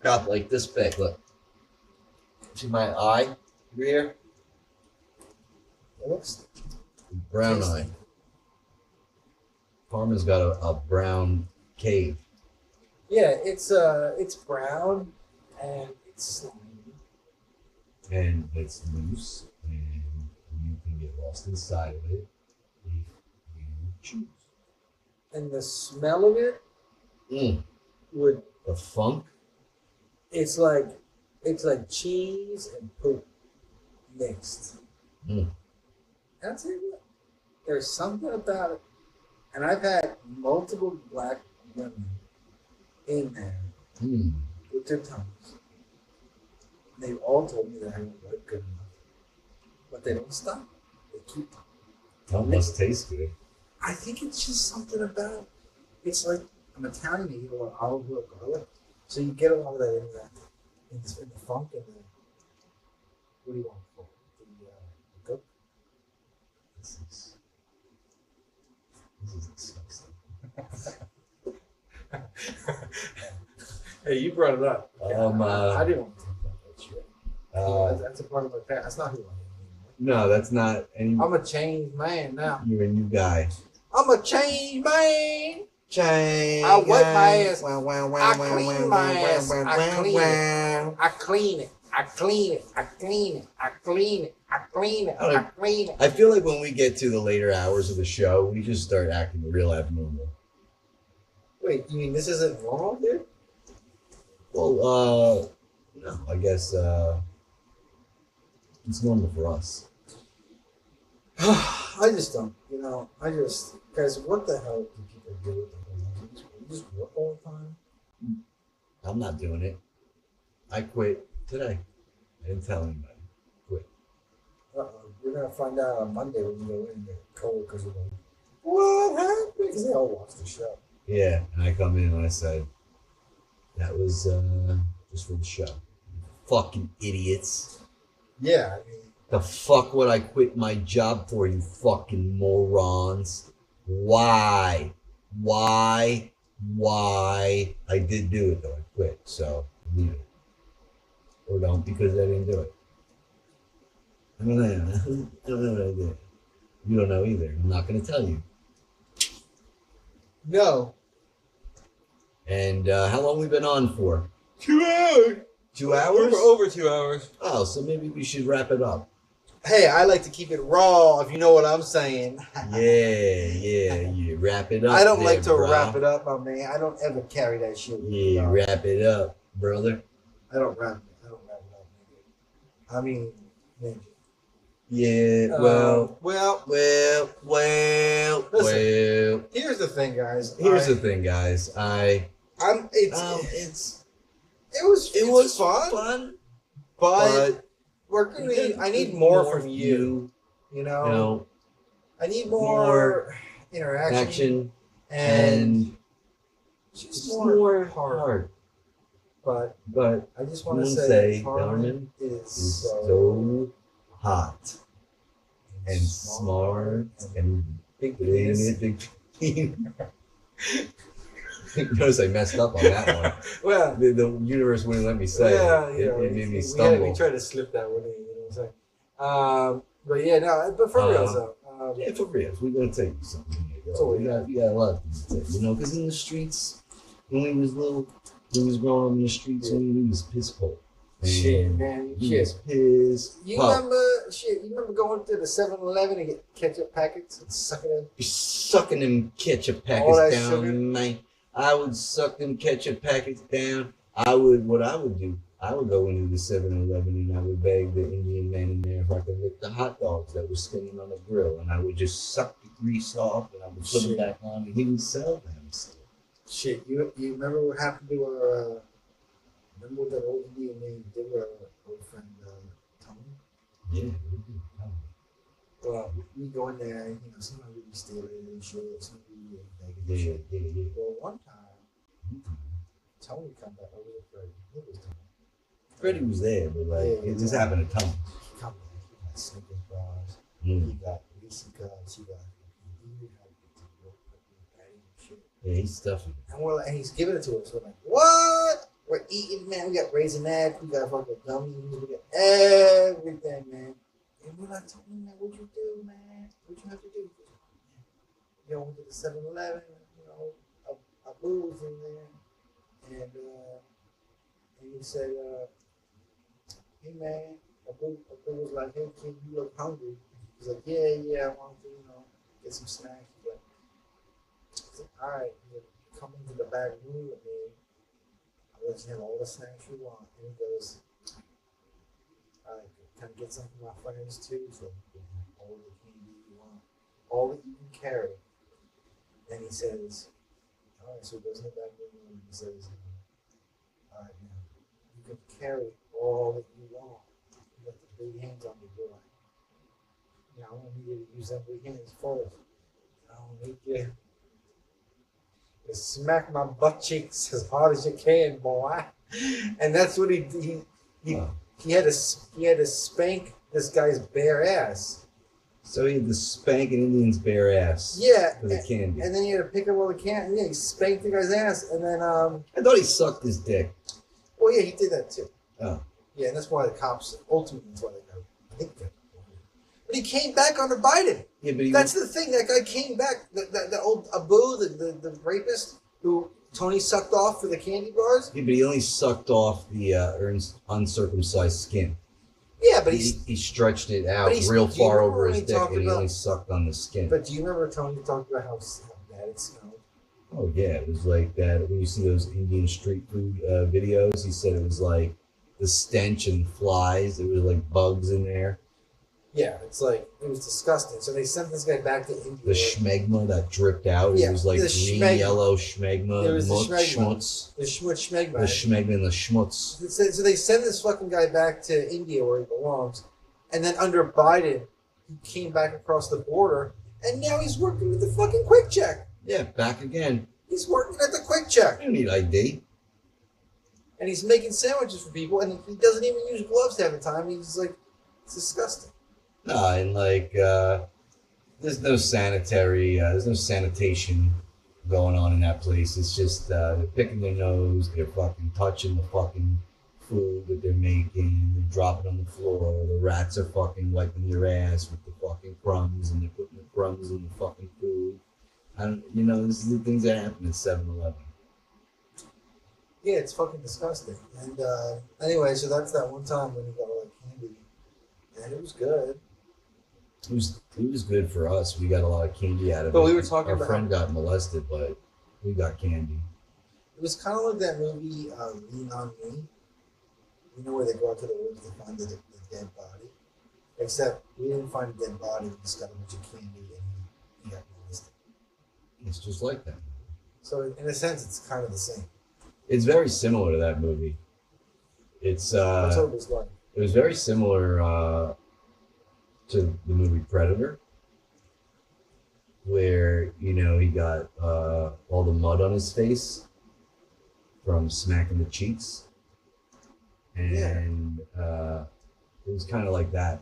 About like this big, look. See my eye over here? It looks Brown eye. Karma's got a brown cave. yeah, it's brown and it's slimy. And it's loose. And you can get lost inside of it if you choose. And the smell of it would The funk. it's like cheese and poop mixed. Mm. And I'll tell you what, there's something about it. And I've had multiple black women in there with their tongues. They've all told me that I haven't worked good enough. But they don't stop. They keep. That must taste good. I think it's just something about it's like I'm Italian, you eat a lot of olive oil, garlic. So you get a lot of that in the funk and the what do you want to call it? The goat. This is disgusting. Hey, you brought it up. I I didn't want to talk about that shit. That's a part of my past. That's not who I am anymore. No, that's not any. I'm a changed man now. You're a new guy. I'm a changed man. Change. I wipe my ass. I I clean my ass. I clean it. I clean it. I clean it. I clean it. I clean it. I clean it. I feel like when we get to the later hours of the show, we just start acting real abnormal. Wait, you mean this isn't normal, dude? Well, no, I guess it's normal for us. I just don't, guys, what the hell do people do with their lives? You just work all the time? I'm not doing it. I quit today. I didn't tell anybody. Quit. You're going to find out on Monday when you go in and get cold because you're like, what happened? Because they all watch the show. Yeah, and I come in and I said, that was just for the show. Fucking idiots. Yeah, I mean, The fuck would I quit my job for, you fucking morons? Why? Why? I did do it though. I quit, so leave it. Or don't, because I didn't do it. I don't know. I don't know what I did. You don't know either. I'm not going to tell you. no. And how long we been on for? 2 hours. 2 hours? Over 2 hours. Oh, so maybe we should wrap it up. Hey, I like to keep it raw, if you know what I'm saying. Yeah. Wrap it up. I don't there, like to bro. wrap it up, my man. I don't ever carry that shit with me, Yeah, dog. wrap it up, brother. I don't wrap it up, nigga. I mean, ninja. Yeah, well. Here's the thing, guys. Here's the thing, guys. It It was fun, but we're gonna need. I need more from you. You know, I need more interaction and just just more more heart. heart. But But I just I want to wanna say, say, Carmen Carmen is it's so so hot and smart and big big. penis. Notice I messed up on that one. Well, The universe wouldn't let me say it. It made me stumble. we tried to slip that one in. You know what I'm saying? But yeah, no. But for real, though. Yeah, for real. We're gonna tell you something. So We got a lot of things to tell you, because in the streets, when we was little, we was growing up in the streets, and we was piss poor. Shit, man. We Shit. was piss You poor. remember going to the 7-Eleven and get ketchup packets and sucking them? You sucking them ketchup All packets that down, sugar? man. I would suck them ketchup packets down. What I would do, I would go into the 7-Eleven and I would beg the Indian man in there if I could lick the hot dogs that were spinning on the grill, and I would just suck the grease off and I would put them Shit. back on, and he would sell them. So Shit, you remember what happened to our Remember what that old Indian name did with our old friend Tony? Yeah. Well, we go in there, and, sometimes we be stealing and shit, sometimes we be begging and Yeah, shit. yeah. Well, one time, Tony come back. I was afraid. I think it was Tony. Freddie was there, but like Yeah, it just happened to Tom. He come back. He got Snickers bars. Mm. He got Reese cups. He got. He had patty and shit. Yeah, he's stuffing. And he's giving it to us. We're like, what? We're eating, man. We got raisinets. We got fucking gummies. We got everything, man. And we're like, Tony, man, what'd you do, man? What'd you have to do? Went to the 7-Eleven, a booze in there. And he said, hey, man, Abu was like, hey, kid, you look hungry. He's like, yeah, I want to, get some snacks. But I said, all right, come into the back room with me. I'll let you have all the snacks you want. And he goes, all right, can I get some for my friends too? So all the candy you want, all that you can carry. And he says, all right, so he goes in the back room and he says, all right, now, you can carry all that you want. You got the big hands on your boy. I want you to use them big hands first. I don't need you to smack my butt cheeks as hard as you can, boy. And that's what he had to spank this guy's bare ass. So he had to spank an Indian's bare ass. Yeah. For the candy. And then he had to pick up all the candy. Yeah, he spanked the guy's ass. And then I thought he sucked his dick. well, yeah, he did that too. Oh. Yeah, and that's why the cops ultimately that's why they got. I think that. But he came back under Biden. Yeah, but That's the thing. That guy came back. The old Abu, the rapist who Tony sucked off for the candy bars. Yeah, but he only sucked off the uncircumcised skin. Yeah, but he stretched it out but real do you far remember over when his he dick, talked and he about- only sucked on the skin. But do you remember Tony talked about how bad it smelled? Oh yeah, it was like that. When you see those Indian street food videos, he said it was like the stench and flies. There was like bugs in there. Yeah, it's like it was disgusting. So they sent this guy back to India. The schmegma that dripped out. Yeah, It was like the green, schmegma. yellow schmegma. There was the schmegma. Schmutz. The schmegma. The schmegma and the schmutz. So they send this fucking guy back to India where he belongs, and then under Biden, he came back across the border, and now he's working at the fucking Quick Check. Yeah, back again. He's working at the Quick Check, I don't need ID. and he's making sandwiches for people, and he doesn't even use gloves half the time. He's like, it's disgusting. No, and like there's no sanitation going on in that place. It's just they're picking their nose, they're fucking touching the fucking food that they're making, they're dropping on the floor, the rats are fucking wiping your ass with the fucking crumbs, and they're putting the crumbs in the fucking food. This is the things that happen at 7-Eleven. Yeah, it's fucking disgusting. And anyway, so that's that one time when he got all that candy, and it was good. It was good for us. We got a lot of candy out of it. But we were talking Our about friend got molested, but we got candy. It was kind of like that movie Lean on Me. You know where they go out to the woods to find the dead body? Except we didn't find a dead body. We just got a bunch of candy and he got molested. It's just like that. So in a sense, it's kind of the same. It's very similar to that movie. It's What's over his life? it was very similar to the movie Predator, where he got all the mud on his face from smacking the cheeks, and it was kind of like that.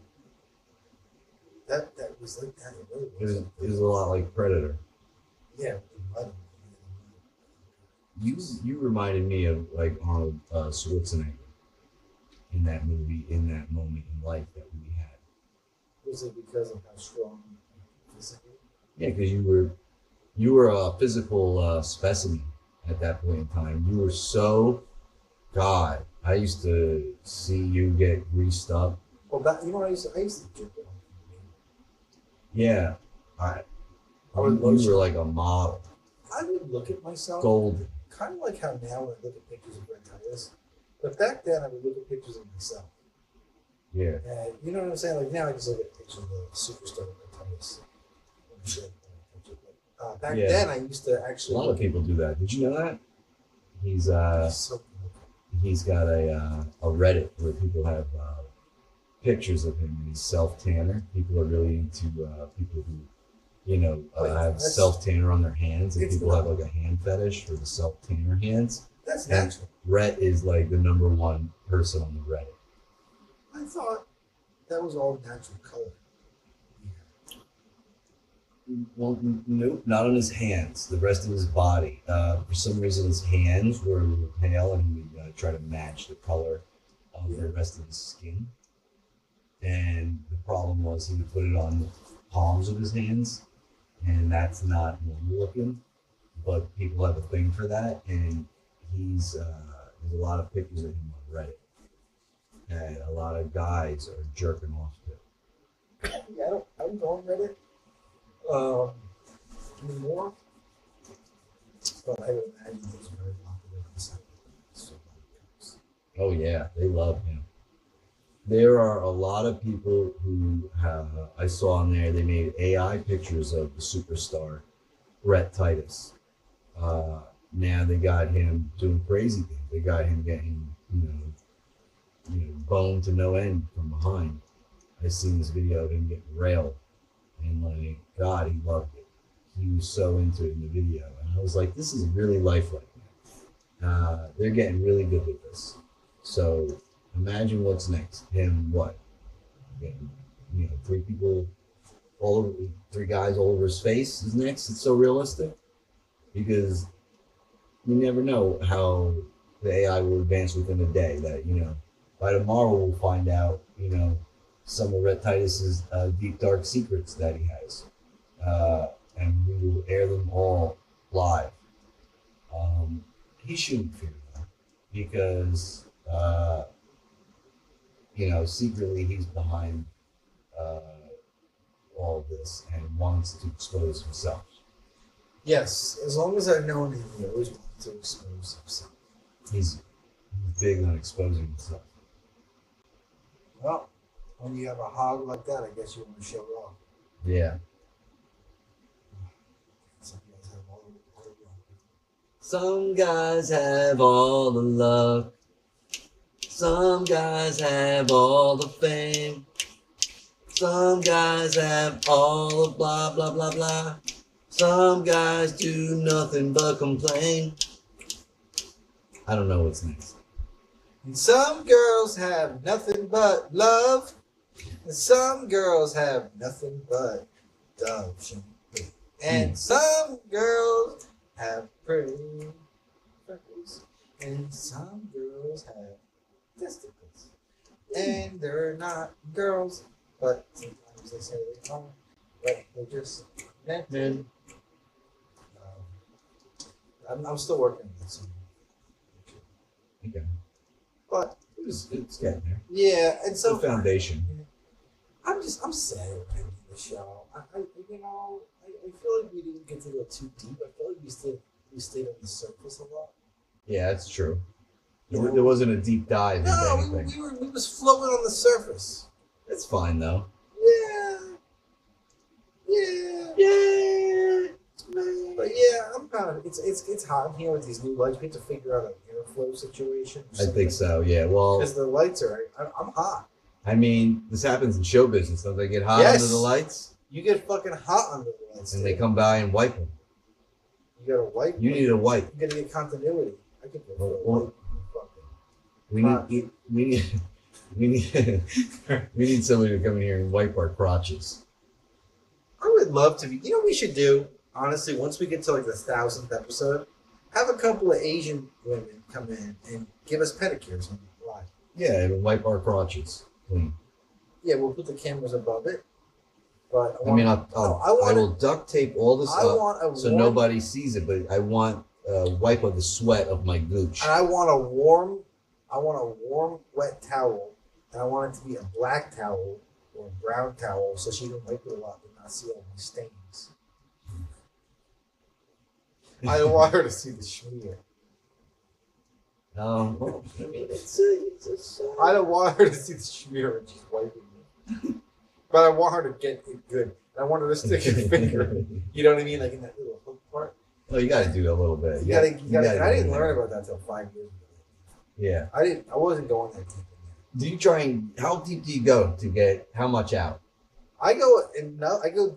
That was like that. It was a lot like Predator. Yeah. You reminded me of like Arnold Schwarzenegger in that movie, in that moment in life that we had. Was it because of how strong physically? Yeah, because you were a physical specimen at that point in time. You were so God. I used to see you get greased up. Well, you know what I used to do? Yeah, you were like a model, I would look at myself golden. kind of like how now when I look at pictures of Red Titus, but back then I would look at pictures of myself. Yeah, And you know what I'm saying? Like now I just look at pictures of the superstar Red Titus. Back Yeah. then I used to a actually lot of people do that. Did you know that? He's so he's got a Reddit where people have pictures of him. He's self-tanner. People are really into people who, have self-tanner on their hands, and people have like a hand fetish for the self-tanner hands. That's And natural. Rhett is like the #1 person on the Reddit. I thought that was all natural color. Well, nope, not on his hands. The rest of his body. For some reason, his hands were a little pale, and he would try to match the color of the rest of his skin. And the problem was he would put it on the palms of his hands, and that's not normal looking. But people have a thing for that, and there's a lot of pictures of him on Reddit, and a lot of guys are jerking off to it. Yeah, I don't go on Reddit anymore. But I would imagine those are very popular on the site. So, Oh yeah, they love him. There are a lot of people who I saw on there. They made AI pictures of the superstar Rhett Titus. Now they got him doing crazy things. They got him getting boned to no end from behind. I seen this video of him getting railed, and like God, he loved it. He was so into it in the video, and I was like, this is really lifelike. They're getting really good with this. So imagine what's next. Him what? Getting, three guys all over his face is next. It's so realistic because you never know how the AI will advance within a day. That by tomorrow we'll find out some of Rhett Titus's deep dark secrets that he has, and we will air them all live. He shouldn't fear that because secretly he's behind all this and wants to expose himself. yes, as long as I've known him, he always wanted to expose himself. He's big on exposing himself. Well, when you have a hog like that, I guess you want to show it off. Yeah. Some guys have all the luck. Some guys have all the luck. Some guys have all the fame. Some guys have all the blah, blah, blah, blah. Some guys do nothing but complain. I don't know what's next. And some girls have nothing but love. And some girls have nothing but dove shampoo. And some girls have pretty freckles. And some girls have testicles. And they're not girls, but sometimes they say they are. But they're just meant to. I'm still working on this. Okay. But It's getting there. yeah, and so The foundation. I'm sad at the end of the show. I feel like we didn't get to go too deep. I feel like we stayed on the surface a lot. Yeah, that's true. There wasn't a deep dive into No, anything. we was floating on the surface. It's fine though. Yeah. But yeah, I'm kind of it's hot in here with these new lights. We have to figure out an airflow situation. I think so. Yeah. Well, Because the lights are, I'm hot. I mean, this happens in show business. Don't they get hot Yes. under the lights? You get fucking hot under the lights. And they come by and wipe them. You got to wipe. You need a wipe. You got to get continuity. I could go for a Well, wipe. Fucking. We need somebody to come in here and wipe our crotches. I would love to be. You know what we should do? Honestly, once we get to like the 1,000th episode, have a couple of Asian women come in and give us pedicures on live. Yeah, and wipe our crotches clean. Yeah, we'll put the cameras above it. But I mean, I will duct tape all this I up want a so warm, nobody sees it, but I want a wipe of the sweat of my gooch. And I want a warm, wet towel, and I want it to be a black towel or a brown towel, so she can wipe it a lot but not see all my stains. I don't want her to see the schmear. Well, I mean, it's a I don't want her to see the schmear when she's wiping me. But I want her to get it good. I want her to stick her finger. You know what I mean? Like in that little hook part. Oh, you got to do a little bit. You gotta, I didn't learn about that till 5 years ago. Yeah. I wasn't going that deep in there. Do you try and how deep do you go to get how much out? I go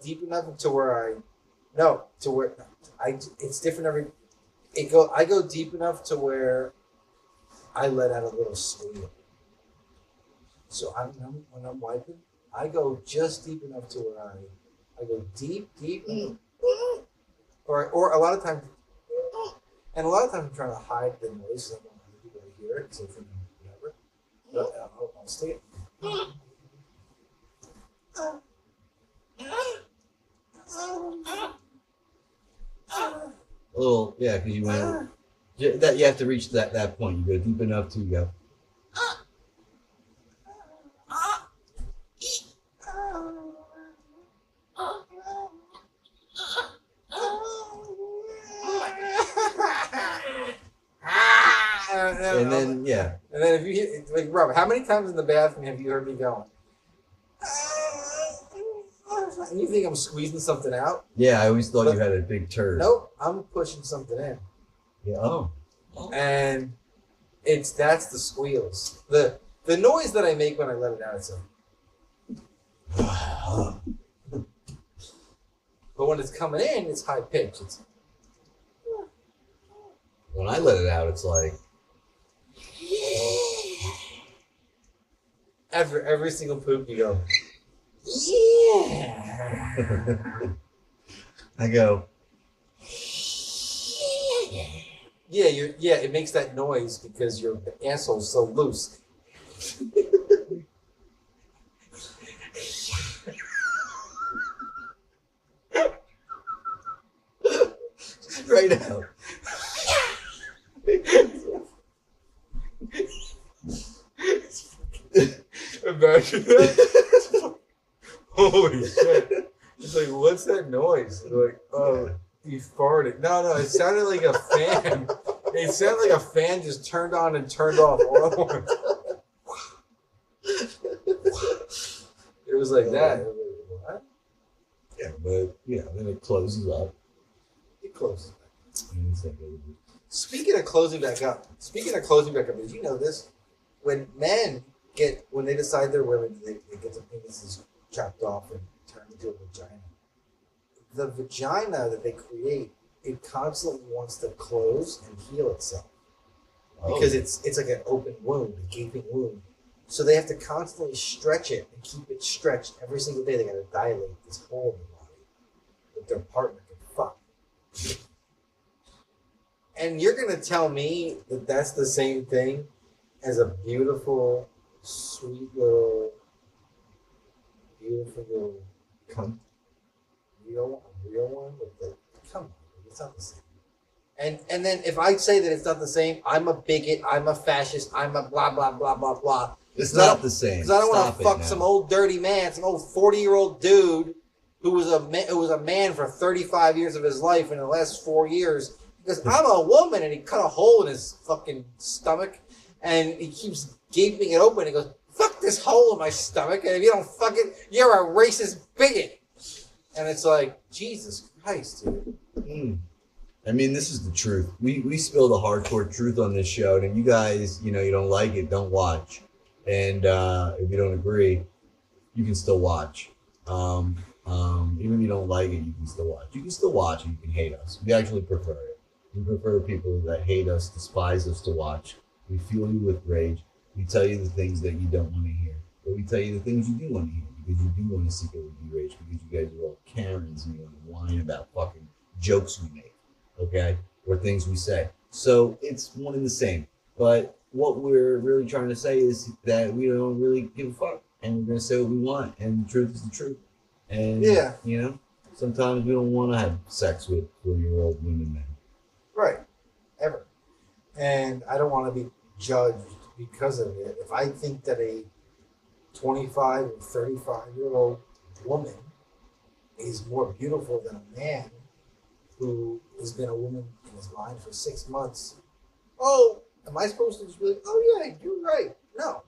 deep enough to where it's different I go deep enough to where I let out a little squeal. So when I'm wiping, I go just deep enough to where I go deep, or a lot of times, and a lot of times I'm trying to hide the noise so I don't want other people to hear it because I think whatever. But I'll stay. A little, yeah, because you went that you have to reach that point. You go deep enough to go. And then yeah. And then if you hit like Robert, how many times in the bathroom have you heard me going? And you think I'm squeezing something out? Yeah, I always thought you had a big turd. Nope, I'm pushing something in. Yeah. Oh. And that's the squeals. The noise that I make when I let it out, it's like but when it's coming in, it's high pitched. It's when I let it out, it's like after every single poop you go, I go, yeah, it makes that noise because your asshole's so loose. right out. Imagine that. Holy shit. It's like, what's that noise? Like, oh, he farted. No, it sounded like a fan. It sounded like a fan just turned on and turned off all at once. It was like that. It was like, what? Yeah, but yeah, then it closes up. It closes back. And it's like, Speaking of closing back up, did you know this? When they decide they're women, they get their penises chopped off and turned into a vagina. The vagina that they create, it constantly wants to close and heal itself. Because it's like an open wound, a gaping wound. So they have to constantly stretch it and keep it stretched every single day. They got to dilate this hole in the body that their partner can fuck. And you're going to tell me that that's the same thing as a beautiful, sweet little, cunt. real one? Come on, it's not the same. And then if I say that it's not the same, I'm a bigot, I'm a fascist, I'm a blah, blah, blah, blah, blah. It's not the same. Because I don't want to fuck some old dirty man, some old 40-year-old dude who was a man for 35 years of his life, and in the last 4 years, because I'm a woman, and he cut a hole in his fucking stomach, and he keeps gaping it open. He goes, fuck this hole in my stomach, and if you don't fuck it, you're a racist bigot. And it's like, Jesus Christ, dude. I mean, this is the truth. We spill the hardcore truth on this show, and if you guys, you don't like it, don't watch. And if you don't agree, you can still watch. Even if you don't like it, you can still watch. You can still watch and you can hate us. We actually prefer it. We prefer people that hate us, despise us to watch. We fuel you with rage. We tell you the things that you don't want to hear. But we tell you the things you do want to hear, because you do want to secretly be rage, because you guys are all Karens and you want to whine about fucking jokes we make, okay? Or things we say. So it's one and the same. But what we're really trying to say is that we don't really give a fuck. And we're going to say what we want. And the truth is the truth. And, sometimes we don't want to have sex with 40-year-old women, men. Right. Ever. And I don't want to be judged because of it. If I think that a 25 or 35-year-old woman is more beautiful than a man who has been a woman in his mind for 6 months, am I supposed to just be like, oh yeah, you're right? No.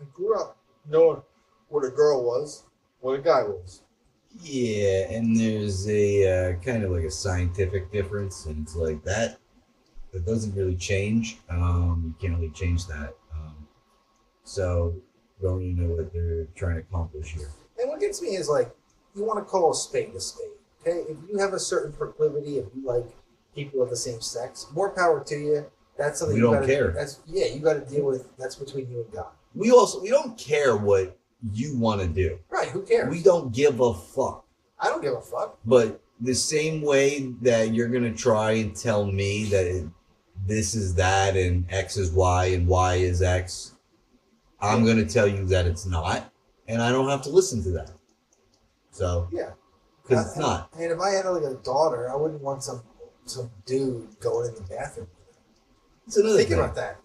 I grew up knowing what a girl was, what a guy was. Yeah, and there's a kind of like a scientific difference, and it's like that That doesn't really change. You can't really change that. So don't really know what they're trying to accomplish here. And what gets me is like, you want to call a spade a spade, okay? If you have a certain proclivity, if you like people of the same sex, more power to you. That's something We you don't gotta, care. You got to deal with. That's between you and God. We don't care what you want to do. Right? Who cares? We don't give a fuck. I don't give a fuck. But the same way that you're gonna try and tell me that this is that and X is Y and Y is X, I'm gonna tell you that it's not, and I don't have to listen to that. So Yeah. because it's not. And if I had like a daughter, I wouldn't want some dude going in the bathroom. It's another Think thing. about that.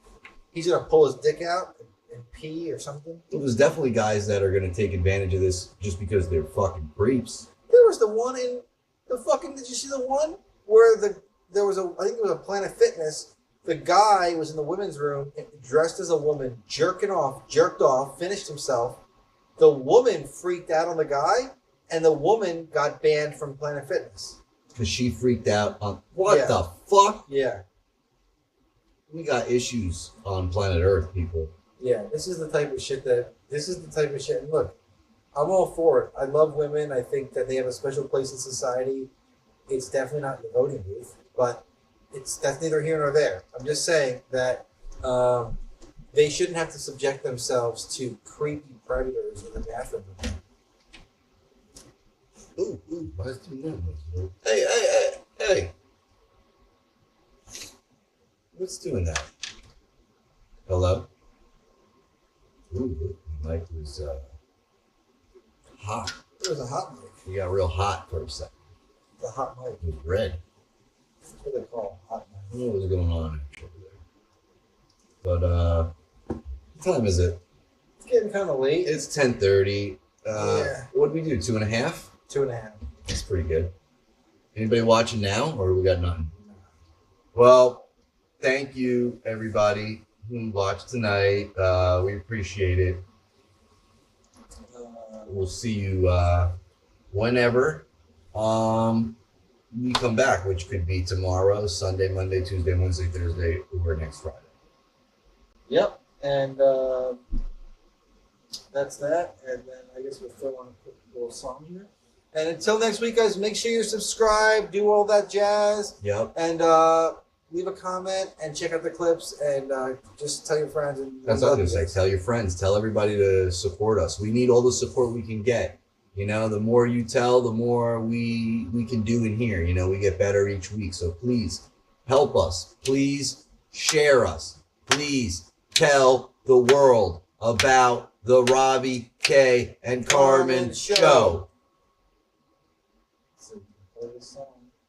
He's gonna pull his dick out and pee or something. There's definitely guys that are gonna take advantage of this just because they're fucking creeps. There was the one in the fucking. Did you see the one where there was I think it was a Planet Fitness. The guy was in the women's room dressed as a woman, jerked off, finished himself. The woman freaked out on the guy, and the woman got banned from Planet Fitness. Because she freaked out on what Yeah. the fuck? Yeah. We got issues on planet Earth, people. Yeah, this is the type of shit. And look, I'm all for it. I love women. I think that they have a special place in society. It's definitely not in the voting booth, but that's neither here nor there. I'm just saying that they shouldn't have to subject themselves to creepy predators in the bathroom. Ooh, why is it doing that? Hey. What's doing that? Hello? Ooh, the mic was hot. It was a hot mic. You got real hot for a second. It's a hot mic. It was red. That's what they call hot I mic. don't know what was going on actually there. But what time is it? It's getting kind of late. It's 10:30. Yeah. What did we do? 2.5? 2.5. That's pretty good. Anybody watching now, or we got nothing? Well, thank you everybody who watched tonight. We appreciate it. We'll see you whenever we come back, which could be tomorrow, Sunday, Monday, Tuesday, Wednesday, Thursday, or next Friday. Yep. And that's that. And then I guess we'll throw on a quick little song here. And until next week, guys, make sure you're subscribed, do all that jazz, Yep. and leave a comment and check out the clips and just tell your friends. And That's what I was gonna say. Tell your friends. Tell everybody to support us. We need all the support we can get. You know, the more you tell, the more we can do in here. You know, we get better each week. So please help us. Please share us. Please tell the world about the Robbie K and Carmen show.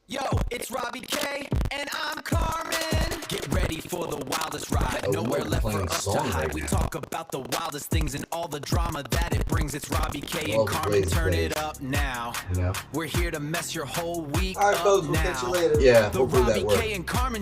Yo, it's Robbie K, and I'm Carmen. Get ready for the wildest ride. Oh, Nowhere we're left for playing us to songs hide. right We now. talk about the wildest things and all the drama that it brings. It's Robbie K Well, and Carmen. please, Turn please. it up now. You know? We're here to mess your whole week All right, up folks, we'll now. catch you later. Yeah, The hopefully Robbie that works. K and Carmen